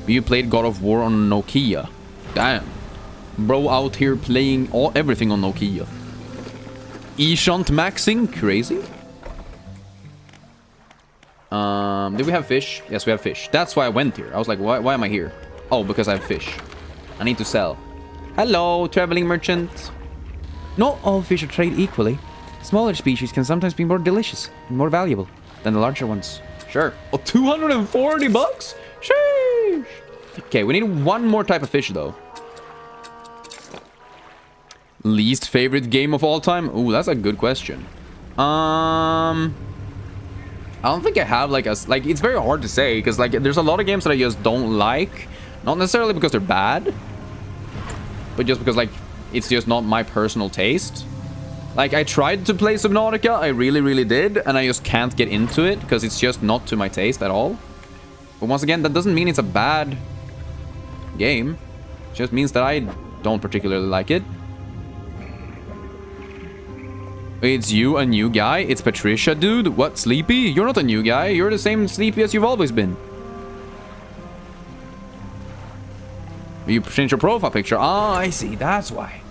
You played God of War on Nokia. Damn. Bro out here playing everything on Nokia. E-shunt maxing? Crazy. Did we have fish? Yes, we have fish. That's why I went here. I was like, why am I here? Oh, because I have fish. I need to sell. Hello, traveling merchant. Not all fish are treated equally. Smaller species can sometimes be more delicious and more valuable than the larger ones. Sure. Oh, 240 bucks? Sheesh. Okay, we need one more type of fish, though. Least favorite game of all time? Ooh, that's a good question. I don't think I have like it's very hard to say because like there's a lot of games that I just don't like, not necessarily because they're bad, but just because like it's just not my personal taste. Like I tried to play Subnautica, I really did, and I just can't get into it because it's just not to my taste at all. But once again, that doesn't mean it's a bad game. It just means that I don't particularly like it. It's you, a new guy? It's Patricia, dude? What, Sleepy? You're not a new guy. You're the same Sleepy as you've always been. You changed your profile picture. Ah, I see. That's why.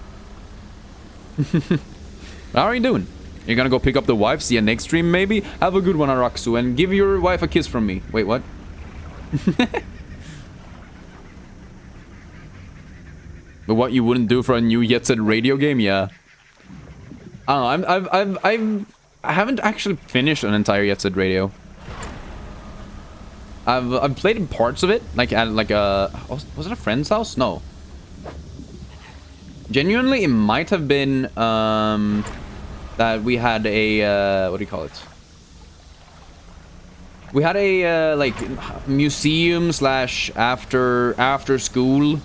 How are you doing? You're gonna go pick up the wife, see you next stream, maybe? Have a good one, Araxu, and give your wife a kiss from me. Wait, what? But what you wouldn't do for a new Jet Set Radio game? Yeah. I don't know, I haven't actually finished an entire Jet Set Radio. I've played parts of it, like at like was it a friend's house? No. Genuinely, it might have been that we had a what do you call it? We had a like museum slash after school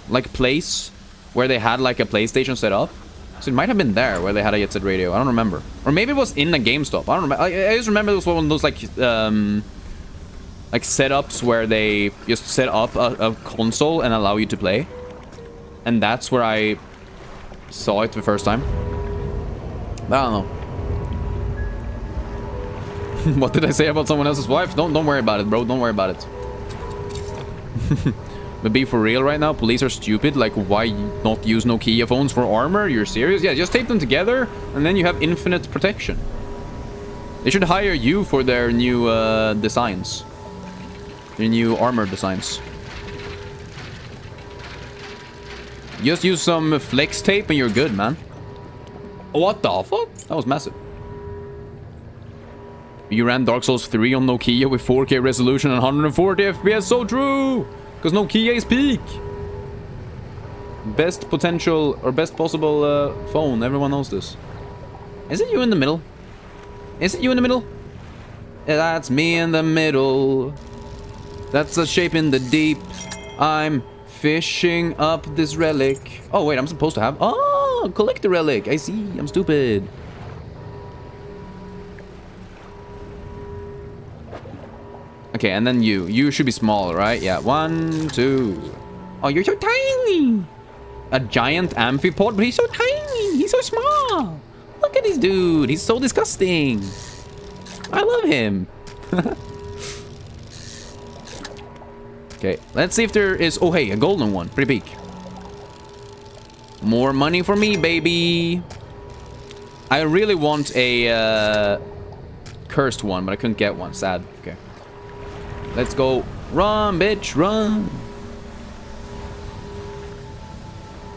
like place where they had like a PlayStation set up. So it might have been there where they had a Jet Set Radio. I don't remember. Or maybe it was in a GameStop. I don't remember. I just remember it was one of those like setups where they just set up a console and allow you to play. And that's where I saw it the first time. But I don't know. What did I say about someone else's wife? Don't worry about it, bro. Don't worry about it. But be for real right now, police are stupid. Like, why not use Nokia phones for armor? You're serious? Yeah, just tape them together, and then you have infinite protection. They should hire you for their new designs. Their new armor designs. Just use some flex tape and you're good, man. What the fuck? That was massive. You ran Dark Souls 3 on Nokia with 4K resolution and 140 FPS. So true! Because Nokia is peak. Best potential or best possible phone. Everyone knows this. Is it you in the middle? Is it you in the middle? Yeah, that's me in the middle. That's the shape in the deep. I'm fishing up this relic. Oh, wait, I'm supposed to have... Oh, collect the relic. I see. I'm stupid. Okay, and then you. You should be small, right? Yeah, 1, 2. Oh, you're so tiny. A giant amphipod, but he's so tiny. He's so small. Look at this dude. He's so disgusting. I love him. Okay, let's see if there is... Oh, hey, a golden one. Pretty big. More money for me, baby. I really want a cursed one, but I couldn't get one. Sad. Okay. Let's go. Run, bitch, run.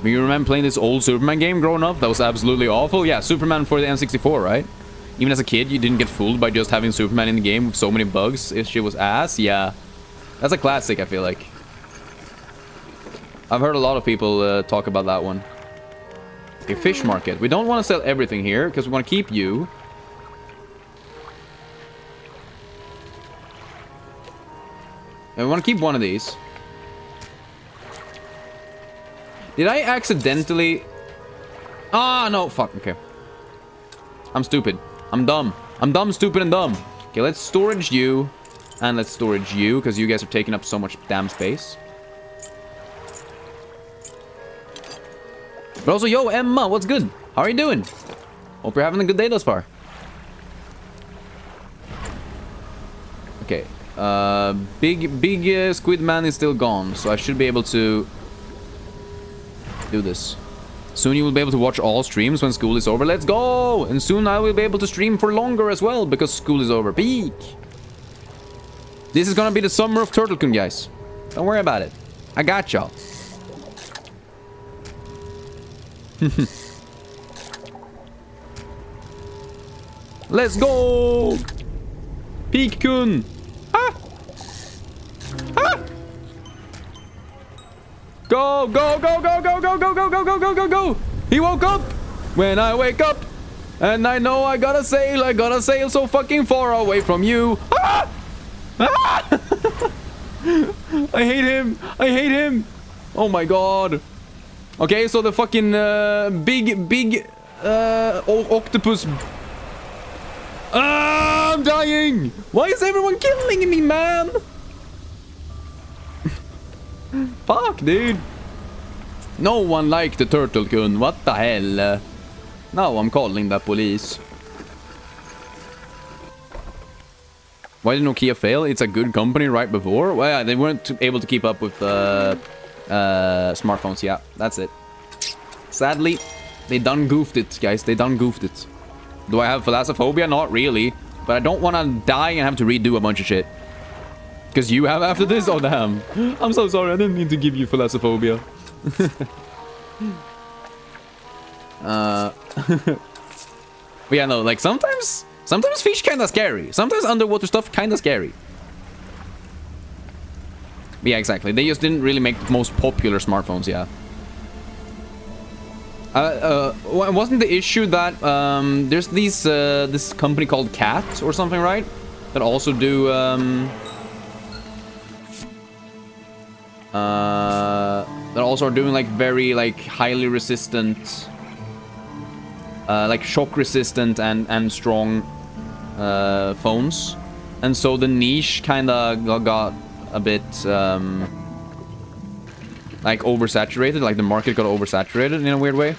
Do you remember playing this old Superman game growing up? That was absolutely awful. Yeah, Superman for the N64, right? Even as a kid, you didn't get fooled by just having Superman in the game with so many bugs. If shit was ass, yeah. That's a classic, I feel like. I've heard a lot of people talk about that one. Okay, fish market. We don't want to sell everything here, because we want to keep you. And we want to keep one of these. Did I accidentally... Ah, no, fuck, okay. I'm stupid. I'm dumb. I'm dumb, stupid, and dumb. Okay, let's storage you. And let's storage you, because you guys are taking up so much damn space. But also, yo, Emma, what's good? How are you doing? Hope you're having a good day thus far. Okay. Big squid man is still gone, so I should be able to do this. Soon you will be able to watch all streams when school is over. Let's go! And soon I will be able to stream for longer as well, because school is over. Peak! This is gonna be the summer of Turtlecon, guys. Don't worry about it. I got y'all. Let's go! Peak-kun! Ah! Ah! Go, go, go, go, go, go, go, go, go, go, go, go, go! He woke up! When I wake up, and I know I gotta sail so fucking far away from you. Ah! Ah! I hate him! I hate him! Oh my god. Okay, so the fucking big octopus. Ah, I'm dying! Why is everyone killing me, man? Fuck, dude. No one liked the Turtle-kun. What the hell? Now I'm calling the police. Why did Nokia fail? It's a good company right before. Well, yeah, they weren't able to keep up with smartphones. Yeah, that's it. Sadly, they done goofed it, guys. They done goofed it. Do I have thalassophobia? Not really. But I don't want to die and have to redo a bunch of shit. Because you have after this? Oh, damn. I'm so sorry. I didn't mean to give you thalassophobia. But yeah, no, like sometimes fish kind of scary. Sometimes underwater stuff kind of scary. But yeah, exactly. They just didn't really make the most popular smartphones, yeah. Wasn't the issue that there's these this company called Cat or something, right? That also do that also are doing like very like highly resistant, like shock resistant and strong phones, and so the niche kind of got a bit like oversaturated. Like the market got oversaturated in a weird way.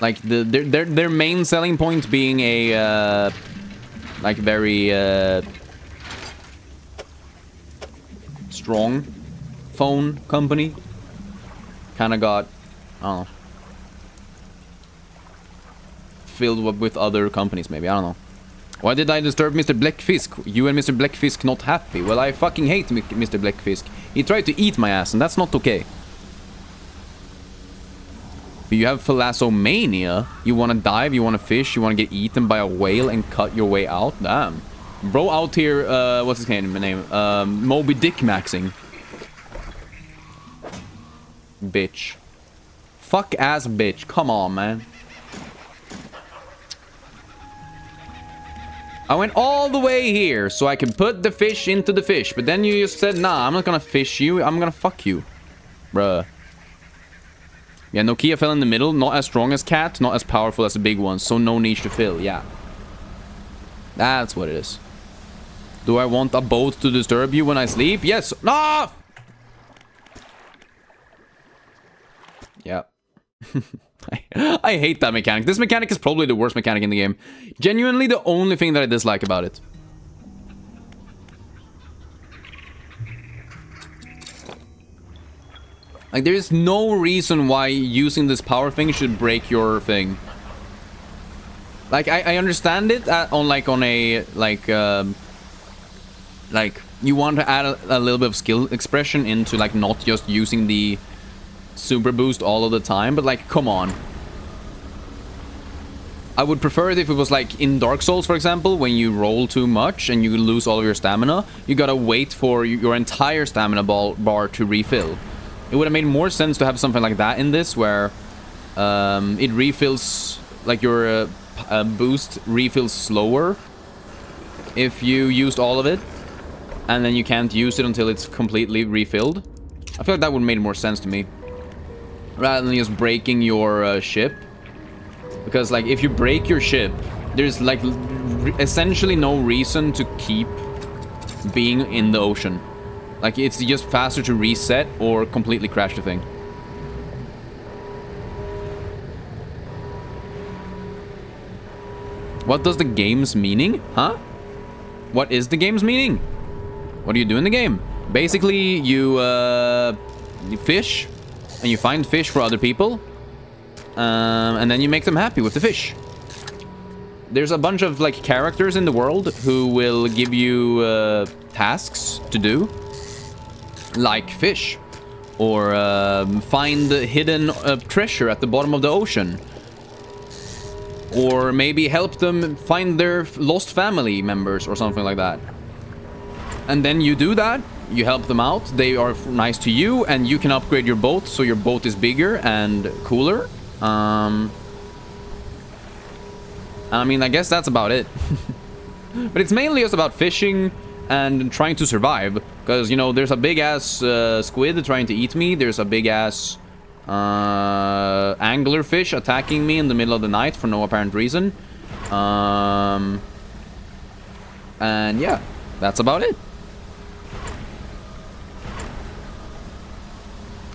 Like their main selling point being a like very strong phone company kind of got, I don't know, filled up with other companies maybe, I don't know. Why did I disturb Mr. Blackfisk? You and Mr. Blackfisk not happy? Well, I fucking hate Mr. Blackfisk. He tried to eat my ass and that's not okay. But you have thalassomania. You want to dive, you want to fish, you want to get eaten by a whale and cut your way out? Damn. Bro out here, what's his name? Moby Dick maxing. Bitch. Fuck ass bitch. Come on, man. I went all the way here so I can put the fish into the fish. But then you just said, nah, I'm not gonna fish you. I'm gonna fuck you. Bruh. Yeah, Nokia fell in the middle. Not as strong as Cat, not as powerful as the big ones. So no niche to fill, yeah. That's what it is. Do I want a boat to disturb you when I sleep? Yes. No! Yeah. I hate that mechanic. This mechanic is probably the worst mechanic in the game. Genuinely the only thing that I dislike about it. Like, there is no reason why using this power thing should break your thing. Like, I understand it on a, like you want to add a little bit of skill expression into, like, not just using the super boost all of the time, but, like, come on. I would prefer it if it was, like, in Dark Souls, for example, when you roll too much and you lose all of your stamina, you gotta wait for your entire stamina bar to refill. It would have made more sense to have something like that in this, where it refills, like, your boost refills slower if you used all of it, and then you can't use it until it's completely refilled. I feel like that would make more sense to me, rather than just breaking your ship. Because, like, if you break your ship, there's, like, essentially no reason to keep being in the ocean. Like, it's just faster to reset or completely crash the thing. What does the game's meaning? Huh? What is the game's meaning? What do you do in the game? Basically, you fish, and you find fish for other people, and then you make them happy with the fish. There's a bunch of, like, characters in the world who will give you tasks to do, like fish, or find hidden treasure at the bottom of the ocean, or maybe help them find their lost family members or something like that. And then you do that, you help them out, they are nice to you, and you can upgrade your boat so your boat is bigger and cooler. I mean, I guess that's about it. But it's mainly just about fishing and trying to survive. Because, you know, there's a big-ass squid trying to eat me. There's a big-ass anglerfish attacking me in the middle of the night for no apparent reason. And yeah, that's about it.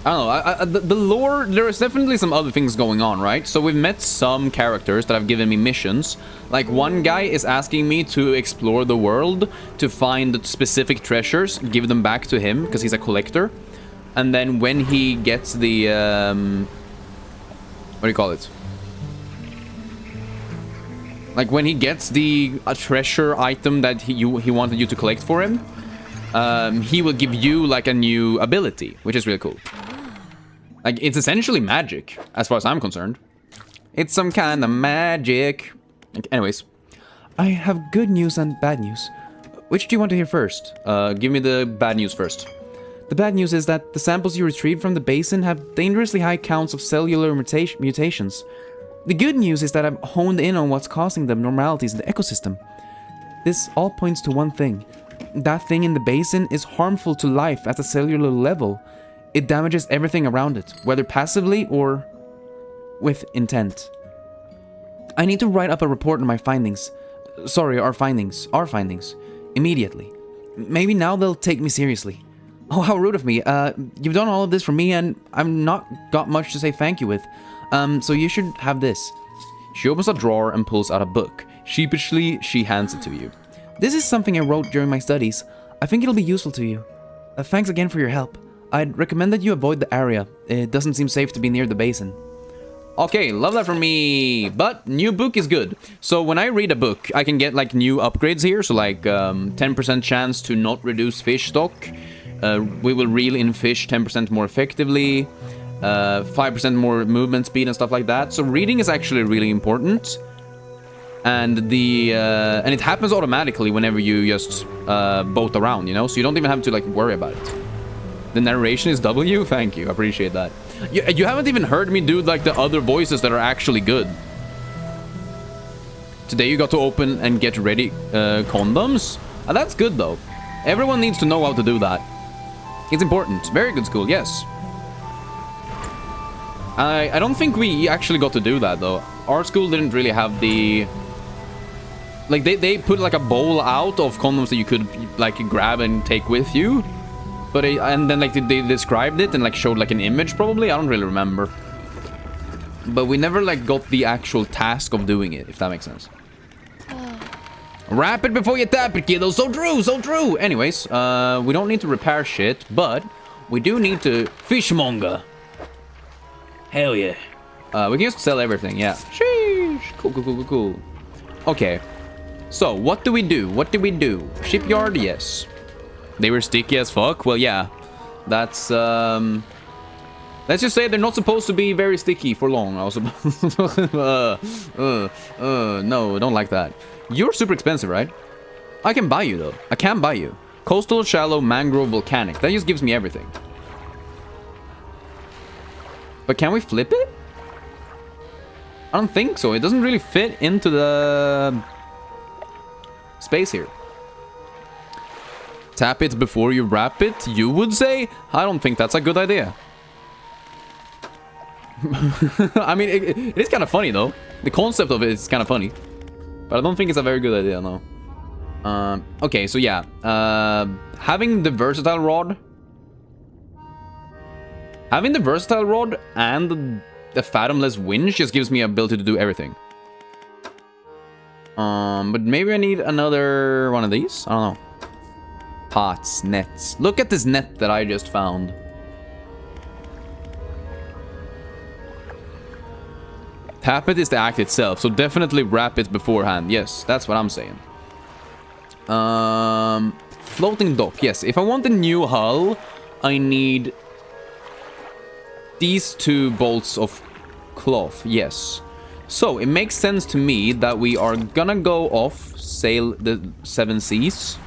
I don't know, the lore, there is definitely some other things going on, right? So we've met some characters that have given me missions. Like, one guy is asking me to explore the world to find specific treasures, give them back to him, because he's a collector. And then when he gets the, what do you call it? Like, when he gets the treasure item that he wanted you to collect for him, he will give you, like, a new ability, which is really cool. Like, it's essentially magic, as far as I'm concerned. It's some kind of magic. Anyways. I have good news and bad news. Which do you want to hear first? Give me the bad news first. The bad news is that the samples you retrieved from the basin have dangerously high counts of cellular mutations. The good news is that I've honed in on what's causing the abnormalities in the ecosystem. This all points to one thing. That thing in the basin is harmful to life at a cellular level. It damages everything around it, whether passively or with intent. I need to write up a report on my findings. Sorry, our findings. Immediately. Maybe now they'll take me seriously. Oh, how rude of me. You've done all of this for me and I've not got much to say thank you with. So you should have this. She opens a drawer and pulls out a book. Sheepishly, she hands it to you. This is something I wrote during my studies. I think it'll be useful to you. Thanks again for your help. I'd recommend that you avoid the area. It doesn't seem safe to be near the basin. Okay, love that from me. But new book is good. So when I read a book, I can get, like, new upgrades here. So, like, 10% chance to not reduce fish stock. We will reel in fish 10% more effectively. 5% more movement speed and stuff like that. So reading is actually really important. And and it happens automatically whenever you just boat around, you know? So you don't even have to, like, worry about it. The narration is W? Thank you, appreciate that. You haven't even heard me do, like, the other voices that are actually good. Today you got to open and get ready condoms. That's good, though. Everyone needs to know how to do that. It's important. Very good school, yes. I don't think we actually got to do that, though. Our school didn't really have the... Like, they put, like, a bowl out of condoms that you could, like, grab and take with you. But and then, like, they described it and, like, showed, like, an image, probably. I don't really remember. But we never, like, got the actual task of doing it, if that makes sense. Wrap it before you tap it, kiddo. So true, so true. Anyways, we don't need to repair shit, but we do need to fishmonger. Hell yeah. We can just sell everything, yeah. Sheesh. Cool. Okay. So, what do we do? Shipyard, yes. They were sticky as fuck? Well, yeah. That's, let's just say they're not supposed to be very sticky for long. I was no, don't like that. You're super expensive, right? I can buy you, though. I can buy you. Coastal, shallow, mangrove, volcanic. That just gives me everything. But can we flip it? I don't think so. It doesn't really fit into the space here. Tap it before you wrap it, you would say? I don't think that's a good idea. I mean, it is kind of funny, though. The concept of it is kind of funny. But I don't think it's a very good idea, no. Okay, so yeah. Having the versatile rod... Having the versatile rod and the fathomless winch just gives me ability to do everything. But maybe I need another one of these? I don't know. Pots, nets. Look at this net that I just found. Tap it is the act itself, so definitely wrap it beforehand. Yes, that's what I'm saying. Floating dock. Yes, if I want a new hull, I need these 2 bolts of cloth. Yes. So, it makes sense to me that we are gonna go off, sail the 7 seas,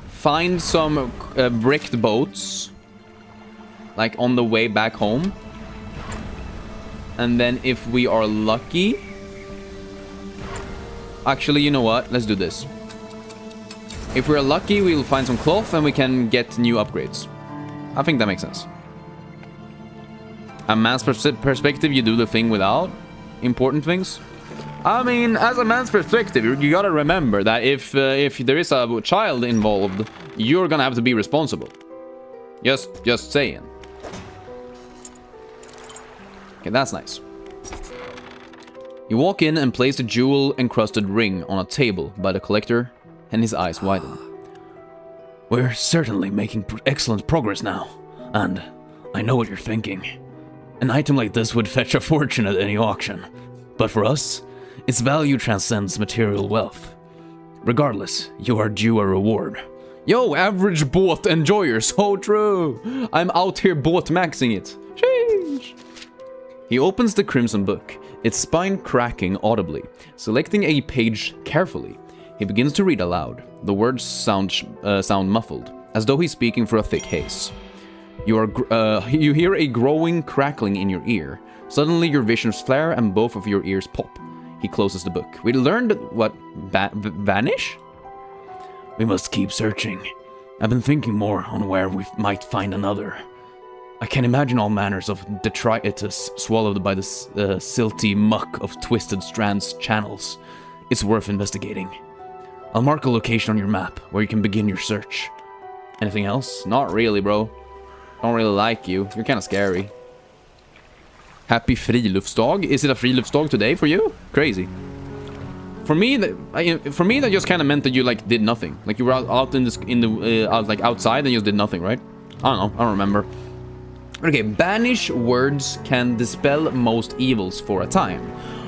find some bricked boats, like on the way back home. And then if we are lucky... Actually, you know what? Let's do this. If we're lucky, we'll find some cloth and we can get new upgrades. I think that makes sense. A man's perspective, you do the thing without important things. I mean, as a man's perspective, you gotta remember that if there is a child involved, you're gonna have to be responsible. Just saying. Okay, that's nice. You walk in and place the jewel-encrusted ring on a table by the collector, and his eyes widen. We're certainly making excellent progress now, and I know what you're thinking. An item like this would fetch a fortune at any auction, but for us, its value transcends material wealth. Regardless, you are due a reward. Yo, average boat enjoyer, so true. I'm out here boat maxing it. Sheesh. He opens the crimson book, its spine cracking audibly. Selecting a page carefully, he begins to read aloud. The words sound muffled, as though he's speaking through a thick haze. You hear a growing crackling in your ear. Suddenly, your visions flare and both of your ears pop. He closes the book. We learned what? Vanish? We must keep searching. I've been thinking more on where we might find another. I can imagine all manners of detritus swallowed by the silty muck of twisted strands channels. It's worth investigating. I'll mark a location on your map where you can begin your search. Anything else? Not really, bro. Don't really like you. You're kind of scary. Happy friluftsdag. Is it a friluftsdag today for you? Crazy. For me, that just kind of meant that you like did nothing. Like you were out in the outside and you just did nothing, right? I don't know. I don't remember. Okay, banish words can dispel most evils for a time.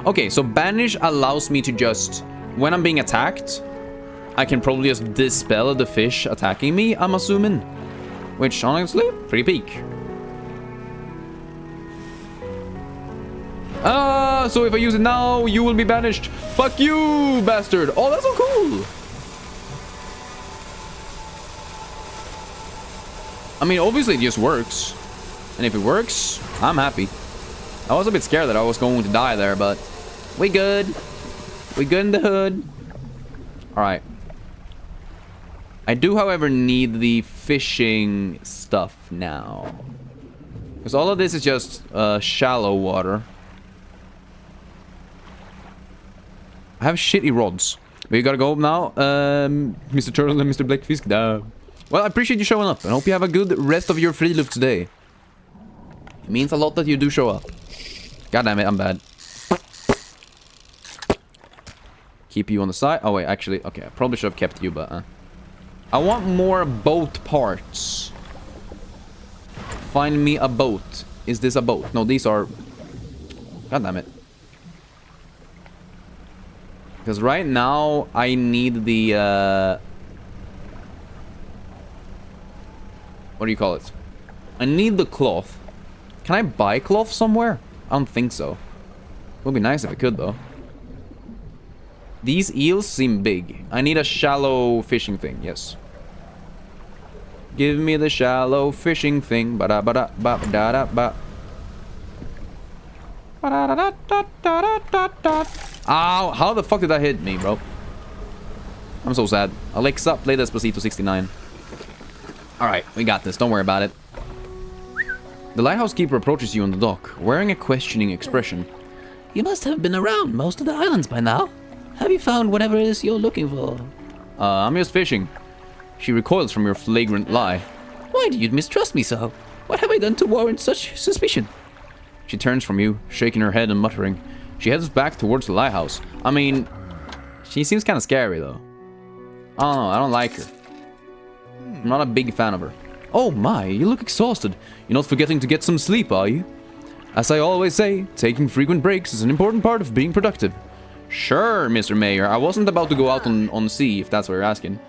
Okay, so banish allows me to just, when I'm being attacked, I can probably just dispel the fish attacking me, I'm assuming. Which, honestly, pretty peak. So if I use it now, you will be banished. Fuck you, bastard. Oh, that's so cool. I mean, obviously it just works. And if it works, I'm happy. I was a bit scared that I was going to die there, but we good. We good in the hood. Alright. I do, however, need the fishing stuff now. Because all of this is just shallow water. I have shitty rods. But you gotta go now, Mr. Turtle and Mr. Blackfisk. Well, I appreciate you showing up. And hope you have a good rest of your friluft today. It means a lot that you do show up. God damn it, I'm bad. Keep you on the side. Oh, wait, actually, okay. I probably should have kept you, but... I want more boat parts. Find me a boat. Is this a boat? No, these are... God damn it. Because right now, I need the... What do you call it? I need the cloth. Can I buy cloth somewhere? I don't think so. Would be nice if I could, though. These eels seem big. I need a shallow fishing thing, yes. Give me the shallow fishing thing. Ba-da-ba-da-ba-da-da-ba. Ow! How the fuck did that hit me, bro? I'm so sad. Alexa, play Despacito 69. Alright, we got this. Don't worry about it. The lighthouse keeper approaches you on the dock, wearing a questioning expression. You must have been around most of the islands by now. Have you found whatever it is you're looking for? I'm just fishing. She recoils from your flagrant lie. Why do you mistrust me so? What have I done to warrant such suspicion? She turns from you, shaking her head and muttering. She heads back towards the lighthouse. I mean, she seems kind of scary, though. I don't know, I don't like her. I'm not a big fan of her. Oh my, you look exhausted. You're not forgetting to get some sleep, are you? As I always say, taking frequent breaks is an important part of being productive. Sure, Mr. Mayor, I wasn't about to go out on sea, if that's what you're asking.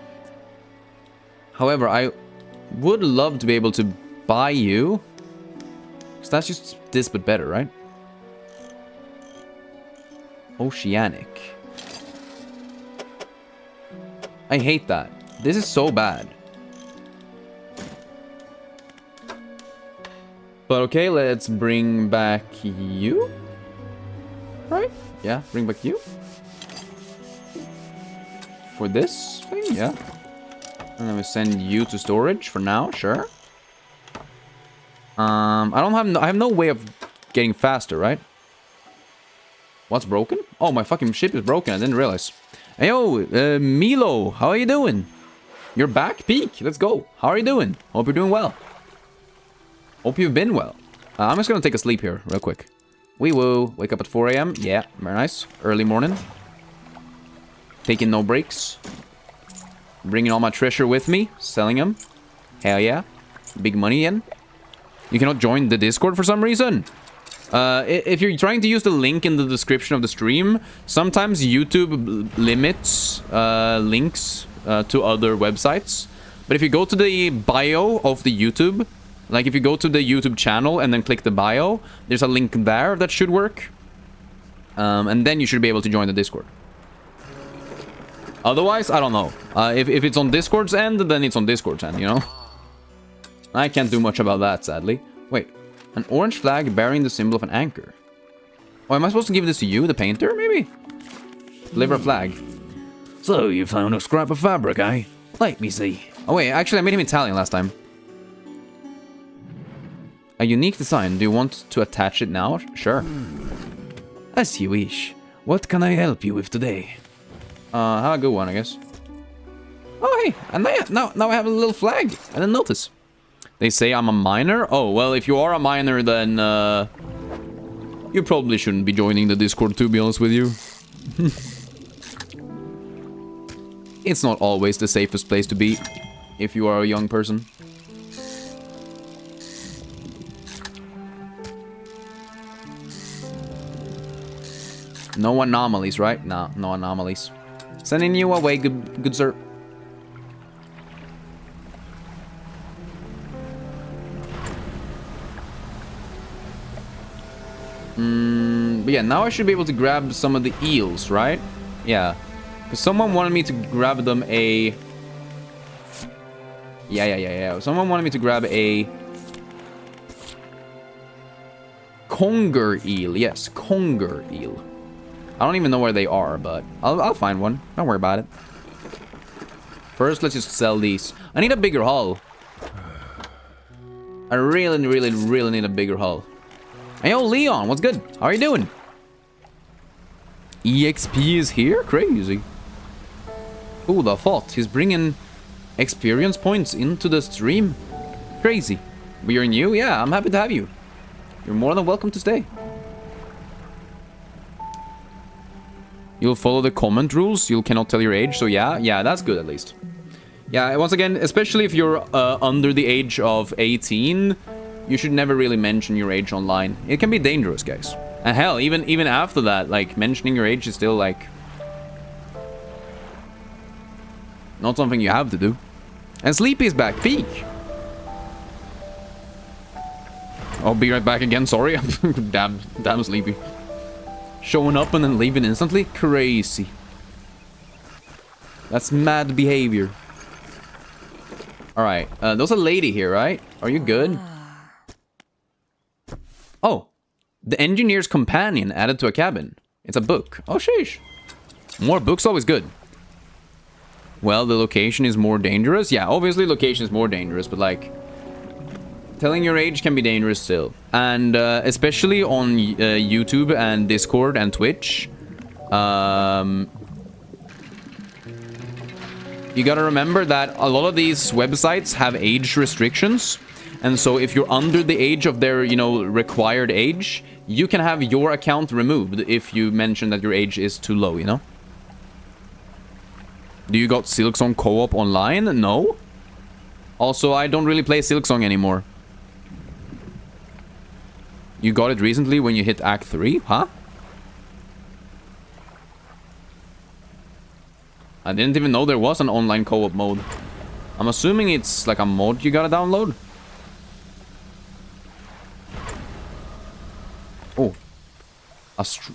However, I would love to be able to buy you. Because that's just this, but better, right? Oceanic. I hate that. This is so bad. But okay, let's bring back you. Right? Yeah, bring back you. For this thing, yeah. And then we send you to storage for now, sure. I have no way of getting faster, right? What's broken? Oh, my fucking ship is broken. I didn't realize. Hey, yo, Milo, how are you doing? You're back, Peak. Let's go. How are you doing? Hope you're doing well. Hope you've been well. I'm just gonna take a sleep here, real quick. Wee woo. Wake up at 4 a.m. Yeah, very nice. Early morning. Taking no breaks. Bringing all my treasure with me. Selling them. Hell yeah. Big money in. You cannot join the Discord for some reason. If you're trying to use the link in the description of the stream, sometimes YouTube limits links to other websites. But if you go to the bio of the YouTube, like if you go to the YouTube channel and then click the bio, there's a link there that should work. And then you should be able to join the Discord. Otherwise, I don't know. If it's on Discord's end, then it's on Discord's end, you know? I can't do much about that, sadly. Wait. An orange flag bearing the symbol of an anchor. Oh, am I supposed to give this to you, the painter, maybe? Deliver a flag. So, you found a scrap of fabric, eh? Let me see. Oh wait, actually I made him Italian last time. A unique design. Do you want to attach it now? Sure. As you wish. What can I help you with today? Have a good one, I guess. Oh hey, and now I have a little flag. I didn't notice. They say I'm a miner? Oh, well, if you are a miner, then, you probably shouldn't be joining the Discord, to be honest with you. It's not always the safest place to be, if you are a young person. No anomalies, right? No, no anomalies. Sending you away, good sir. But yeah, now I should be able to grab some of the eels, right? Yeah. Because someone wanted me to grab them a... Yeah. Someone wanted me to grab a... conger eel. Yes, conger eel. I don't even know where they are, but I'll find one. Don't worry about it. First, let's just sell these. I need a bigger hull. I really need a bigger hull. Hey, yo, Leon, what's good? How are you doing? EXP is here? Crazy. Who the thought? He's bringing experience points into the stream. Crazy. But you're new? Yeah, I'm happy to have you. You're more than welcome to stay. You'll follow the comment rules. You cannot tell your age. So yeah, that's good at least. Yeah, once again, especially if you're under the age of 18, you should never really mention your age online. It can be dangerous, guys. And hell, even after that, like, mentioning your age is still, like, not something you have to do. And Sleepy's back. Peak. I'll be right back again, sorry. damn sleepy. Showing up and then leaving instantly? Crazy. That's mad behavior. Alright, there's a lady here, right? Are you good? Oh, the engineer's companion added to a cabin. It's a book. Oh, sheesh. More books, always good. Well, the location is more dangerous. Yeah, obviously location is more dangerous, but like... telling your age can be dangerous still. And especially on YouTube and Discord and Twitch. You gotta remember that a lot of these websites have age restrictions. And so if you're under the age of their, you know, required age, you can have your account removed if you mention that your age is too low, you know? Do you got Silksong co-op online? No. Also, I don't really play Silksong anymore. You got it recently when you hit Act 3? Huh? I didn't even know there was an online co-op mode. I'm assuming it's like a mod you gotta download. Oh.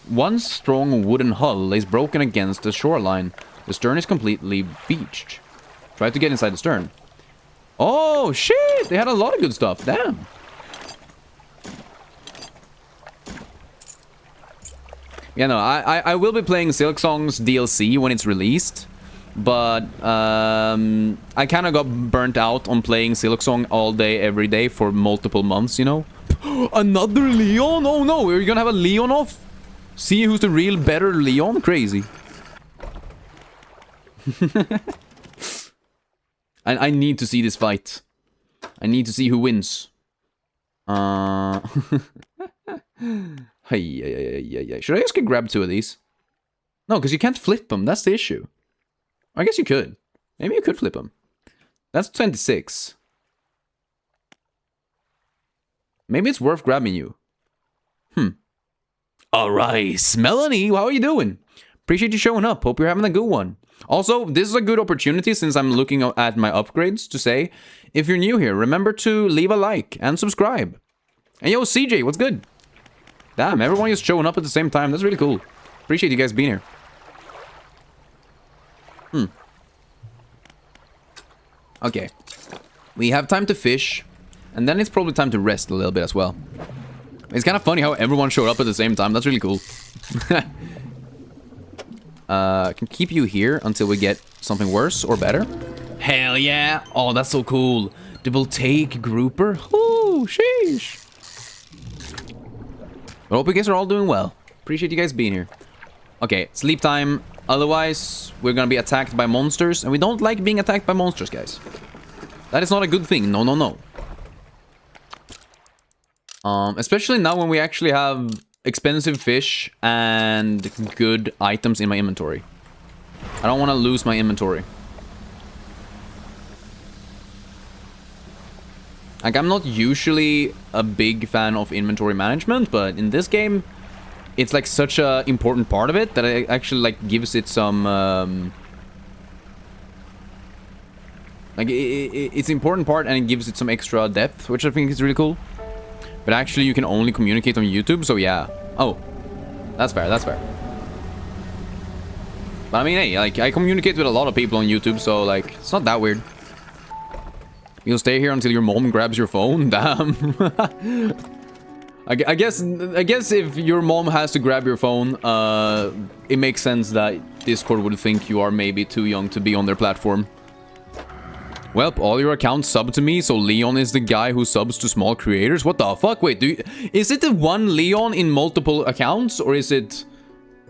One strong wooden hull lays broken against the shoreline. The stern is completely beached. Try to get inside the stern. Oh, shit! They had a lot of good stuff. Damn. Yeah, no, I will be playing Silksong's DLC when it's released. But I kind of got burnt out on playing Silksong all day, every day for multiple months, you know? Another Leon? Oh no, we're gonna have a Leon off? See who's the real better Leon? Crazy. I need to see this fight. I need to see who wins. Hey. Should I just grab 2 of these? No, because you can't flip them. That's the issue. I guess you could. Maybe you could flip them. That's 26. Maybe it's worth grabbing you. Alright, Melanie, how are you doing? Appreciate you showing up. Hope you're having a good one. Also, this is a good opportunity since I'm looking at my upgrades to say, if you're new here, remember to leave a like and subscribe. And yo, CJ, what's good? Damn, everyone is showing up at the same time. That's really cool. Appreciate you guys being here. Okay. We have time to fish. And then it's probably time to rest a little bit as well. It's kind of funny how everyone showed up at the same time. That's really cool. I can keep you here until we get something worse or better. Hell yeah. Oh, that's so cool. The Voltaic Grouper. Ooh, sheesh. I hope you guys are all doing well. Appreciate you guys being here. Okay, sleep time. Otherwise, we're gonna be attacked by monsters. And we don't like being attacked by monsters, guys. That is not a good thing. No, no, no. Especially now when we actually have expensive fish and good items in my inventory. I don't want to lose my inventory. Like, I'm not usually a big fan of inventory management, but in this game, it's like such a important part of it that it actually like gives it some like it's an important part and it gives it some extra depth, which I think is really cool. But actually you can only communicate on YouTube, so yeah. Oh, that's fair, that's fair. But I mean, hey, like I communicate with a lot of people on YouTube, so like it's not that weird. You'll stay here until your mom grabs your phone? Damn. I guess if your mom has to grab your phone, it makes sense that Discord would think you are maybe too young to be on their platform. Well, all your accounts sub to me, so Leon is the guy who subs to small creators? What the fuck? Wait, is it the one Leon in multiple accounts, or is it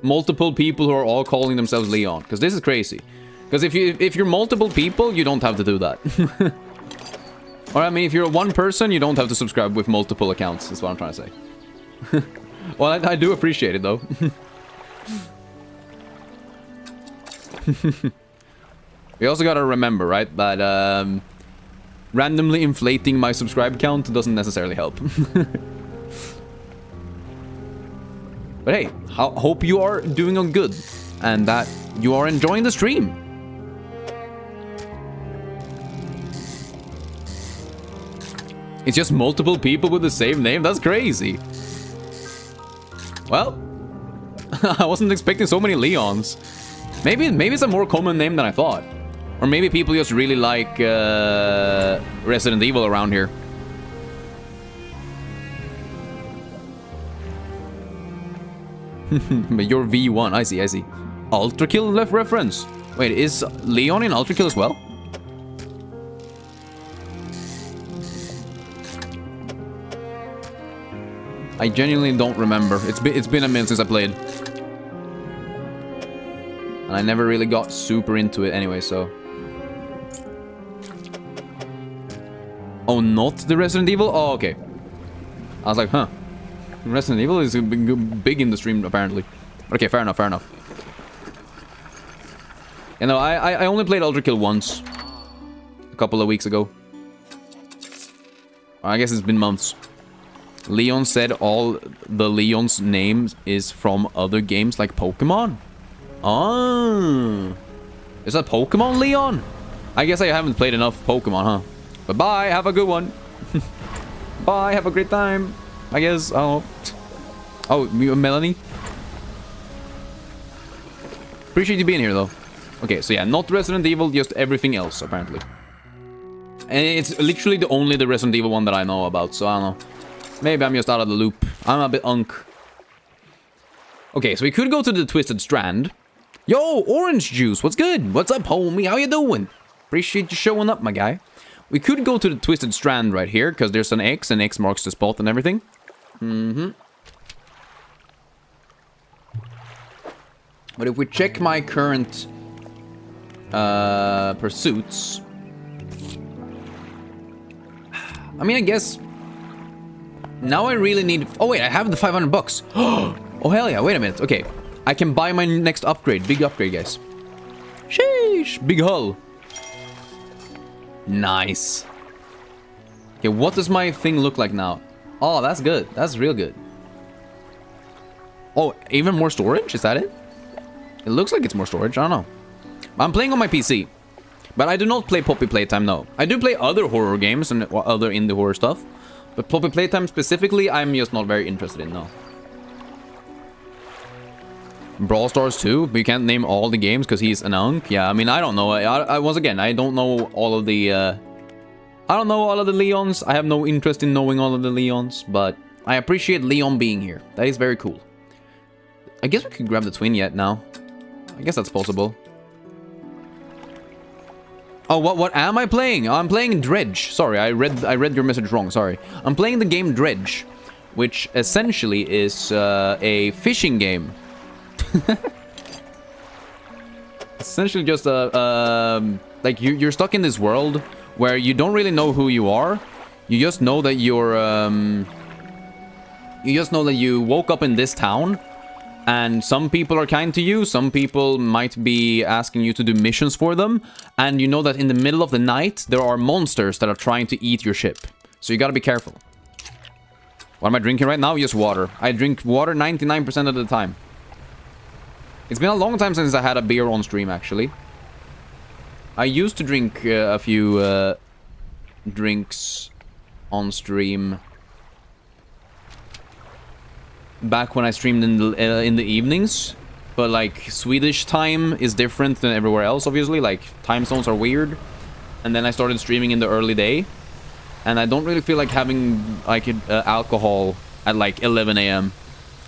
multiple people who are all calling themselves Leon? Because this is crazy. Because if you're multiple people, you don't have to do that. Or I mean, if you're one person, you don't have to subscribe with multiple accounts. That's what I'm trying to say. Well, I do appreciate it, though. We also gotta remember, right, that randomly inflating my subscribe count doesn't necessarily help. But hey, hope you are doing good and that you are enjoying the stream. It's just multiple people with the same name? That's crazy. Well, I wasn't expecting so many Leons. Maybe it's a more common name than I thought. Or maybe people just really like Resident Evil around here. But you're V1. I see. Ultra Kill left reference. Wait, is Leon in Ultra Kill as well? I genuinely don't remember. It's been a minute since I played. And I never really got super into it anyway, so... Oh, not the Resident Evil? Oh, okay. I was like, huh. Resident Evil is big in the stream, apparently. Okay, fair enough. You know, I only played Ultra Kill once. A couple of weeks ago. I guess it's been months. Leon said all the Leon's names is from other games like Pokemon. Oh. Is that Pokemon Leon? I guess I haven't played enough Pokemon, huh? But bye, have a good one. Bye, have a great time. I guess, oh, Melanie? Appreciate you being here, though. Okay, so yeah, not Resident Evil, just everything else, apparently. And it's literally the Resident Evil one that I know about, so I don't know. Maybe I'm just out of the loop. I'm a bit unk. Okay, so we could go to the Twisted Strand. Yo, Orange Juice, what's good? What's up, homie? How you doing? Appreciate you showing up, my guy. We could go to the Twisted Strand right here, because there's an X, and X marks the spot and everything. But if we check my current pursuits... I mean, I guess... Now I really need... Oh, wait, I have the 500 bucks. Oh, hell yeah. Wait a minute. Okay. I can buy my next upgrade. Big upgrade, guys. Sheesh. Big hull. Nice. Okay, what does my thing look like now? Oh, that's good. That's real good. Oh, even more storage? Is that it? It looks like it's more storage. I don't know. I'm playing on my PC. But I do not play Poppy Playtime, no. I do play other horror games and other indie horror stuff. But Poppy Playtime specifically, I'm just not very interested in, no. Brawl Stars too, but you can't name all the games because he's an unk. Yeah, I mean, I don't know. Once again, I don't know all of the... I don't know all of the Leons. I have no interest in knowing all of the Leons, but I appreciate Leon being here. That is very cool. I guess we could grab the twin yet now. I guess that's possible. Oh, what am I playing? Oh, I'm playing Dredge. Sorry, I read your message wrong. Sorry. I'm playing the game Dredge, which essentially is a fishing game. Essentially just like you're stuck in this world where you don't really know who you are. You just know that you're you just know that you woke up in this town. And some people are kind to you, some people might be asking you to do missions for them, and you know that in the middle of the night, there are monsters that are trying to eat your ship. So you gotta be careful. What am I drinking right now? Just water. I drink water 99% of the time. It's been a long time since I had a beer on stream, actually. I used to drink a few drinks on stream back when I streamed in the evenings, but like Swedish time is different than everywhere else, obviously. Like time zones are weird, and then I started streaming in the early day, and I don't really feel like having like alcohol at like 11 a.m.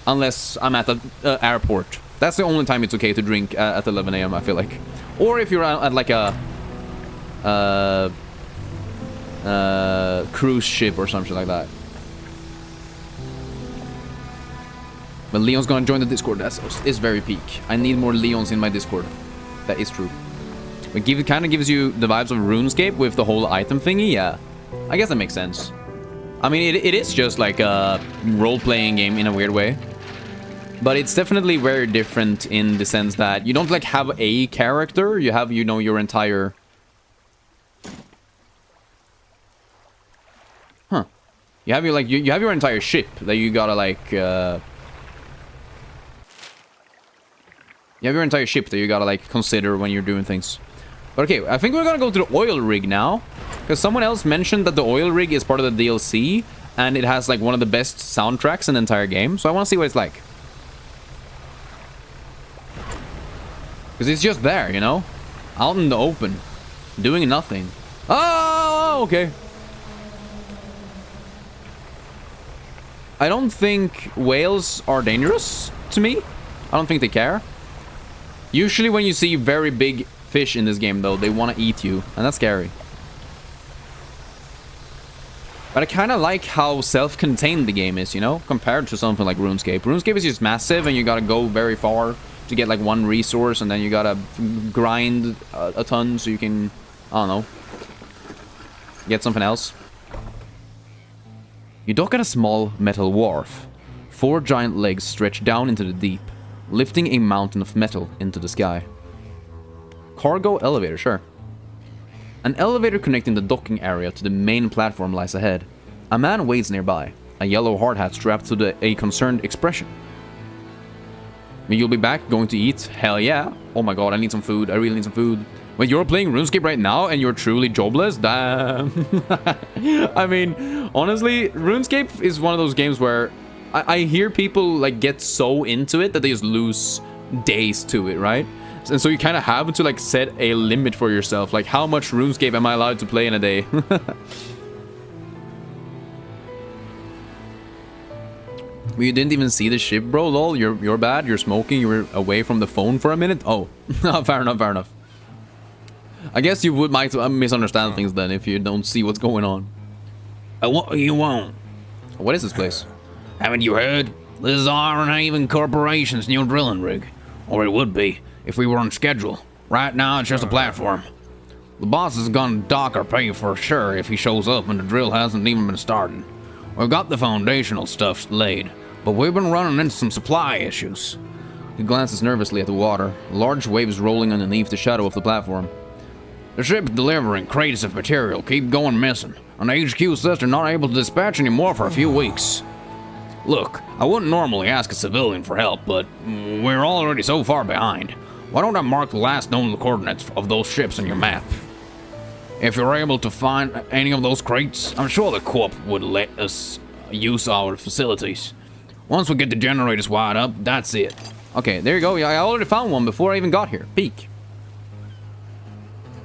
unless I'm at the airport. That's the only time it's okay to drink at 11 a.m. I feel like, or if you're at like a cruise ship or something like that. But Leon's gonna join the Discord. That is very peak. I need more Leons in my Discord. That is true. But it kind of gives you the vibes of RuneScape with the whole item thingy. Yeah, I guess that makes sense. I mean, it is just like a role-playing game in a weird way. But it's definitely very different in the sense that you don't like have a character. You have, you know, your entire... Huh. You have your, like, you have your entire ship that you gotta, like... You have your entire ship that you gotta, like, consider when you're doing things. But okay, I think we're gonna go to the oil rig now. Because someone else mentioned that the oil rig is part of the DLC, and it has like one of the best soundtracks in the entire game. So I want to see what it's like. Because it's just there, you know? Out in the open. Doing nothing. Oh, okay. I don't think whales are dangerous to me. I don't think they care. Usually when you see very big fish in this game, though, they want to eat you. And that's scary. But I kind of like how self-contained the game is, you know? Compared to something like RuneScape. RuneScape is just massive and you gotta go very far to get like one resource. And then you gotta grind a ton so you can, I don't know, get something else. You dock at a small metal wharf. 4 giant legs stretch down into the deep, lifting a mountain of metal into the sky. Cargo elevator, sure. An elevator connecting the docking area to the main platform lies ahead. A man waits nearby, a yellow hard hat strapped to a concerned expression. You'll be back, going to eat? Hell yeah. Oh my god, I need some food. I really need some food. Wait, you're playing RuneScape right now and you're truly jobless? Damn. I mean, honestly, RuneScape is one of those games where I hear people like get so into it that they just lose days to it, right? And so you kind of have to like set a limit for yourself. Like, how much RuneScape am I allowed to play in a day? You didn't even see the ship, bro? Lol, you're bad. You're smoking. You were away from the phone for a minute. Oh, fair enough. Fair enough. I guess you might misunderstand things then if you don't see what's going on. What you want? What is this place? Haven't you heard? This is Iron Haven Corporation's new drilling rig. Or it would be, if we were on schedule. Right now, it's just a platform. The boss is gonna dock our pay for sure if he shows up and the drill hasn't even been started. We've got the foundational stuff laid, but we've been running into some supply issues. He glances nervously at the water, large waves rolling underneath the shadow of the platform. The ship delivering crates of material keep going missing, and the HQ says they're not able to dispatch anymore for a few weeks. Look, I wouldn't normally ask a civilian for help, but we're already so far behind. Why don't I mark the last known coordinates of those ships on your map? If you're able to find any of those crates, I'm sure the Corp would let us use our facilities. Once we get the generators wired up, that's it. Okay, there you go. Yeah, I already found one before I even got here. Peek.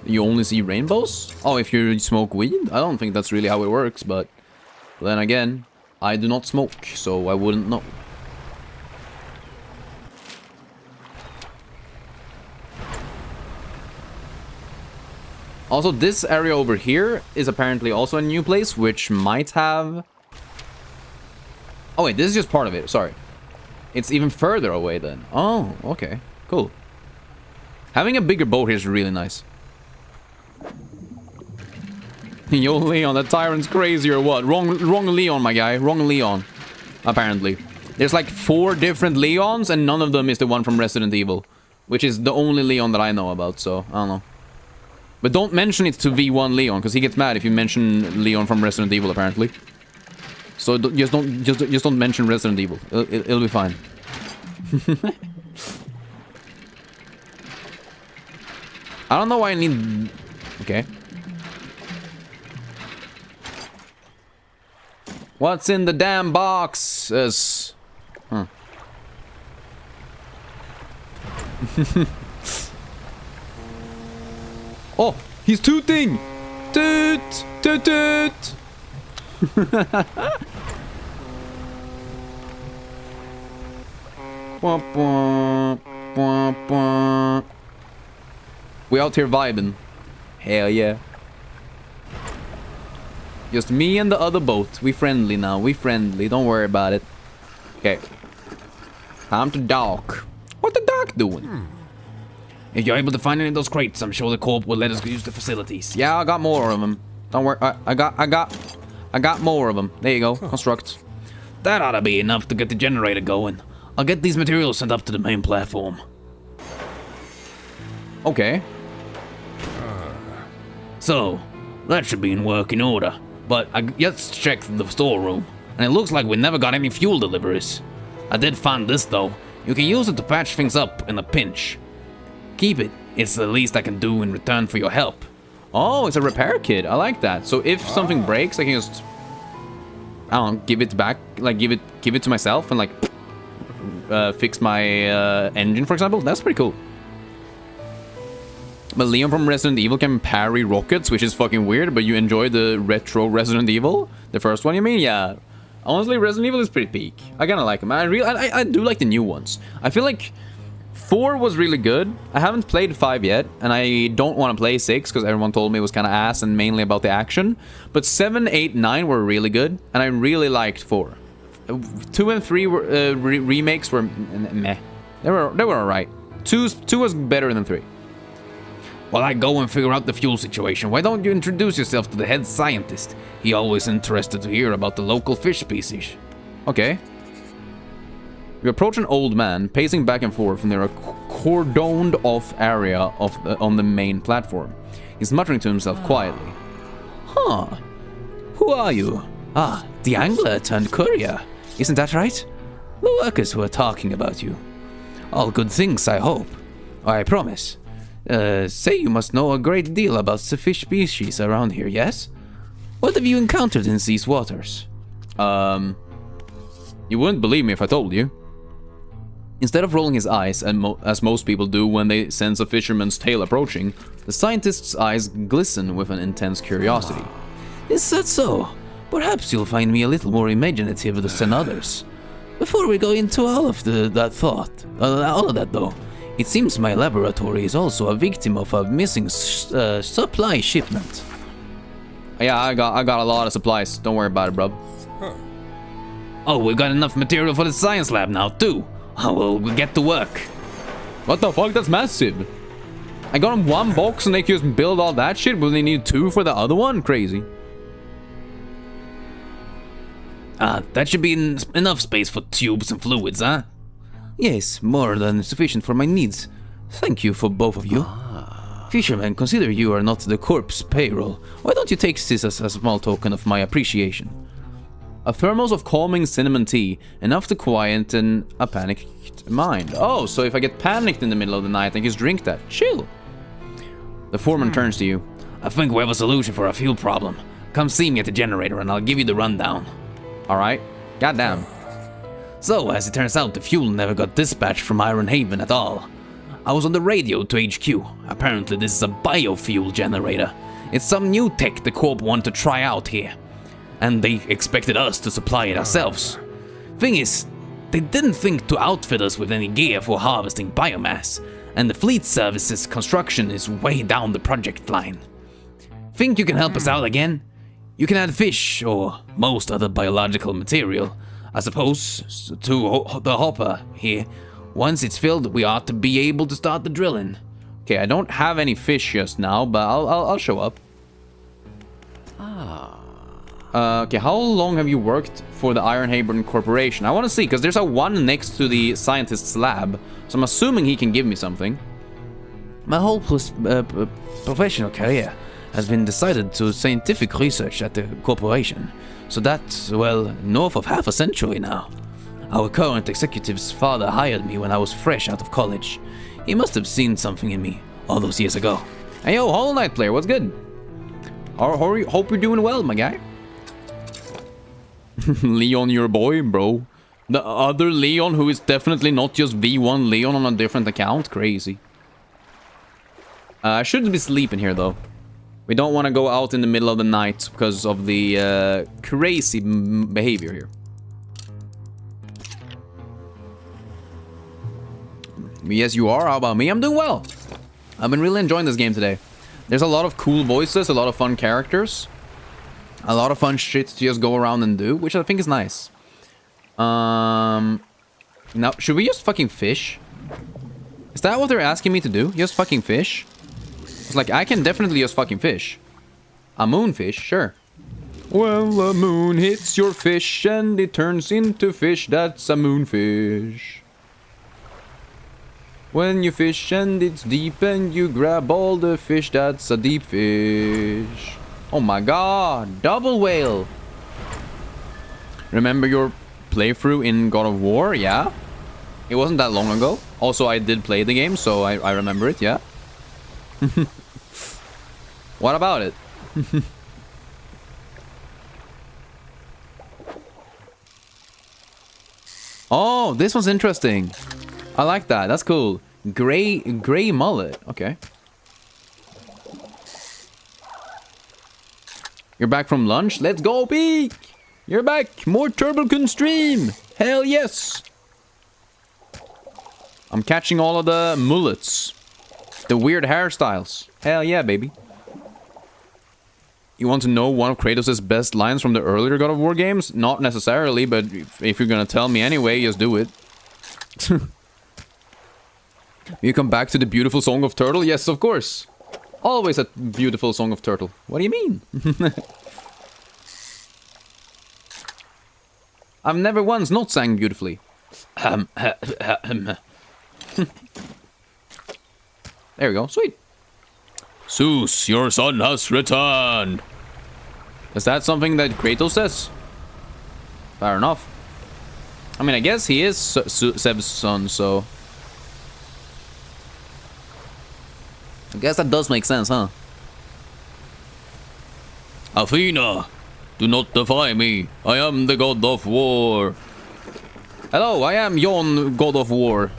You only see rainbows? Oh, if you smoke weed? I don't think that's really how it works, but then again, I do not smoke, so I wouldn't know. Also, this area over here is apparently also a new place, which might have... Oh wait, this is just part of it, sorry. It's even further away then. Oh, okay, cool. Having a bigger boat here is really nice. Yo, Leon, that tyrant's crazy or what? Wrong Leon, my guy. Wrong Leon. Apparently. There's like 4 different Leons, and none of them is the one from Resident Evil. Which is the only Leon that I know about, so I don't know. But don't mention it to V1 Leon, because he gets mad if you mention Leon from Resident Evil, apparently. So just don't mention Resident Evil. It'll be fine. I don't know why I need... Okay. What's in the damn boxes? Huh. Oh, he's tooting! Toot! Toot toot! We out here vibing. Hell yeah. Just me and the other boat. We friendly now. We friendly. Don't worry about it. Okay. Time to dock. What the dock doing? If you're able to find any of those crates, I'm sure the Corp will let us use the facilities. Yeah, I got more of them. Don't worry. I got more of them. There you go. Construct. That ought to be enough to get the generator going. I'll get these materials sent up to the main platform. Okay. So, that should be in working order. But I just checked the storeroom, and it looks like we never got any fuel deliveries. I did find this though. You can use it to patch things up in a pinch. Keep it. It's the least I can do in return for your help. Oh, it's a repair kit. I like that. So if something breaks, I can just, I don't know, give it back, like give it to myself and like fix my engine, for example. That's pretty cool. But Leon from Resident Evil can parry rockets, which is fucking weird, but you enjoy the retro Resident Evil? The first one, you mean? Yeah. Honestly, Resident Evil is pretty peak. I kinda like them. I do like the new ones. I feel like 4 was really good. I haven't played 5 yet, and I don't want to play 6 because everyone told me it was kind of ass and mainly about the action. But 7, 8, 9 were really good, and I really liked 4. 2 and 3 were remakes were meh. They were alright. 2 was better than 3. While I go and figure out the fuel situation, why don't you introduce yourself to the head scientist? He always interested to hear about the local fish species. Okay. You approach an old man pacing back and forth near a cordoned off area on the main platform. He's muttering to himself quietly. Huh. Who are you? Ah, the angler turned courier. Isn't that right? The workers were talking about you. All good things, I hope. I promise. Say you must know a great deal about the fish species around here, yes? What have you encountered in these waters? You wouldn't believe me if I told you. Instead of rolling his eyes, as most people do when they sense a fisherman's tail approaching, the scientist's eyes glisten with an intense curiosity. Is that so? Perhaps you'll find me a little more imaginative than others. Before we go into all of all of that though, it seems my laboratory is also a victim of a missing supply shipment. Yeah, I got a lot of supplies. Don't worry about it, bro. Oh, we've got enough material for the science lab now, too. Oh, well, we'll get to work. What the fuck? That's massive. I got them 1 box and they can just build all that shit, but they need 2 for the other one? Crazy. That should be enough space for tubes and fluids, huh? Yes, more than sufficient for my needs. Thank you for both of you. Fishermen, consider you are not the corpse payroll. Why don't you take this as a small token of my appreciation? A thermos of calming cinnamon tea, enough to quieten a panicked mind. Oh, so if I get panicked in the middle of the night, I can just drink that. Chill. The foreman turns to you. I think we have a solution for our fuel problem. Come see me at the generator and I'll give you the rundown. Alright. Goddamn. So, as it turns out, the fuel never got dispatched from Iron Haven at all. I was on the radio to HQ. Apparently this is a biofuel generator. It's some new tech the Corp want to try out here. And they expected us to supply it ourselves. Thing is, they didn't think to outfit us with any gear for harvesting biomass, and the fleet services construction is way down the project line. Think you can help us out again? You can add fish, or most other biological material, I suppose, to the hopper here. Once it's filled, we ought to be able to start the drilling. Okay, I don't have any fish just now, but I'll show up. Okay, how long have you worked for the Iron Haven Corporation? I want to see, because there's a 1 next to the scientist's lab, so I'm assuming he can give me something. My whole professional career has been decided to scientific research at the corporation, so that's, well, north of half a century now. Our current executive's father hired me when I was fresh out of college. He must have seen something in me all those years ago. Hey yo, Hollow Knight player, what's good? Hope you're doing well, my guy. Leon, your boy, bro. The other Leon, who is definitely not just V1 Leon on a different account. Crazy. I should be sleeping here, though. We don't want to go out in the middle of the night because of the crazy behavior here. Yes, you are. How about me? I'm doing well. I've been really enjoying this game today. There's a lot of cool voices, a lot of fun characters. A lot of fun shit to just go around and do, which I think is nice. Now, should we just fucking fish? Is that what they're asking me to do? Just fucking fish? It's like, I can definitely just fucking fish. A moonfish, sure. Well, a moon hits your fish and it turns into fish, that's a moonfish. When you fish and it's deep and you grab all the fish, that's a deep fish. Oh my god, double whale. Remember your playthrough in God of War? Yeah. It wasn't that long ago. Also, I did play the game, so I remember it, yeah. What about it? Oh, this one's interesting. I like that. That's cool. Gray mullet. Okay. You're back from lunch? Let's go, Peak! You're back! More Turbocon stream! Hell yes! I'm catching all of the mullets. The weird hairstyles. Hell yeah, baby. You want to know one of Kratos' best lines from the earlier God of War games? Not necessarily, but if you're gonna tell me anyway, just do it. You come back to the beautiful Song of Turtle? Yes, of course. Always a beautiful Song of Turtle. What do you mean? I've never once not sang beautifully. There we go. Sweet. Zeus, your son has returned. Is that something that Kratos says? Fair enough. I mean, I guess he is Zeb's son, so... I guess that does make sense, huh? Athena, do not defy me. I am the god of war. Hello, I am yon God of War.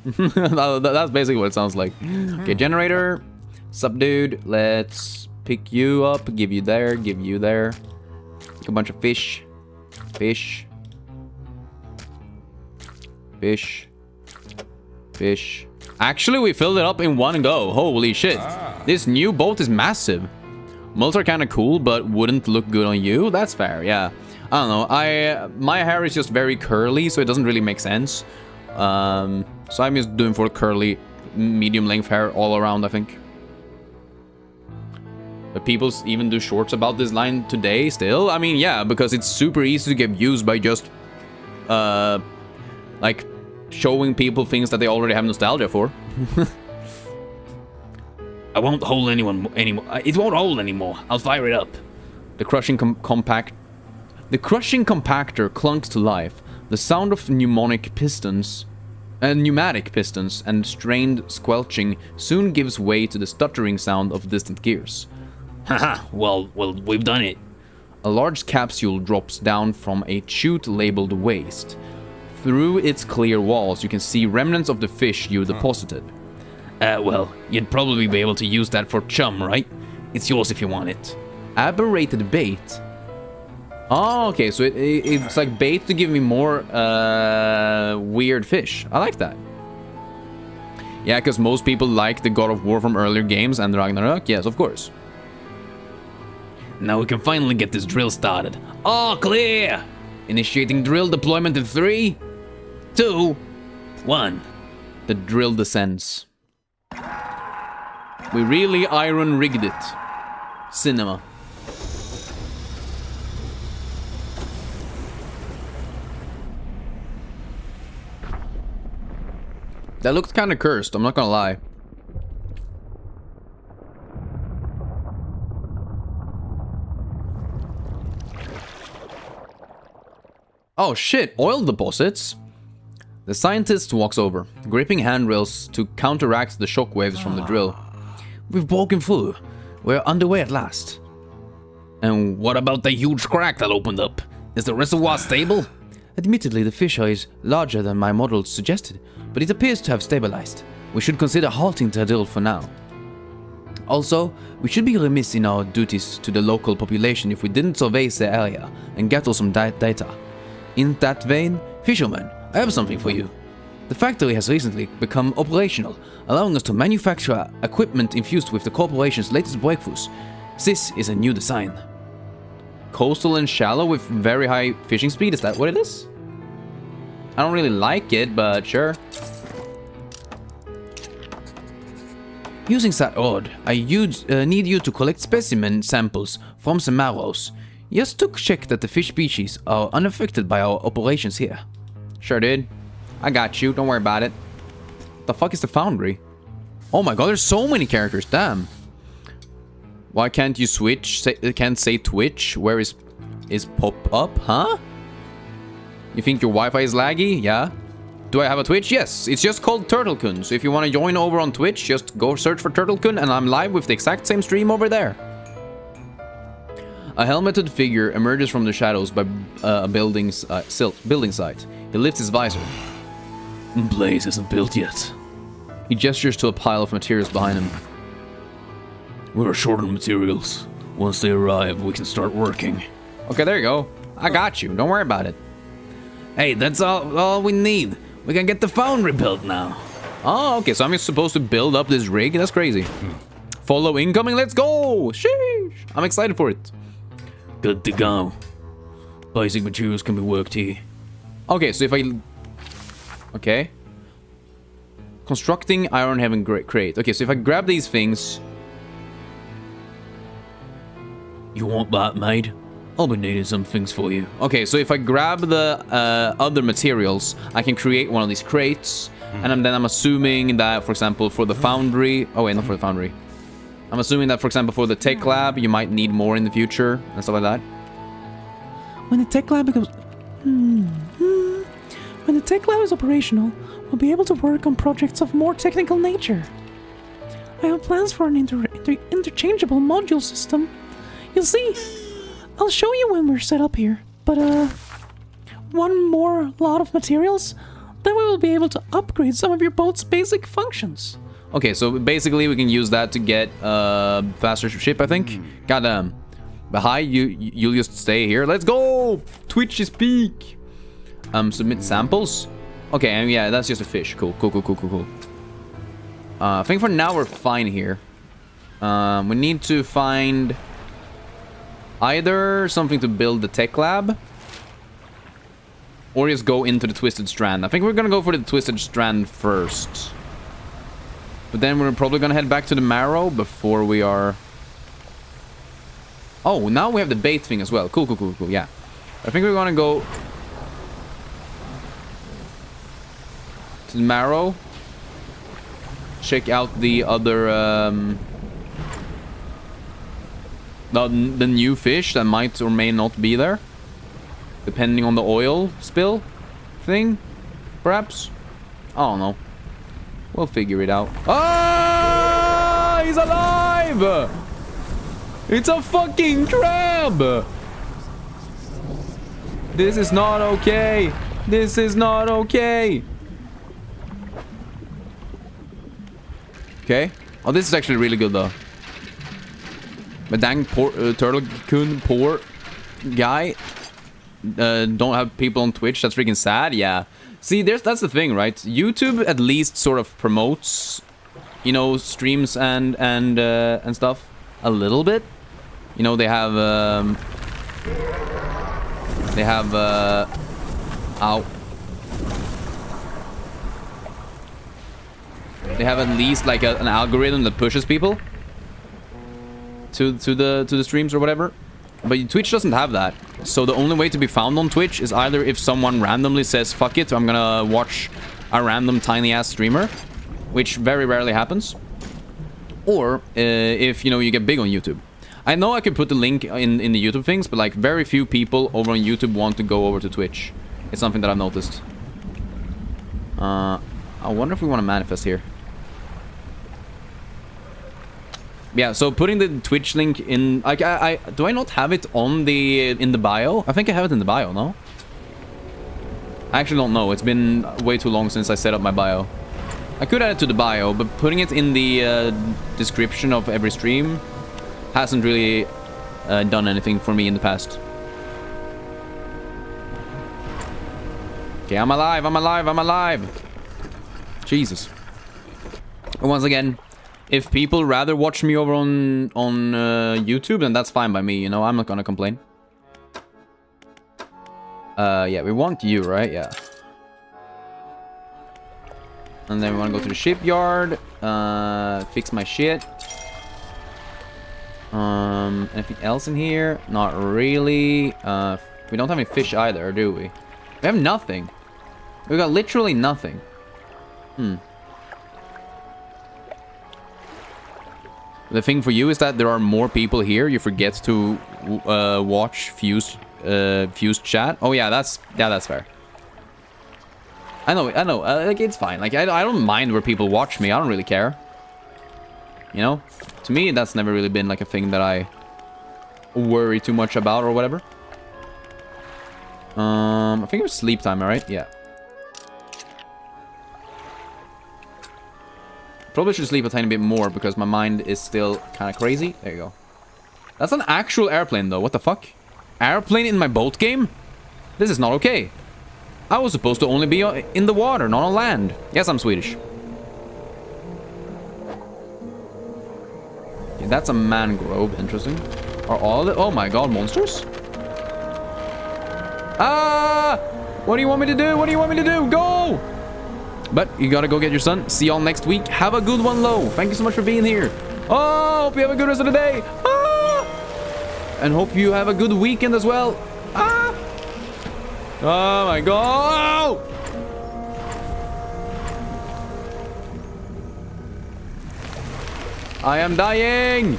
That's basically what it sounds like. Okay, generator. Sup, dude. Let's pick you up. Give you there. Give you there. Take a bunch of fish. Fish. Fish. Fish. Actually, we filled it up in one go. Holy shit. This new boat is massive. Mults are kind of cool, but wouldn't look good on you. That's fair, yeah. I don't know. My hair is just very curly, so it doesn't really make sense. So I'm just doing for curly, medium length hair all around, I think. But people even do shorts about this line today still. I mean, yeah, because it's super easy to get views by just, like, showing people things that they already have nostalgia for. I won't hold anyone anymore. It won't hold anymore. I'll fire it up. The crushing compactor clunks to life. The sound of pneumatic pistons and strained squelching soon gives way to the stuttering sound of distant gears. Haha, well, we've done it. A large capsule drops down from a chute labeled waste. Through its clear walls, you can see remnants of the fish you deposited. Well, you'd probably be able to use that for chum, right? It's yours if you want it. Aberrated bait. Oh, okay, so it's like bait to give me more weird fish. I like that. Yeah, because most people like the God of War from earlier games and Ragnarok. Yes, of course. Now we can finally get this drill started. All clear! Initiating drill deployment in 3, 2, 1. The drill descends. We really iron rigged it. Cinema. That looked kind of cursed, I'm not gonna lie. Oh shit, oil deposits? The scientist walks over, gripping handrails to counteract the shockwaves from the drill. We've broken through. We're underway at last. And what about the huge crack that opened up? Is the reservoir stable? Admittedly, the fissure is larger than my models suggested, but it appears to have stabilized. We should consider halting the drill for now. Also, we should be remiss in our duties to the local population if we didn't survey the area and gather some data. In that vein, fisherman, I have something for you. The factory has recently become operational, allowing us to manufacture equipment infused with the corporation's latest breakthroughs. This is a new design. Coastal and shallow with very high fishing speed, is that what it is? I don't really like it, but sure. Using that rod, I need you to collect specimen samples from the marrows. Just to check that the fish species are unaffected by our operations here. Sure, dude. I got you, don't worry about it. The fuck is the foundry? Oh my god, there's so many characters, damn. Why can't you switch? Can't say Twitch? Where is pop up, huh? You think your Wi-Fi is laggy? Yeah. Do I have a Twitch? Yes, it's just called Turtlekun. So if you want to join over on Twitch, just go search for Turtlekun, and I'm live with the exact same stream over there. A helmeted figure emerges from the shadows by a building site. He lifts his visor. Blaze isn't built yet. He gestures to a pile of materials behind him. We're short on materials. Once they arrive, we can start working. Okay, there you go. I got you. Don't worry about it. Hey, that's all we need. We can get the foundry built now. Oh, okay. So I'm just supposed to build up this rig? That's crazy. Follow incoming. Let's go. Sheesh. I'm excited for it. Good to go. Basic materials can be worked here. Okay, so if I... Okay. Constructing Iron Heaven crate. Okay, so if I grab these things... You want that made? I'll be needing some things for you. Okay, so if I grab the other materials, I can create one of these crates. And then I'm assuming that, for example, for the foundry... Oh, wait, not for the foundry. I'm assuming that, for example, for the tech lab, you might need more in the future and stuff like that. When the tech lab goes... When the tech lab is operational, we'll be able to work on projects of more technical nature. I have plans for an interchangeable module system. You'll see. I'll show you when we're set up here. But, one more lot of materials, then we will be able to upgrade some of your boat's basic functions. Okay, so basically we can use that to get faster ship, I think. Goddamn. But hi, you'll just stay here. Let's go! Twitch is peak. Submit samples. Okay, and yeah, that's just a fish. Cool. I think for now we're fine here. We need to find either something to build the tech lab, or just go into the Twisted Strand. I think we're gonna go for the Twisted Strand first. But then we're probably gonna head back to the Marrow before we are... Oh, now we have the bait thing as well. Cool, yeah. I think we're gonna go to the Marrow. Check out the other... the new fish that might or may not be there. Depending on the oil spill thing, perhaps. I don't know. We'll figure it out. Ah! He's alive! It's a fucking crab! This is not okay. This is not okay. Okay. Oh, this is actually really good though. But dang, poor Turtlekun, poor guy. Don't have people on Twitch. That's freaking sad. Yeah. See, that's the thing, right? YouTube at least sort of promotes, you know, streams and stuff a little bit. You know, they have at least like an algorithm that pushes people to the streams or whatever. But Twitch doesn't have that. So the only way to be found on Twitch is either if someone randomly says, fuck it, I'm gonna watch a random tiny-ass streamer, which very rarely happens. Or if, you know, you get big on YouTube. I know I could put the link in the YouTube things, but like very few people over on YouTube want to go over to Twitch. It's something that I've noticed. I wonder if we want to manifest here. Yeah, so putting the Twitch link in, like, do I not have it on in the bio? I think I have it in the bio, no? I actually don't know. It's been way too long since I set up my bio. I could add it to the bio, but putting it in the description of every stream hasn't really done anything for me in the past. Okay, I'm alive. Jesus. And once again, if people rather watch me over on YouTube, then that's fine by me, you know? I'm not gonna complain. Yeah, we want you, right? Yeah. And then we want to go to the shipyard, fix my shit. Anything else in here? Not really. We don't have any fish either, do we? We have nothing. We got literally nothing. The thing for you is that there are more people here. You forget to watch Fused chat. Oh yeah, that's fair. I know. Like, it's fine. Like, I don't mind where people watch me. I don't really care. You know? To me, that's never really been, like, a thing that I worry too much about or whatever. I think it was sleep time, right? Yeah. Probably should sleep a tiny bit more because my mind is still kind of crazy. There you go. That's an actual airplane, though. What the fuck? Airplane in my boat game? This is not okay. I was supposed to only be in the water, not on land. Yes, I'm Swedish. Okay, that's a mangrove. Interesting. Are all the... Oh my god, monsters? Ah! What do you want me to do? What do you want me to do? Go! But you gotta go get your son. See y'all next week. Have a good one, Lo. Thank you so much for being here. Oh, hope you have a good rest of the day. Ah! And hope you have a good weekend as well. Ah! Oh my god! I am dying!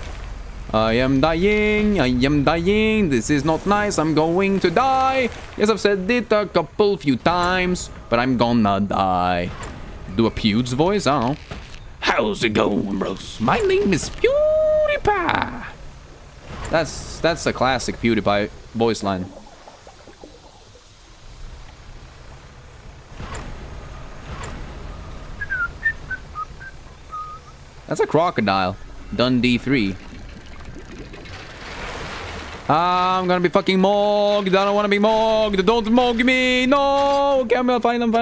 I am dying, I am dying, this is not nice, I'm going to die. Yes, I've said it a few times, but I'm gonna die. Do a Pewds voice? I don't know. How's it going, bros? My name is PewDiePie. That's a classic PewDiePie voice line. That's a crocodile. Dundee 3. I'm gonna be fucking mogged. I don't wanna be mogged. Don't mog me. No. Okay, I'm fine. I'm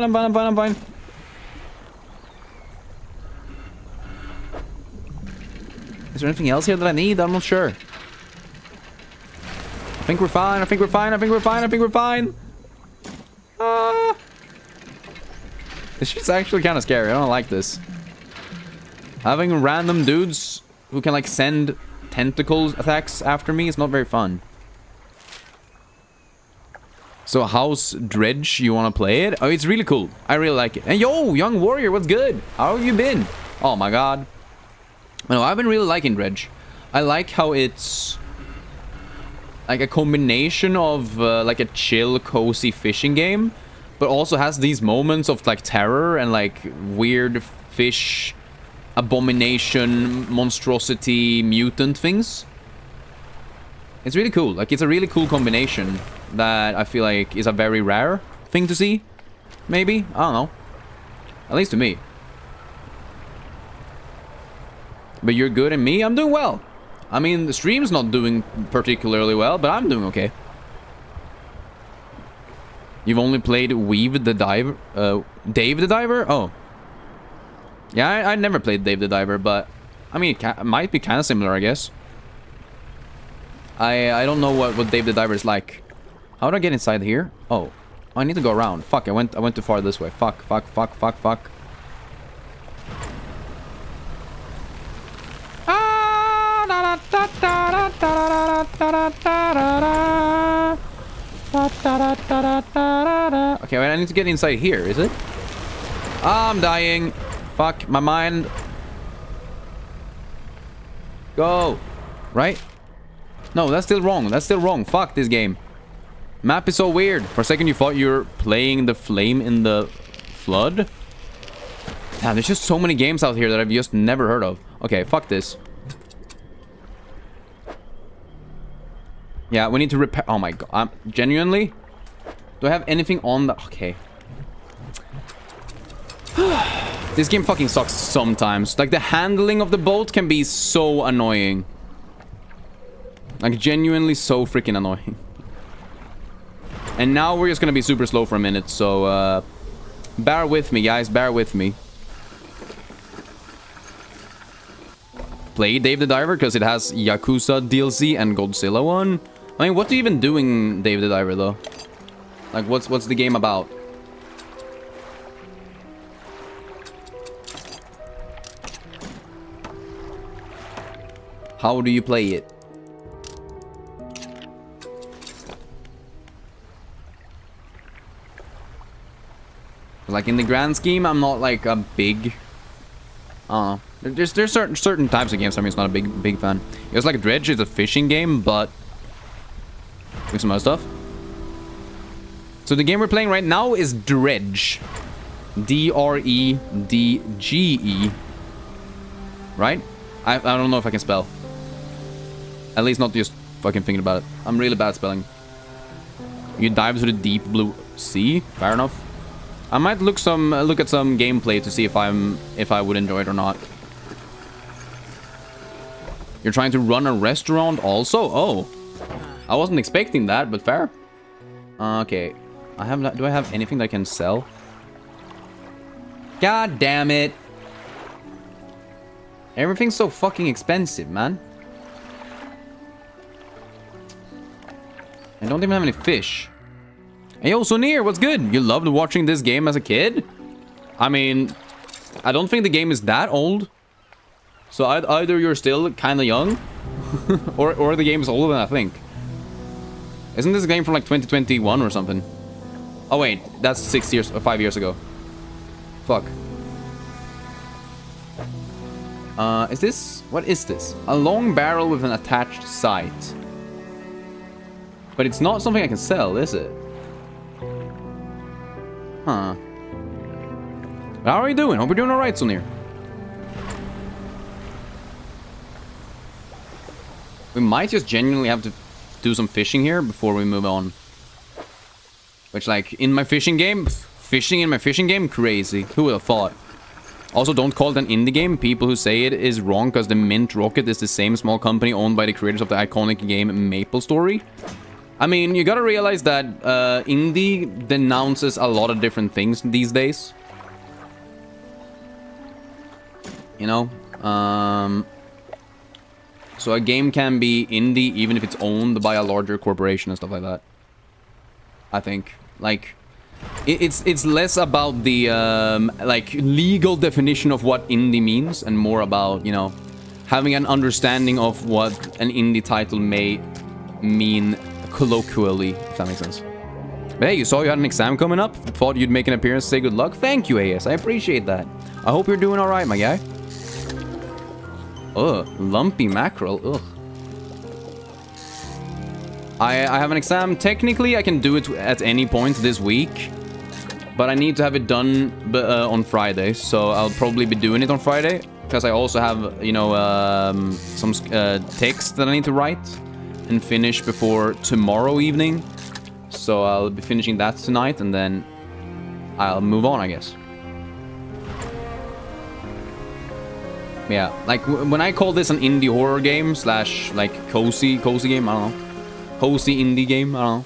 fine. Is there anything else here that I need? I'm not sure. I think we're fine. This shit's actually kind of scary. I don't like this. Having random dudes who can, like, send tentacles attacks after me is not very fun. So how's Dredge? You want to play it? Oh, it's really cool. I really like it. And yo, young warrior, what's good? How have you been? Oh my god. No, I've been really liking Dredge. I like how it's like a combination of like a chill, cozy fishing game, but also has these moments of like terror and like weird fish abomination, monstrosity, mutant things. It's really cool. Like, it's a really cool combination that I feel like is a very rare thing to see. Maybe? I don't know. At least to me. But you're good and me? I'm doing well. I mean, the stream's not doing particularly well, but I'm doing okay. You've only played Dave the Diver? Oh. Yeah, I never played Dave the Diver, but I mean, it might be kind of similar, I guess. I don't know what Dave the Diver is like. How do I get inside here? Oh, I need to go around. Fuck, I went too far this way. Fuck. Okay, wait, I need to get inside here, is it? I'm dying. Fuck, my mind. Go. Right? No, that's still wrong. Fuck this game. Map is so weird. For a second you thought you were playing the flame in the flood. Damn, there's just so many games out here that I've just never heard of. Okay, fuck this. Yeah, we need to repair. Oh my god. Genuinely? Do I have anything on the... Okay. This game fucking sucks sometimes. Like, the handling of the boat can be so annoying. Like, genuinely so freaking annoying. And now we're just gonna be super slow for a minute, so, bear with me, guys. Bear with me. Play Dave the Diver, because it has Yakuza DLC and Godzilla one. I mean, what are you even doing, Dave the Diver, though? Like, what's the game about? How do you play it? Like, in the grand scheme, I'm not like a big... I don't know. There's certain types of games I'm just not a big fan. It's like Dredge is a fishing game, but with some other stuff. So the game we're playing right now is Dredge. Dredge. Right? I don't know if I can spell. At least not just fucking thinking about it. I'm really bad at spelling. You dive to the deep blue sea. Fair enough. I might look at some gameplay to see if I would enjoy it or not. You're trying to run a restaurant also? Oh. I wasn't expecting that, but fair. Okay. Do I have anything that I can sell? God damn it. Everything's so fucking expensive, man. I don't even have any fish. Hey, yo, Sonir, what's good? You loved watching this game as a kid? I mean, I don't think the game is that old. So either you're still kind of young, or the game is older than I think. Isn't this game from like 2021 or something? Oh wait, that's 6 years or 5 years ago. Fuck. Is this... What is this? A long barrel with an attached sight. But it's not something I can sell, is it? Huh. How are you doing? Hope you're doing alright, Sonir. We might just genuinely have to do some fishing here before we move on. Which, like, in my fishing game... Fishing in my fishing game? Crazy. Who would have thought? Also, don't call it an indie game. People who say it is wrong because the Mint Rocket is the same small company owned by the creators of the iconic game MapleStory. I mean, you gotta realize that indie denounces a lot of different things these days. You know? So a game can be indie even if it's owned by a larger corporation and stuff like that. I think. Like, it's less about the, like, legal definition of what indie means and more about, you know, having an understanding of what an indie title may mean colloquially, if that makes sense. But hey, you saw you had an exam coming up. Thought you'd make an appearance, say good luck. Thank you, AS. I appreciate that. I hope you're doing alright, my guy. Ugh, lumpy mackerel. Ugh. I have an exam. Technically, I can do it at any point this week. But I need to have it done on Friday. So I'll probably be doing it on Friday. Because I also have, you know, some text that I need to write and finish before tomorrow evening. So I'll be finishing that tonight and then I'll move on, I guess. Yeah, like when I call this an indie horror game slash like cozy game, I don't know. Cozy indie game, I don't know.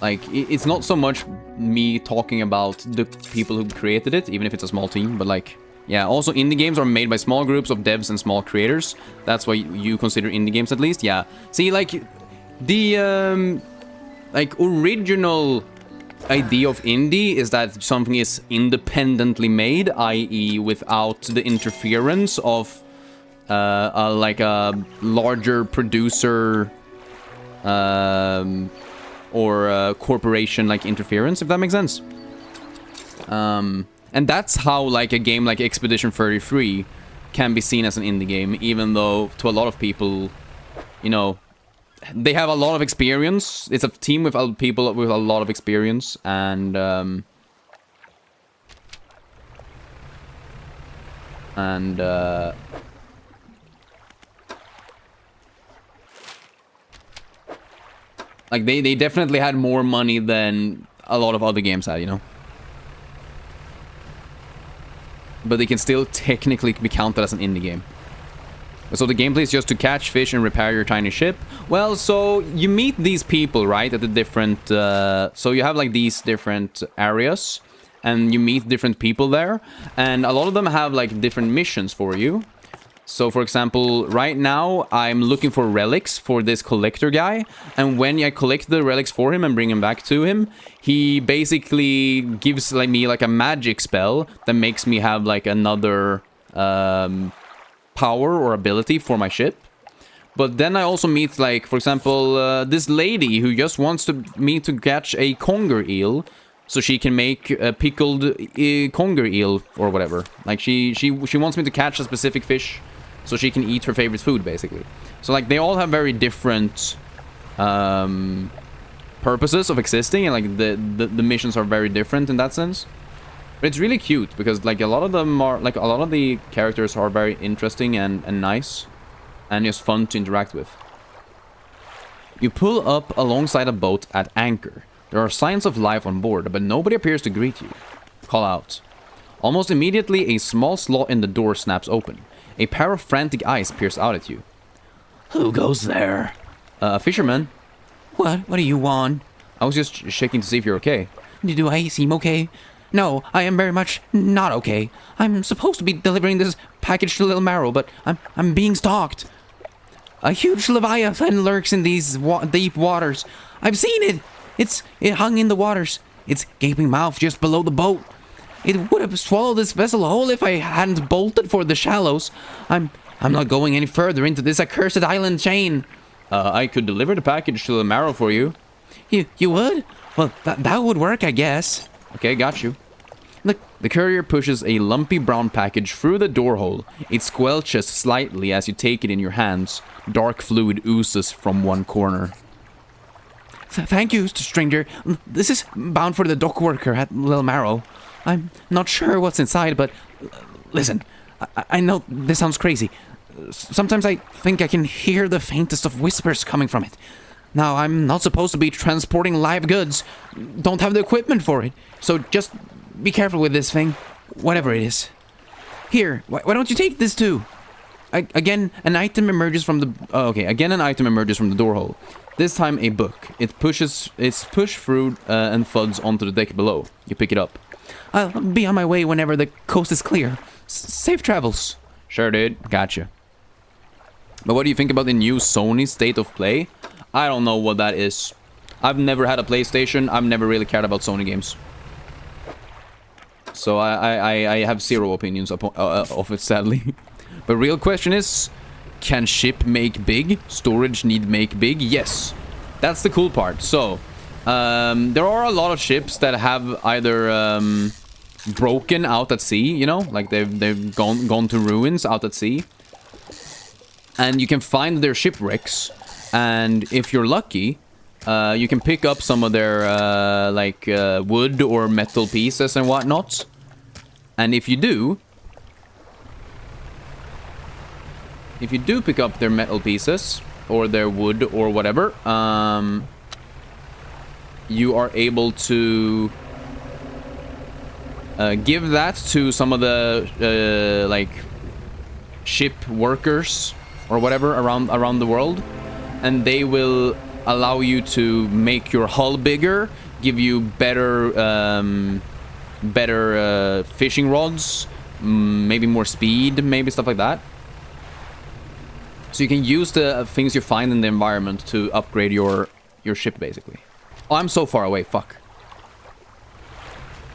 Like, it's not so much me talking about the people who created it, even if it's a small team, but like, yeah, also indie games are made by small groups of devs and small creators. That's why you consider indie games at least, yeah. See, like, the, like, original idea of indie is that something is independently made, i.e. without the interference of, like a larger producer, or a corporation like interference, if that makes sense. And that's how like a game like Expedition 33 can be seen as an indie game, even though to a lot of people, you know, they have a lot of experience. It's a team with people with a lot of experience, and like they definitely had more money than a lot of other games had, you know. But they can still technically be counted as an indie game. So the gameplay is just to catch fish and repair your tiny ship. Well, so you meet these people, right, at the different... so you have, like, these different areas, and you meet different people there, and a lot of them have, like, different missions for you. So, for example, right now, I'm looking for relics for this collector guy, and when I collect the relics for him and bring him back to him, he basically gives like me like a magic spell that makes me have like another power or ability for my ship. But then I also meet, like, for example, this lady who just wants me to catch a conger eel, so she can make a pickled conger eel or whatever. Like, she wants me to catch a specific fish so she can eat her favorite food, basically. So, like, they all have very different purposes of existing, and, like, the missions are very different in that sense. But it's really cute because like a lot of them are like a lot of the characters are very interesting and nice and just fun to interact with. You pull up alongside a boat at anchor. There are signs of life on board, but nobody appears to greet you. Call out. Almost immediately, a small slot in the door snaps open. A pair of frantic eyes pierce out at you. Who goes there? A fisherman. What do you want? I was just checking to see if you're okay. Do I seem okay? No, I am very much not okay. I'm supposed to be delivering this package to Little Marrow, but I'm being stalked. A huge leviathan lurks in these deep waters. I've seen it. It hung in the waters. Its gaping mouth just below the boat. It would have swallowed this vessel whole if I hadn't bolted for the shallows. I'm not going any further into this accursed island chain. I could deliver the package to the Marrow for you. You would? Well, that would work, I guess. Okay, got you. Look, the courier pushes a lumpy brown package through the door hole. It squelches slightly as you take it in your hands. Dark fluid oozes from one corner. Thank you, stranger. This is bound for the dock worker at Little Marrow. I'm not sure what's inside, but listen, I know this sounds crazy. Sometimes I think I can hear the faintest of whispers coming from it. Now, I'm not supposed to be transporting live goods. Don't have the equipment for it. So just be careful with this thing, whatever it is. Here, why don't you take this too? Again, an item emerges from the... Again, an item emerges from the door hole. This time, a book. It's pushed through and thuds onto the deck below. You pick it up. I'll be on my way whenever the coast is clear. Safe travels. Sure, dude. Gotcha. But what do you think about the new Sony State of Play? I don't know what that is. I've never had a PlayStation. I've never really cared about Sony games. So I have zero opinions of it, sadly. But real question is, can ship make big? Storage need make big? Yes. That's the cool part. So, there are a lot of ships that have either broken out at sea, you know? Like they've gone to ruins out at sea. And you can find their shipwrecks. And if you're lucky, you can pick up some of their wood or metal pieces and whatnot. And if you do pick up their metal pieces or their wood or whatever, you are able to give that to some of the ship workers or whatever around the world, and they will allow you to make your hull bigger, give you better fishing rods, maybe more speed, maybe stuff like that. So you can use the things you find in the environment to upgrade your ship, basically. Oh, I'm so far away, fuck.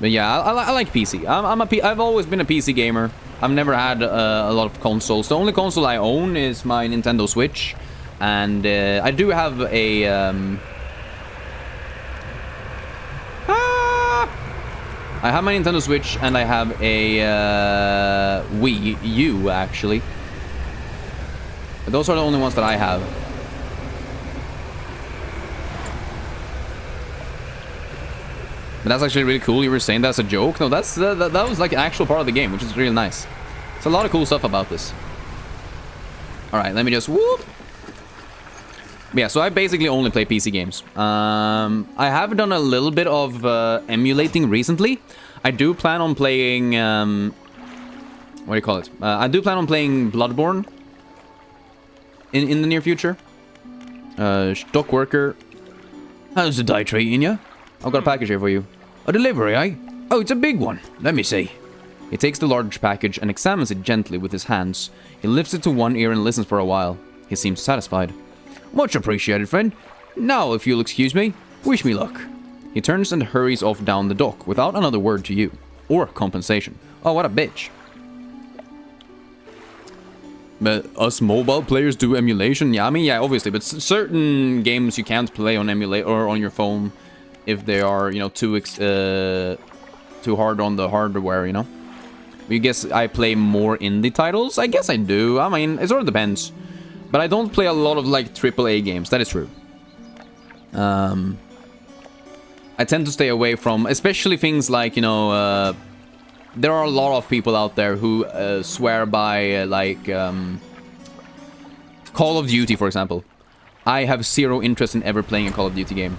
But yeah, I like PC. I've always been a PC gamer. I've never had a lot of consoles. The only console I own is my Nintendo Switch. And I do have a... I have my Nintendo Switch and I have a Wii U, actually. But those are the only ones that I have. But that's actually really cool. You were saying that's a joke? No, that was like an actual part of the game, which is really nice. There's a lot of cool stuff about this. Alright, let me just... Whoop! Yeah, so I basically only play PC games. I have done a little bit of emulating recently. I do plan on playing... what do you call it? I do plan on playing Bloodborne in the near future. Stock worker. How's the day treating you? I've got a package here for you. A delivery, eh? Oh, it's a big one. Let me see. He takes the large package and examines it gently with his hands. He lifts it to one ear and listens for a while. He seems satisfied. Much appreciated, friend. Now, if you'll excuse me, wish me luck. He turns and hurries off down the dock without another word to you. Or compensation. Oh, what a bitch. But us mobile players do emulation? Yeah, I mean, yeah, obviously. But certain games you can't play on emulate or on your phone if they are, you know, too hard on the hardware, you know? You guess I play more indie titles? I guess I do. I mean, it sort of depends. But I don't play a lot of, like, AAA games. That is true. I tend to stay away from, especially things like, you know, there are a lot of people out there who swear by, Call of Duty, for example. I have zero interest in ever playing a Call of Duty game.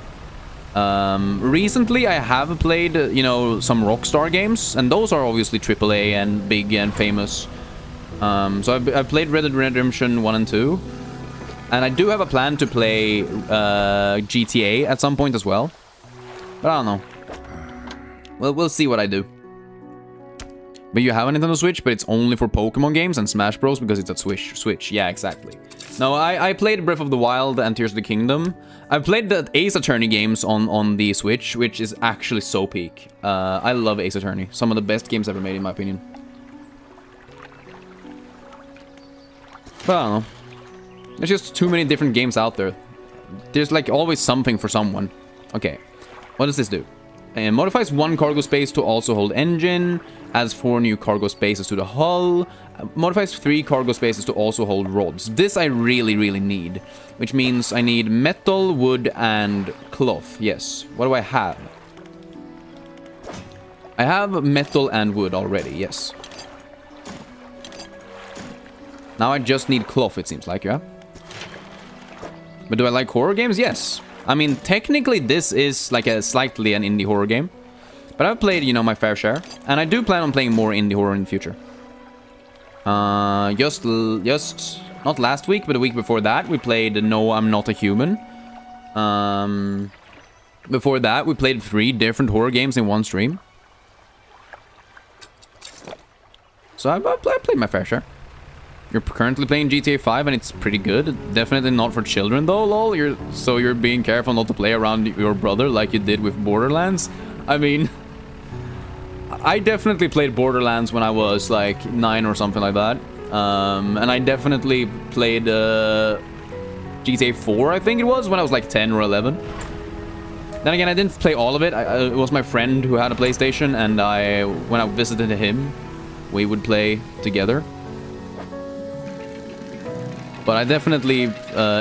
Recently, I have played, you know, some Rockstar games, and those are obviously AAA and big and famous. So I've played Red Dead Redemption 1 and 2, and I do have a plan to play GTA at some point as well. But I don't know. Well, we'll see what I do. But you have a Nintendo Switch, but it's only for Pokemon games and Smash Bros. Because it's a Switch. Yeah, exactly. No, I played Breath of the Wild and Tears of the Kingdom. I've played the Ace Attorney games on the Switch, which is actually so peak. I love Ace Attorney. Some of the best games ever made, in my opinion. But I don't know. There's just too many different games out there. There's like always something for someone. Okay, what does this do? It modifies 1 cargo space to also hold engine, adds 4 new cargo spaces to the hull, modifies 3 cargo spaces to also hold rods. This I really, really need, which means I need metal, wood, and cloth. Yes. What do I have? I have metal and wood already, yes. Now I just need cloth, it seems like, yeah? But do I like horror games? Yes. I mean, technically this is like slightly an indie horror game. But I've played, you know, my fair share. And I do plan on playing more indie horror in the future. Just not last week, but the week before that, we played No, I'm Not a Human. Before that, we played 3 different horror games in one stream. So I played my fair share. You're currently playing GTA 5 and it's pretty good. Definitely not for children though, lol. So you're being careful not to play around your brother like you did with Borderlands. I mean, I definitely played Borderlands when I was like 9 or something like that. And I definitely played GTA 4, I think it was, when I was like 10 or 11. Then again, I didn't play all of it. It was my friend who had a PlayStation, and when I visited him, we would play together. But I definitely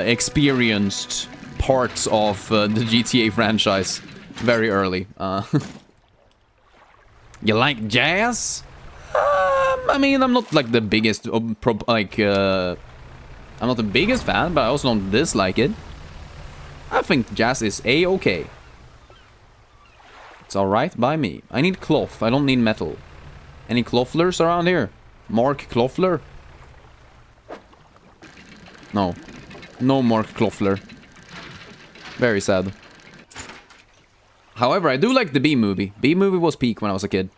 experienced parts of the GTA franchise very early. You like jazz? I mean, I'm not like the biggest, I'm not the biggest fan, but I also don't dislike it. I think jazz is a-okay. It's alright by me. I need cloth. I don't need metal. Any clothlers around here? Mark Clothler? No. No Mark Clothler. Very sad. However, I do like the B-movie. B-movie was peak when I was a kid.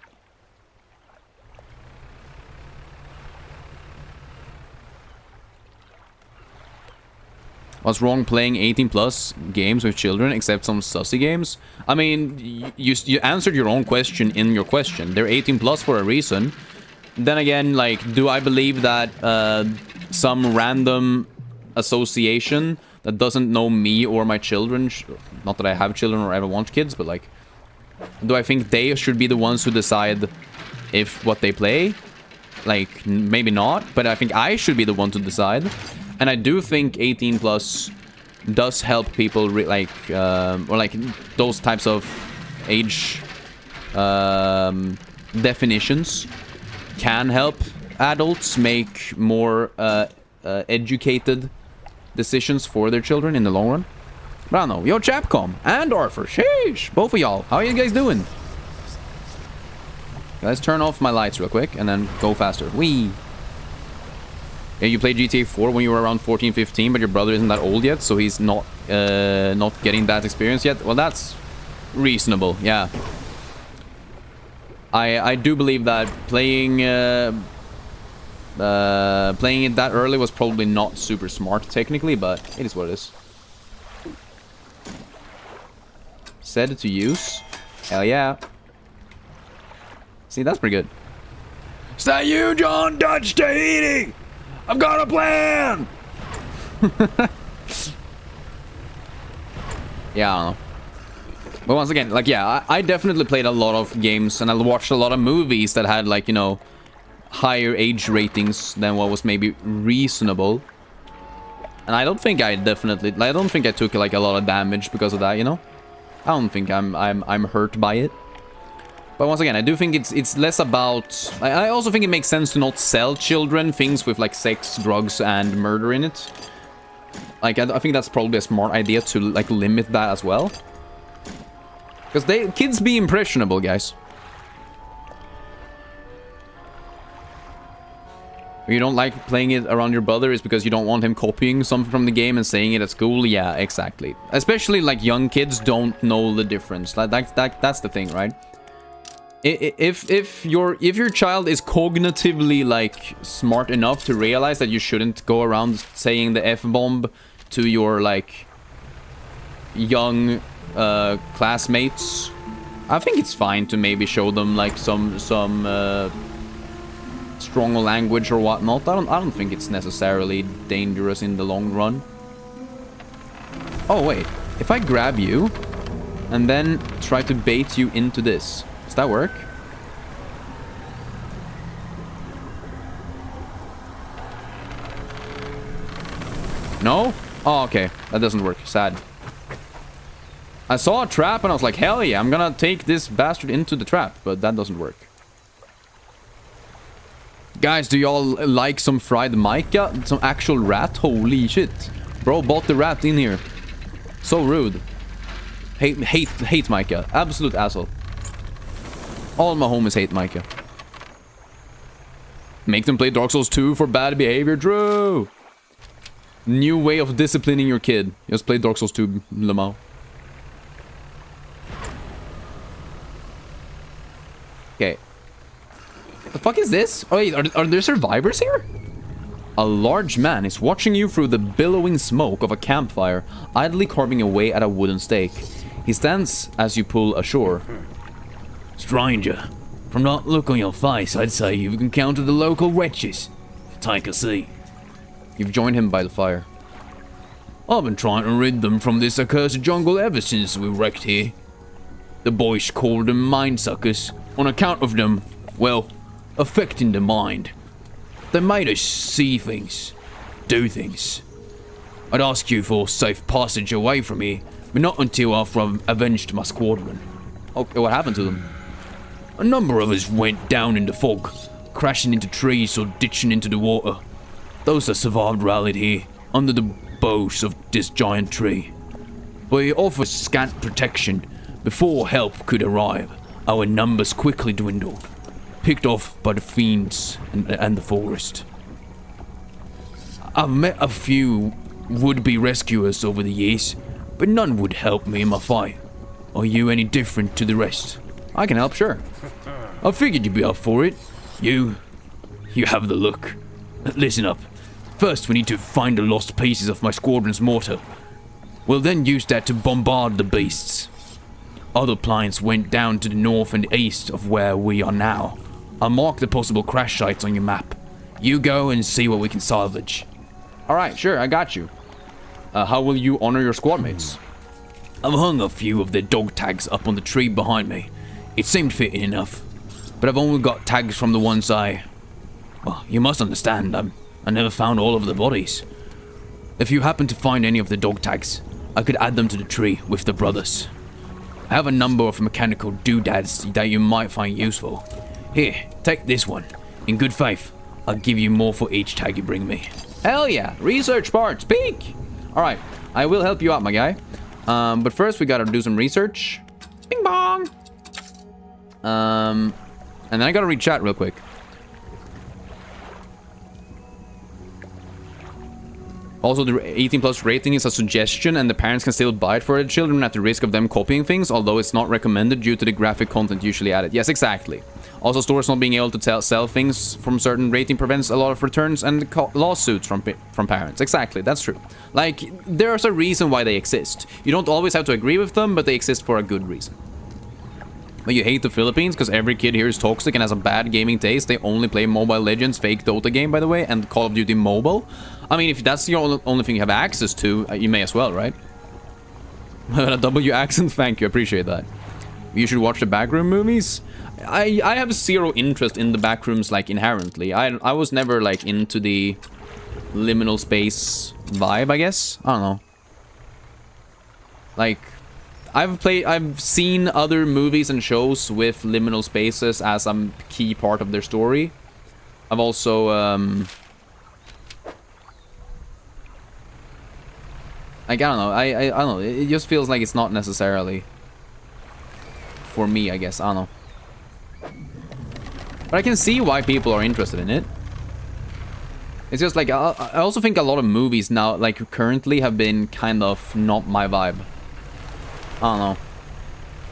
What's wrong playing 18+ games with children, except some sussy games? I mean, you answered your own question in your question. They're 18+ for a reason. Then again, like, do I believe that some random association that doesn't know me or my children, not that I have children or ever want kids, but like, do I think they should be the ones who decide if what they play? Like, maybe not, but I think I should be the one to decide. And I do think 18+ does help people, or like those types of age definitions can help adults make more educated decisions for their children in the long run. But I don't know. Yo, Chapcom and Arthur. Sheesh. Both of y'all. How are you guys doing? Let's turn off my lights real quick and then go faster. Whee! Yeah, you played GTA 4 when you were around 14, 15, but your brother isn't that old yet, so he's not getting that experience yet. Well, that's reasonable, yeah. I do believe that playing it that early was probably not super smart technically, but it is what it is. Set to use. Hell yeah. See, that's pretty good. Is that you, John Dutch Tahiti? I've got a plan! Yeah, I don't know. But once again, like, yeah, I definitely played a lot of games and I watched a lot of movies that had, like, you know, higher age ratings than what was maybe reasonable. And I don't think I took, like, a lot of damage because of that, you know? I don't think I'm hurt by it. But once again, I do think it's less about... I also think it makes sense to not sell children things with like sex, drugs, and murder in it. Like, I think that's probably a smart idea to like limit that as well. Because kids be impressionable, guys. If you don't like playing it around your brother, it's because you don't want him copying something from the game and saying it at school. Yeah, exactly. Especially like young kids don't know the difference. That's the thing, right? If your child is cognitively like smart enough to realize that you shouldn't go around saying the F-bomb to your like young classmates, I think it's fine to maybe show them like some stronger language or whatnot. I don't think it's necessarily dangerous in the long run. Oh wait, if I grab you and then try to bait you into this, does that work? No? Oh, okay. That doesn't work. Sad. I saw a trap and I was like, hell yeah, I'm gonna take this bastard into the trap, but that doesn't work. Guys, do y'all like some fried mica? Some actual rat? Holy shit. Bro bought the rat in here. So rude. Hate mica. Absolute asshole. All my homies hate mica. Make them play Dark Souls 2 for bad behavior, Drew. New way of disciplining your kid. Just play Dark Souls 2, Lamau. Okay. The fuck is this? Oh wait, are there survivors here? A large man is watching you through the billowing smoke of a campfire, idly carving away at a wooden stake. He stands as you pull ashore. Stranger, from that look on your face, I'd say you've encountered the local wretches. Take a seat. You've joined him by the fire. I've been trying to rid them from this accursed jungle ever since we wrecked here. The boys called them mind suckers on account of them, well, affecting the mind. They made us see things, do things. I'd ask you for safe passage away from here, but not until after I've avenged my squadron. Okay, what happened to them? A number of us went down in the fog, crashing into trees or ditching into the water. Those that survived rallied here, under the boughs of this giant tree. We offered scant protection. Before help could arrive, our numbers quickly dwindled, picked off by the fiends and the forest. I've met a few would-be rescuers over the years, but none would help me in my fight. Are you any different to the rest? I can help, sure. I figured you'd be up for it. You have the look. Listen up. First, we need to find the lost pieces of my squadron's mortar. We'll then use that to bombard the beasts. Other planes went down to the north and east of where we are now. I'll mark the possible crash sites on your map. You go and see what we can salvage. Alright, sure, I got you. How will you honor your squad mates? I've hung a few of their dog tags up on the tree behind me. It seemed fitting enough. But I've only got tags from the ones well, you must understand, I never found all of the bodies. If you happen to find any of the dog tags, I could add them to the tree with the brothers. I have a number of mechanical doodads that you might find useful. Here, take this one. In good faith, I'll give you more for each tag you bring me. Hell yeah! Research part, speak! Alright, I will help you out, my guy. But first we gotta do some research. Bing bong! And then I gotta read chat real quick. Also, the 18 plus rating is a suggestion and the parents can still buy it for their children at the risk of them copying things, although it's not recommended due to the graphic content usually added. Yes, exactly. Also, stores not being able to sell things from certain rating prevents a lot of returns and lawsuits from parents. Exactly, that's true. Like, there's a reason why they exist. You don't always have to agree with them, but they exist for a good reason. But you hate the Philippines because every kid here is toxic and has a bad gaming taste. They only play Mobile Legends, fake Dota game, by the way, and Call of Duty Mobile. I mean, if that's the only thing you have access to, you may as well, right? A W accent? Thank you, appreciate that. You should watch the Backroom movies. I have zero interest in the Backrooms, like, inherently. I was never, like, into the liminal space vibe, I guess. I don't know. Like, I've seen other movies and shows with liminal spaces as a key part of their story. I've also like, I don't know. I don't know. It just feels like it's not necessarily for me, I guess. I don't know. But I can see why people are interested in it. It's just like, I also think a lot of movies now, like currently, have been kind of not my vibe. I don't know.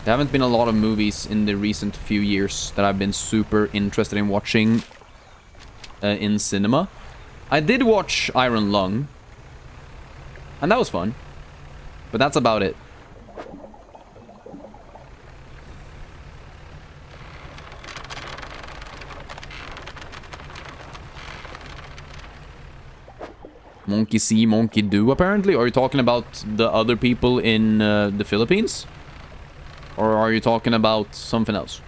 There haven't been a lot of movies in the recent few years that I've been super interested in watching in cinema. I did watch Iron Lung, and that was fun. But that's about it. Monkey see, monkey do, apparently? Are you talking about the other people in the Philippines? Or are you talking about something else?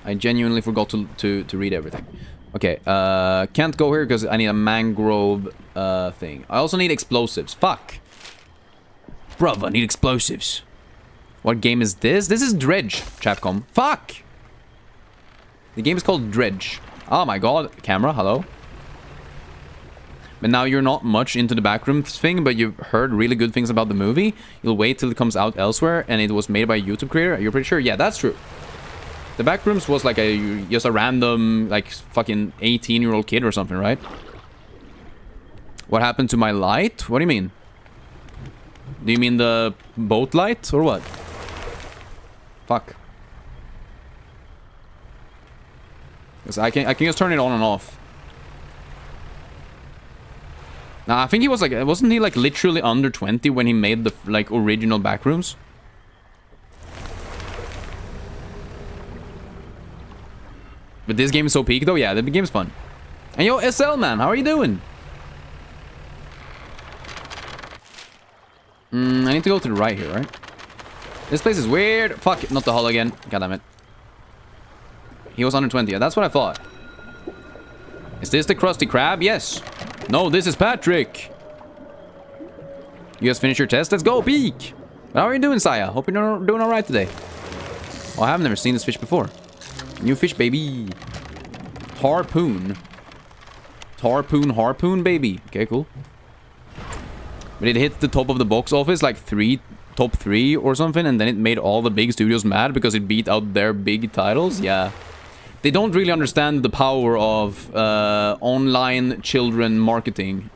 I genuinely forgot to read everything. Okay, can't go here because I need a mangrove thing. I also need explosives. Fuck. Bruv, I need explosives. What game is this? This is Dredge, Chapcom. Fuck! The game is called Dredge. Oh my god. Camera, hello. But now you're not much into the backrooms thing, but you've heard really good things about the movie. You'll wait till it comes out elsewhere, and it was made by a YouTube creator. You're pretty sure? Yeah, that's true. The backrooms was like just a random, like, fucking 18-year-old kid or something, right? What happened to my light? What do you mean? Do you mean the boat light, or what? Fuck. Because I can just turn it on and off. Nah, I think he was like, wasn't he like literally under 20 when he made the like original backrooms? But this game is so peak though. Yeah, the game's fun. And yo, SL man, how are you doing? I need to go to the right here, right? This place is weird. Fuck, not the hull again. God damn it. He was under 20. Yeah, that's what I thought. Is this the Krusty Krab? Yes. No, this is Patrick. You guys finished your test? Let's go, peek. How are you doing, Saya? Hope you're doing all right today. Oh, I have never seen this fish before. New fish, baby. Harpoon. Harpoon, baby. Okay, cool. But it hit the top of the box office, like top 3 or something, and then it made all the big studios mad because it beat out their big titles. Yeah. They don't really understand the power of online children marketing.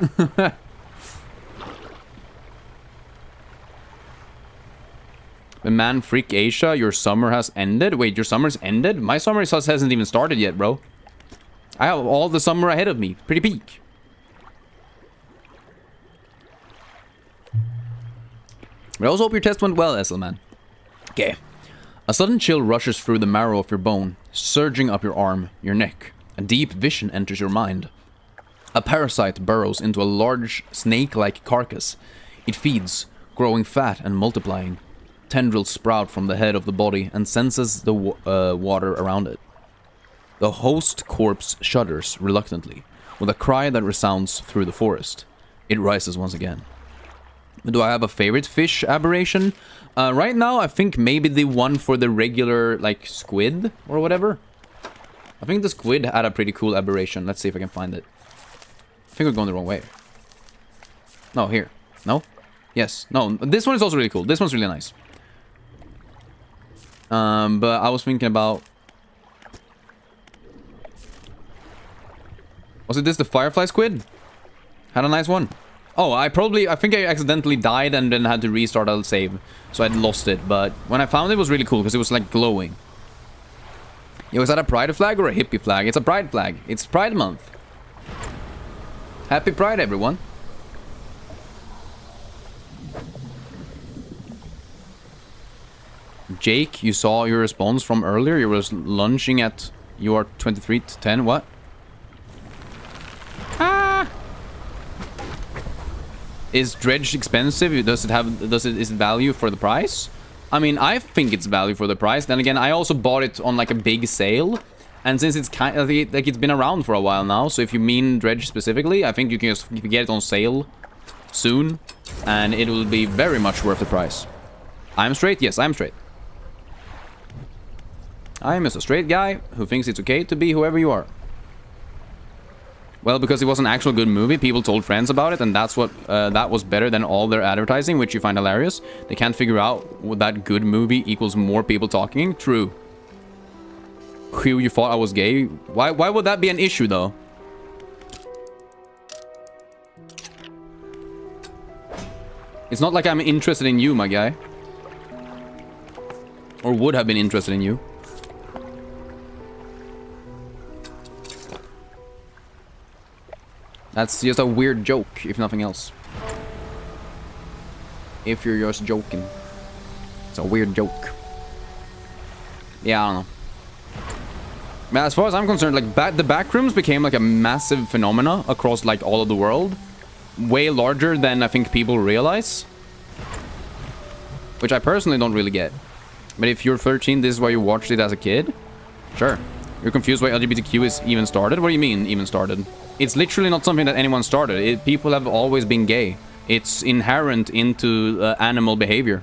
The man freak Asia, your summer has ended? Wait, your summer's ended? My summer hasn't even started yet, bro. I have all the summer ahead of me. Pretty peak. But I also hope your test went well, SL man. Okay. A sudden chill rushes through the marrow of your bone, surging up your arm, your neck. A deep vision enters your mind. A parasite burrows into a large snake-like carcass. It feeds, growing fat and multiplying. Tendrils sprout from the head of the body and senses the water around it. The host corpse shudders reluctantly, with a cry that resounds through the forest. It rises once again. Do I have a favorite fish aberration? Right now, I think maybe the one for the regular, like, squid or whatever. I think the squid had a pretty cool aberration. Let's see if I can find it. I think we're going the wrong way. No, here. No? Yes. No, this one is also really cool. This one's really nice. But I was thinking about... Was it this, the firefly squid? Had a nice one. Oh, I think I accidentally died and then had to restart a save. So I'd lost it, but when I found it, it was really cool because it was like glowing. Yo, is that a pride flag or a hippie flag? It's a pride flag. It's Pride Month. Happy Pride, everyone. Jake, you saw your response from earlier. You was lunging at your 23 to 10. What? Is Dredge expensive? Is it value for the price? I mean, I think it's value for the price. Then again, I also bought it on like a big sale, And since it's kind of like it's been around for a while now, so if you mean Dredge specifically, I think you can just get it on sale soon, and it will be very much worth the price. I'm straight? Yes, I'm straight. I am just a straight guy who thinks it's okay to be whoever you are. Well, because it was an actual good movie, people told friends about it, and that's what that was better than all their advertising, which you find hilarious. They can't figure out what that good movie equals more people talking. True. Who you thought I was gay? Why would that be an issue, though? It's not like I'm interested in you, my guy. Or would have been interested in you. That's just a weird joke, if nothing else. If you're just joking. It's a weird joke. Yeah, I don't know. Man, as far as I'm concerned, like, the backrooms became like a massive phenomena across like all of the world. Way larger than I think people realize. Which I personally don't really get. But if you're 13, this is why you watched it as a kid? Sure. You're confused why LGBTQ is even started? What do you mean, even started? It's literally not something that anyone started. People have always been gay. It's inherent into animal behavior.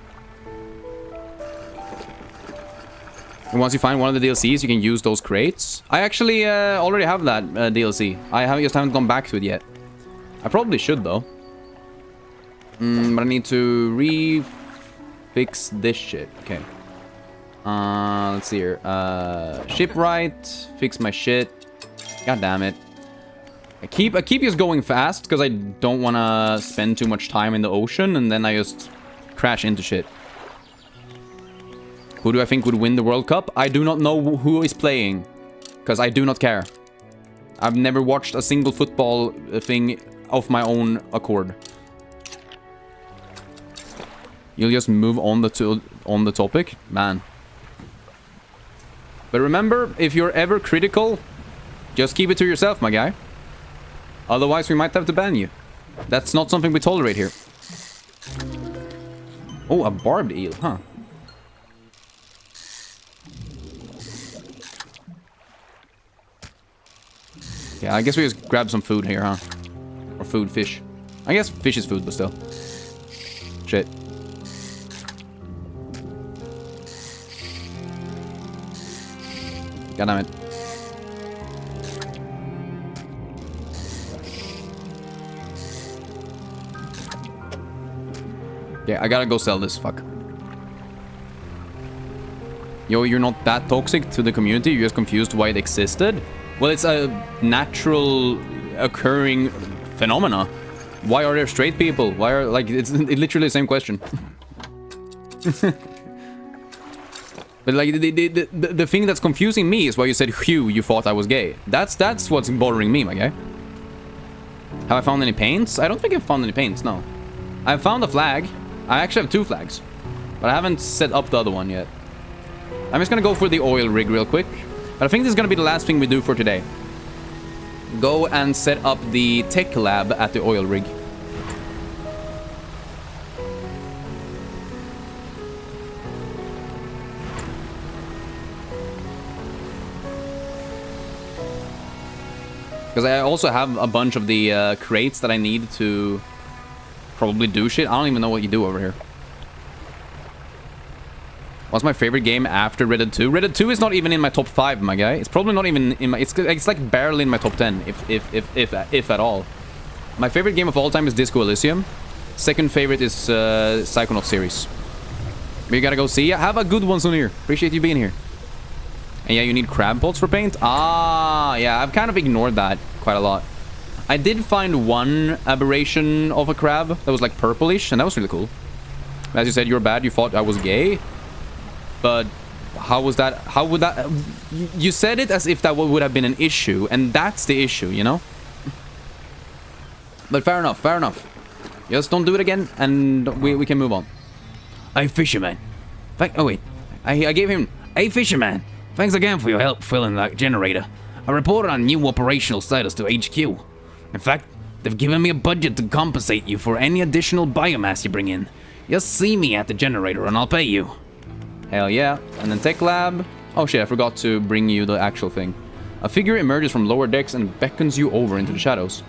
And once you find one of the DLCs, you can use those crates. I actually already have that DLC. I just haven't gone back to it yet. I probably should, though. But I need to fix this shit. Okay. Let's see here. Shipwright. Fix my shit. God damn it. I keep just going fast because I don't want to spend too much time in the ocean, and then I just crash into shit. Who do I think would win the World Cup? I do not know who is playing, because I do not care. I've never watched a single football thing of my own accord. You'll just move on the topic? Man. But remember, if you're ever critical, just keep it to yourself, my guy. Otherwise, we might have to ban you. That's not something we tolerate here. Oh, a barbed eel, huh? Yeah, I guess we just grab some food here, huh? Or food, fish. I guess fish is food, but still. Shit. God damn it. Yeah, I gotta go sell this, fuck. Yo, you're not that toxic to the community, you're just confused why it existed? Well, it's a natural occurring phenomena. Why are there straight people? Why are, like, it's literally the same question. But like, the thing that's confusing me is why you said, Hugh, you thought I was gay. That's what's bothering me, my guy. Have I found any paints? I don't think I've found any paints, no. I've found a flag. I actually have 2 flags. But I haven't set up the other one yet. I'm just gonna go for the oil rig real quick. But I think this is gonna be the last thing we do for today. Go and set up the tech lab at the oil rig. Because I also have a bunch of the crates that I need to probably do shit. I don't even know what you do over here. What's my favorite game after Red Dead 2? Red Dead 2 is not even in my top 5, my guy. It's probably not even in my... It's like barely in my top 10, if at all. My favorite game of all time is Disco Elysium. Second favorite is Psychonaut series. But you gotta go see. Have a good one soon here. Appreciate you being here. And yeah, you need crab pots for paint? Ah, yeah, I've kind of ignored that quite a lot. I did find one aberration of a crab that was like purplish, and that was really cool. As you said, you're bad, you thought I was gay. But how was that? How would that... You said it as if that would have been an issue, and that's the issue, you know? But fair enough, fair enough. Just don't do it again, and we can move on. Hey, fisherman. Oh, wait. I gave him... Hey, fisherman. Thanks again for your help filling that generator. I reported on new operational status to HQ. In fact, they've given me a budget to compensate you for any additional biomass you bring in. Just see me at the generator and I'll pay you. Hell yeah. And then tech lab. Oh shit, I forgot to bring you the actual thing. A figure emerges from lower decks and beckons you over into the shadows.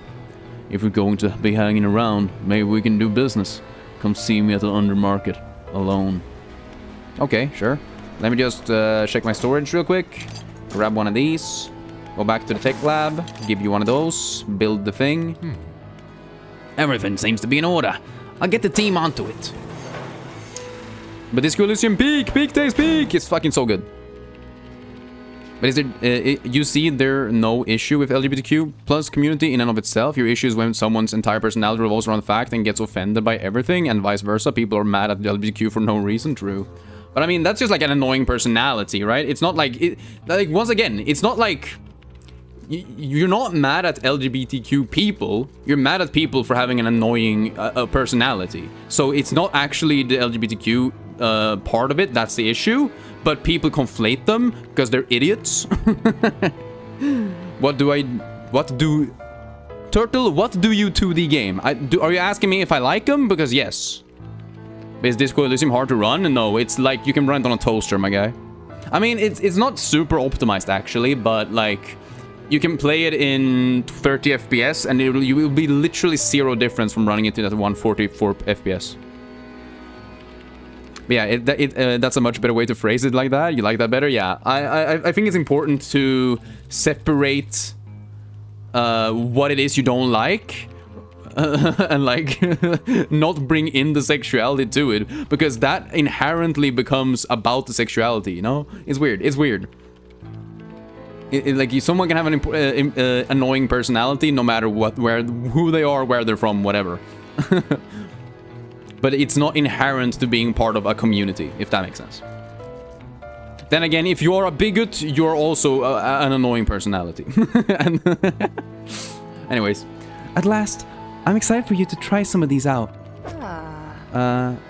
If we're going to be hanging around, maybe we can do business. Come see me at the Undermarket, alone. Okay, sure. Let me just check my storage real quick. Grab one of these. Go back to the tech lab. Give you one of those. Build the thing. Everything seems to be in order. I'll get the team onto it. But this Elysium peak! Peak takes peak! It's fucking so good. But is it, you see there no issue with LGBTQ plus community in and of itself. Your issue is when someone's entire personality revolves around the fact and gets offended by everything, and vice versa. People are mad at the LGBTQ for no reason. True. But I mean, that's just like an annoying personality, right? It's not like... like, once again, it's not like... You're not mad at LGBTQ people. You're mad at people for having an annoying personality. So it's not actually the LGBTQ part of it that's the issue. But people conflate them because they're idiots. Turtle, what do you to the game? Are you asking me if I like them? Because yes. Is Disco Elysium hard to run? No, it's like you can run it on a toaster, my guy. I mean, it's not super optimized actually, but like you can play it in 30 FPS and you will be literally zero difference from running it at 144 FPS. But yeah, that's a much better way to phrase it like that. You like that better? Yeah. I think it's important to separate what it is you don't like and like not bring in the sexuality to it, because that inherently becomes about the sexuality, you know? It's weird. It's weird. Like someone can have an annoying personality no matter what, who they are, where they're from, whatever. But it's not inherent to being part of a community, if that makes sense. Then again, if you're a bigot, you're also an annoying personality. Anyways. At last, I'm excited for you to try some of these out.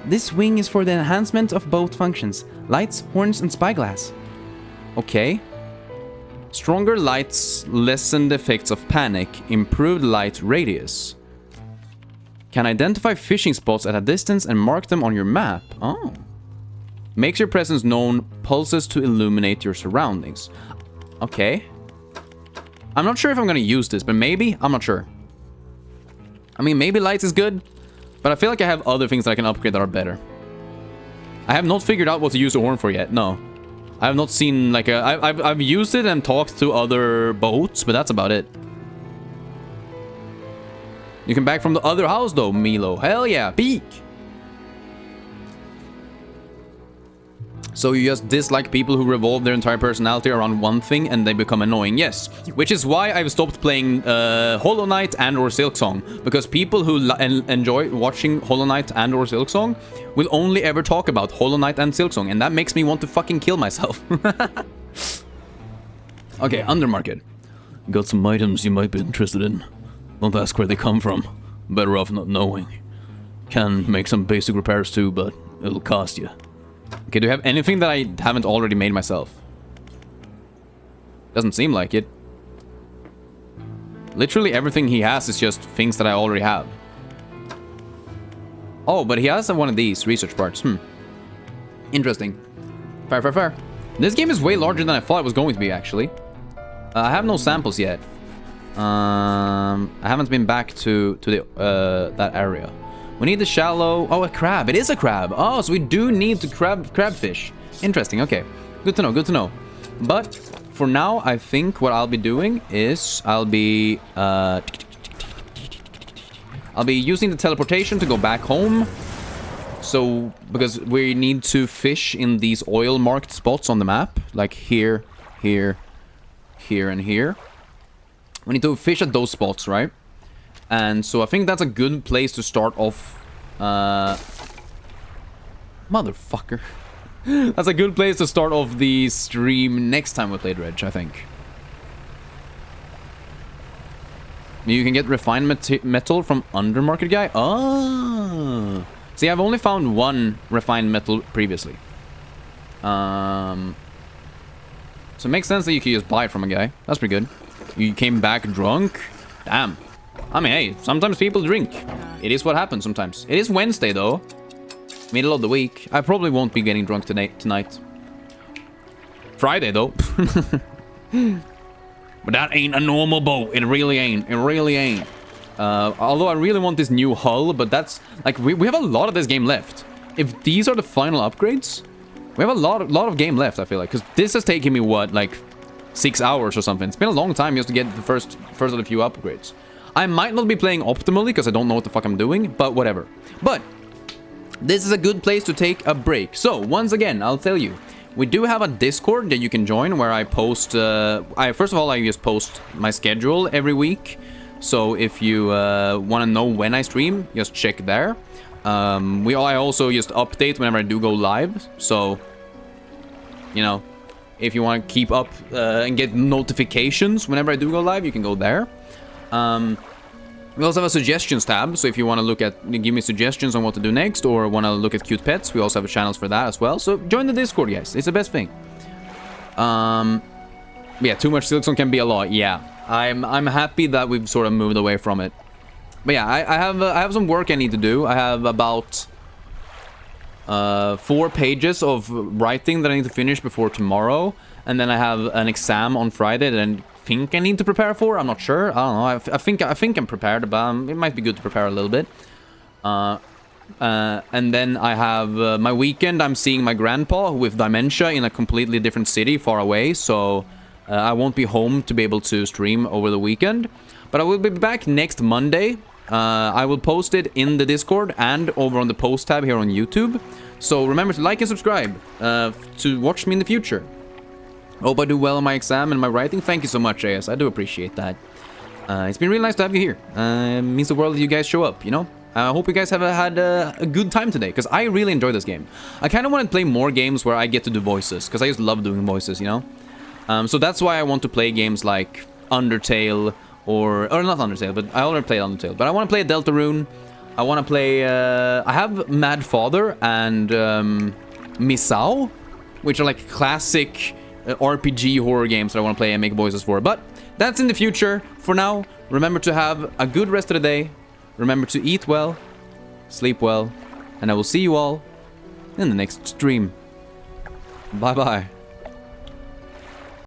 This wing is for the enhancement of both functions. Lights, horns, and spyglass. Okay. Stronger lights lessen the effects of panic. Improved light radius. Can identify fishing spots at a distance and mark them on your map. Oh. Makes your presence known. Pulses to illuminate your surroundings. Okay. I'm not sure if I'm gonna use this, but maybe. I'm not sure. I mean, maybe lights is good, but I feel like I have other things that I can upgrade that are better. I have not figured out what to use the horn for yet. No. I have not seen like I've used it and talked to other boats, but that's about it. You can back from the other house though, Milo. Hell yeah, peak! So you just dislike people who revolve their entire personality around one thing and they become annoying. Yes, which is why I've stopped playing Hollow Knight and or Silksong. Because people who enjoy watching Hollow Knight and or Silksong will only ever talk about Hollow Knight and Silksong. And that makes me want to fucking kill myself. Okay, Undermarket. Got some items you might be interested in. Don't ask where they come from. Better off not knowing. Can make some basic repairs too, but it'll cost you. Okay, do you have anything that I haven't already made myself? Doesn't seem like it. Literally everything he has is just things that I already have. Oh, but he has one of these research parts. Interesting. Fair, fair, fair. This game is way larger than I thought it was going to be, actually. I have no samples yet. I haven't been back to the that area. We need the shallow... Oh, a crab. It is a crab. Oh, so we do need to crabfish. Interesting. Okay. Good to know. Good to know. But for now, I think what I'll be doing is I'll be using the teleportation to go back home. So, because we need to fish in these oil marked spots on the map. Like here, here, here, and here. We need to fish at those spots, right? And so I think that's a good place to start off. Motherfucker. That's a good place to start off the stream next time we play Dredge, I think. You can get refined metal from Undermarket guy? Oh. See, I've only found one refined metal previously. So it makes sense that you can just buy it from a guy. That's pretty good. You came back drunk? Damn. I mean, hey, sometimes people drink. It is what happens sometimes. It is Wednesday, though. Middle of the week. I probably won't be getting drunk tonight. Friday, though. But that ain't a normal boat. It really ain't. It really ain't. Although I really want this new hull, but that's... Like, we have a lot of this game left. If these are the final upgrades, we have a lot of game left, I feel like. Because this has taken me, what, like 6 hours or something. It's been a long time just to get the first of the few upgrades. I might not be playing optimally because I don't know what the fuck I'm doing, but whatever. But this is a good place to take a break. So, once again, I'll tell you. We do have a Discord that you can join where I post... first of all, I just post my schedule every week. So if you want to know when I stream, just check there. I also just update whenever I do go live. So, you know, if you want to keep up and get notifications whenever I do go live, you can go there. We also have a suggestions tab, so if you want to give me suggestions on what to do next, or want to look at cute pets, we also have channels for that as well. So join the Discord, guys. It's the best thing. Yeah, too much Silksong can be a lot. Yeah, I'm happy that we've sort of moved away from it. But yeah, I have some work I need to do. I have about 4 pages of writing that I need to finish before tomorrow, and then I have an exam on Friday that I think I need to prepare for. I'm not sure. I don't know. I think I'm prepared, but it might be good to prepare a little bit. And then I have my weekend. I'm seeing my grandpa with dementia in a completely different city far away, so I won't be home to be able to stream over the weekend. But I will be back next Monday. I will post it in the Discord and over on the post tab here on YouTube. So remember to like and subscribe to watch me in the future. Hope I do well on my exam and my writing. Thank you so much, AS. I do appreciate that. It's been really nice to have you here. It means the world that you guys show up, you know? I hope you guys have had a good time today, because I really enjoy this game. I kind of want to play more games where I get to do voices, because I just love doing voices, you know? So that's why I want to play games like Undertale, or not Undertale, but I already played Undertale. But I want to play Deltarune. I want to play... I have Mad Father and Misao, which are like classic RPG horror games that I want to play and make voices for. But that's in the future. For now, remember to have a good rest of the day. Remember to eat well, sleep well, and I will see you all in the next stream. Bye-bye.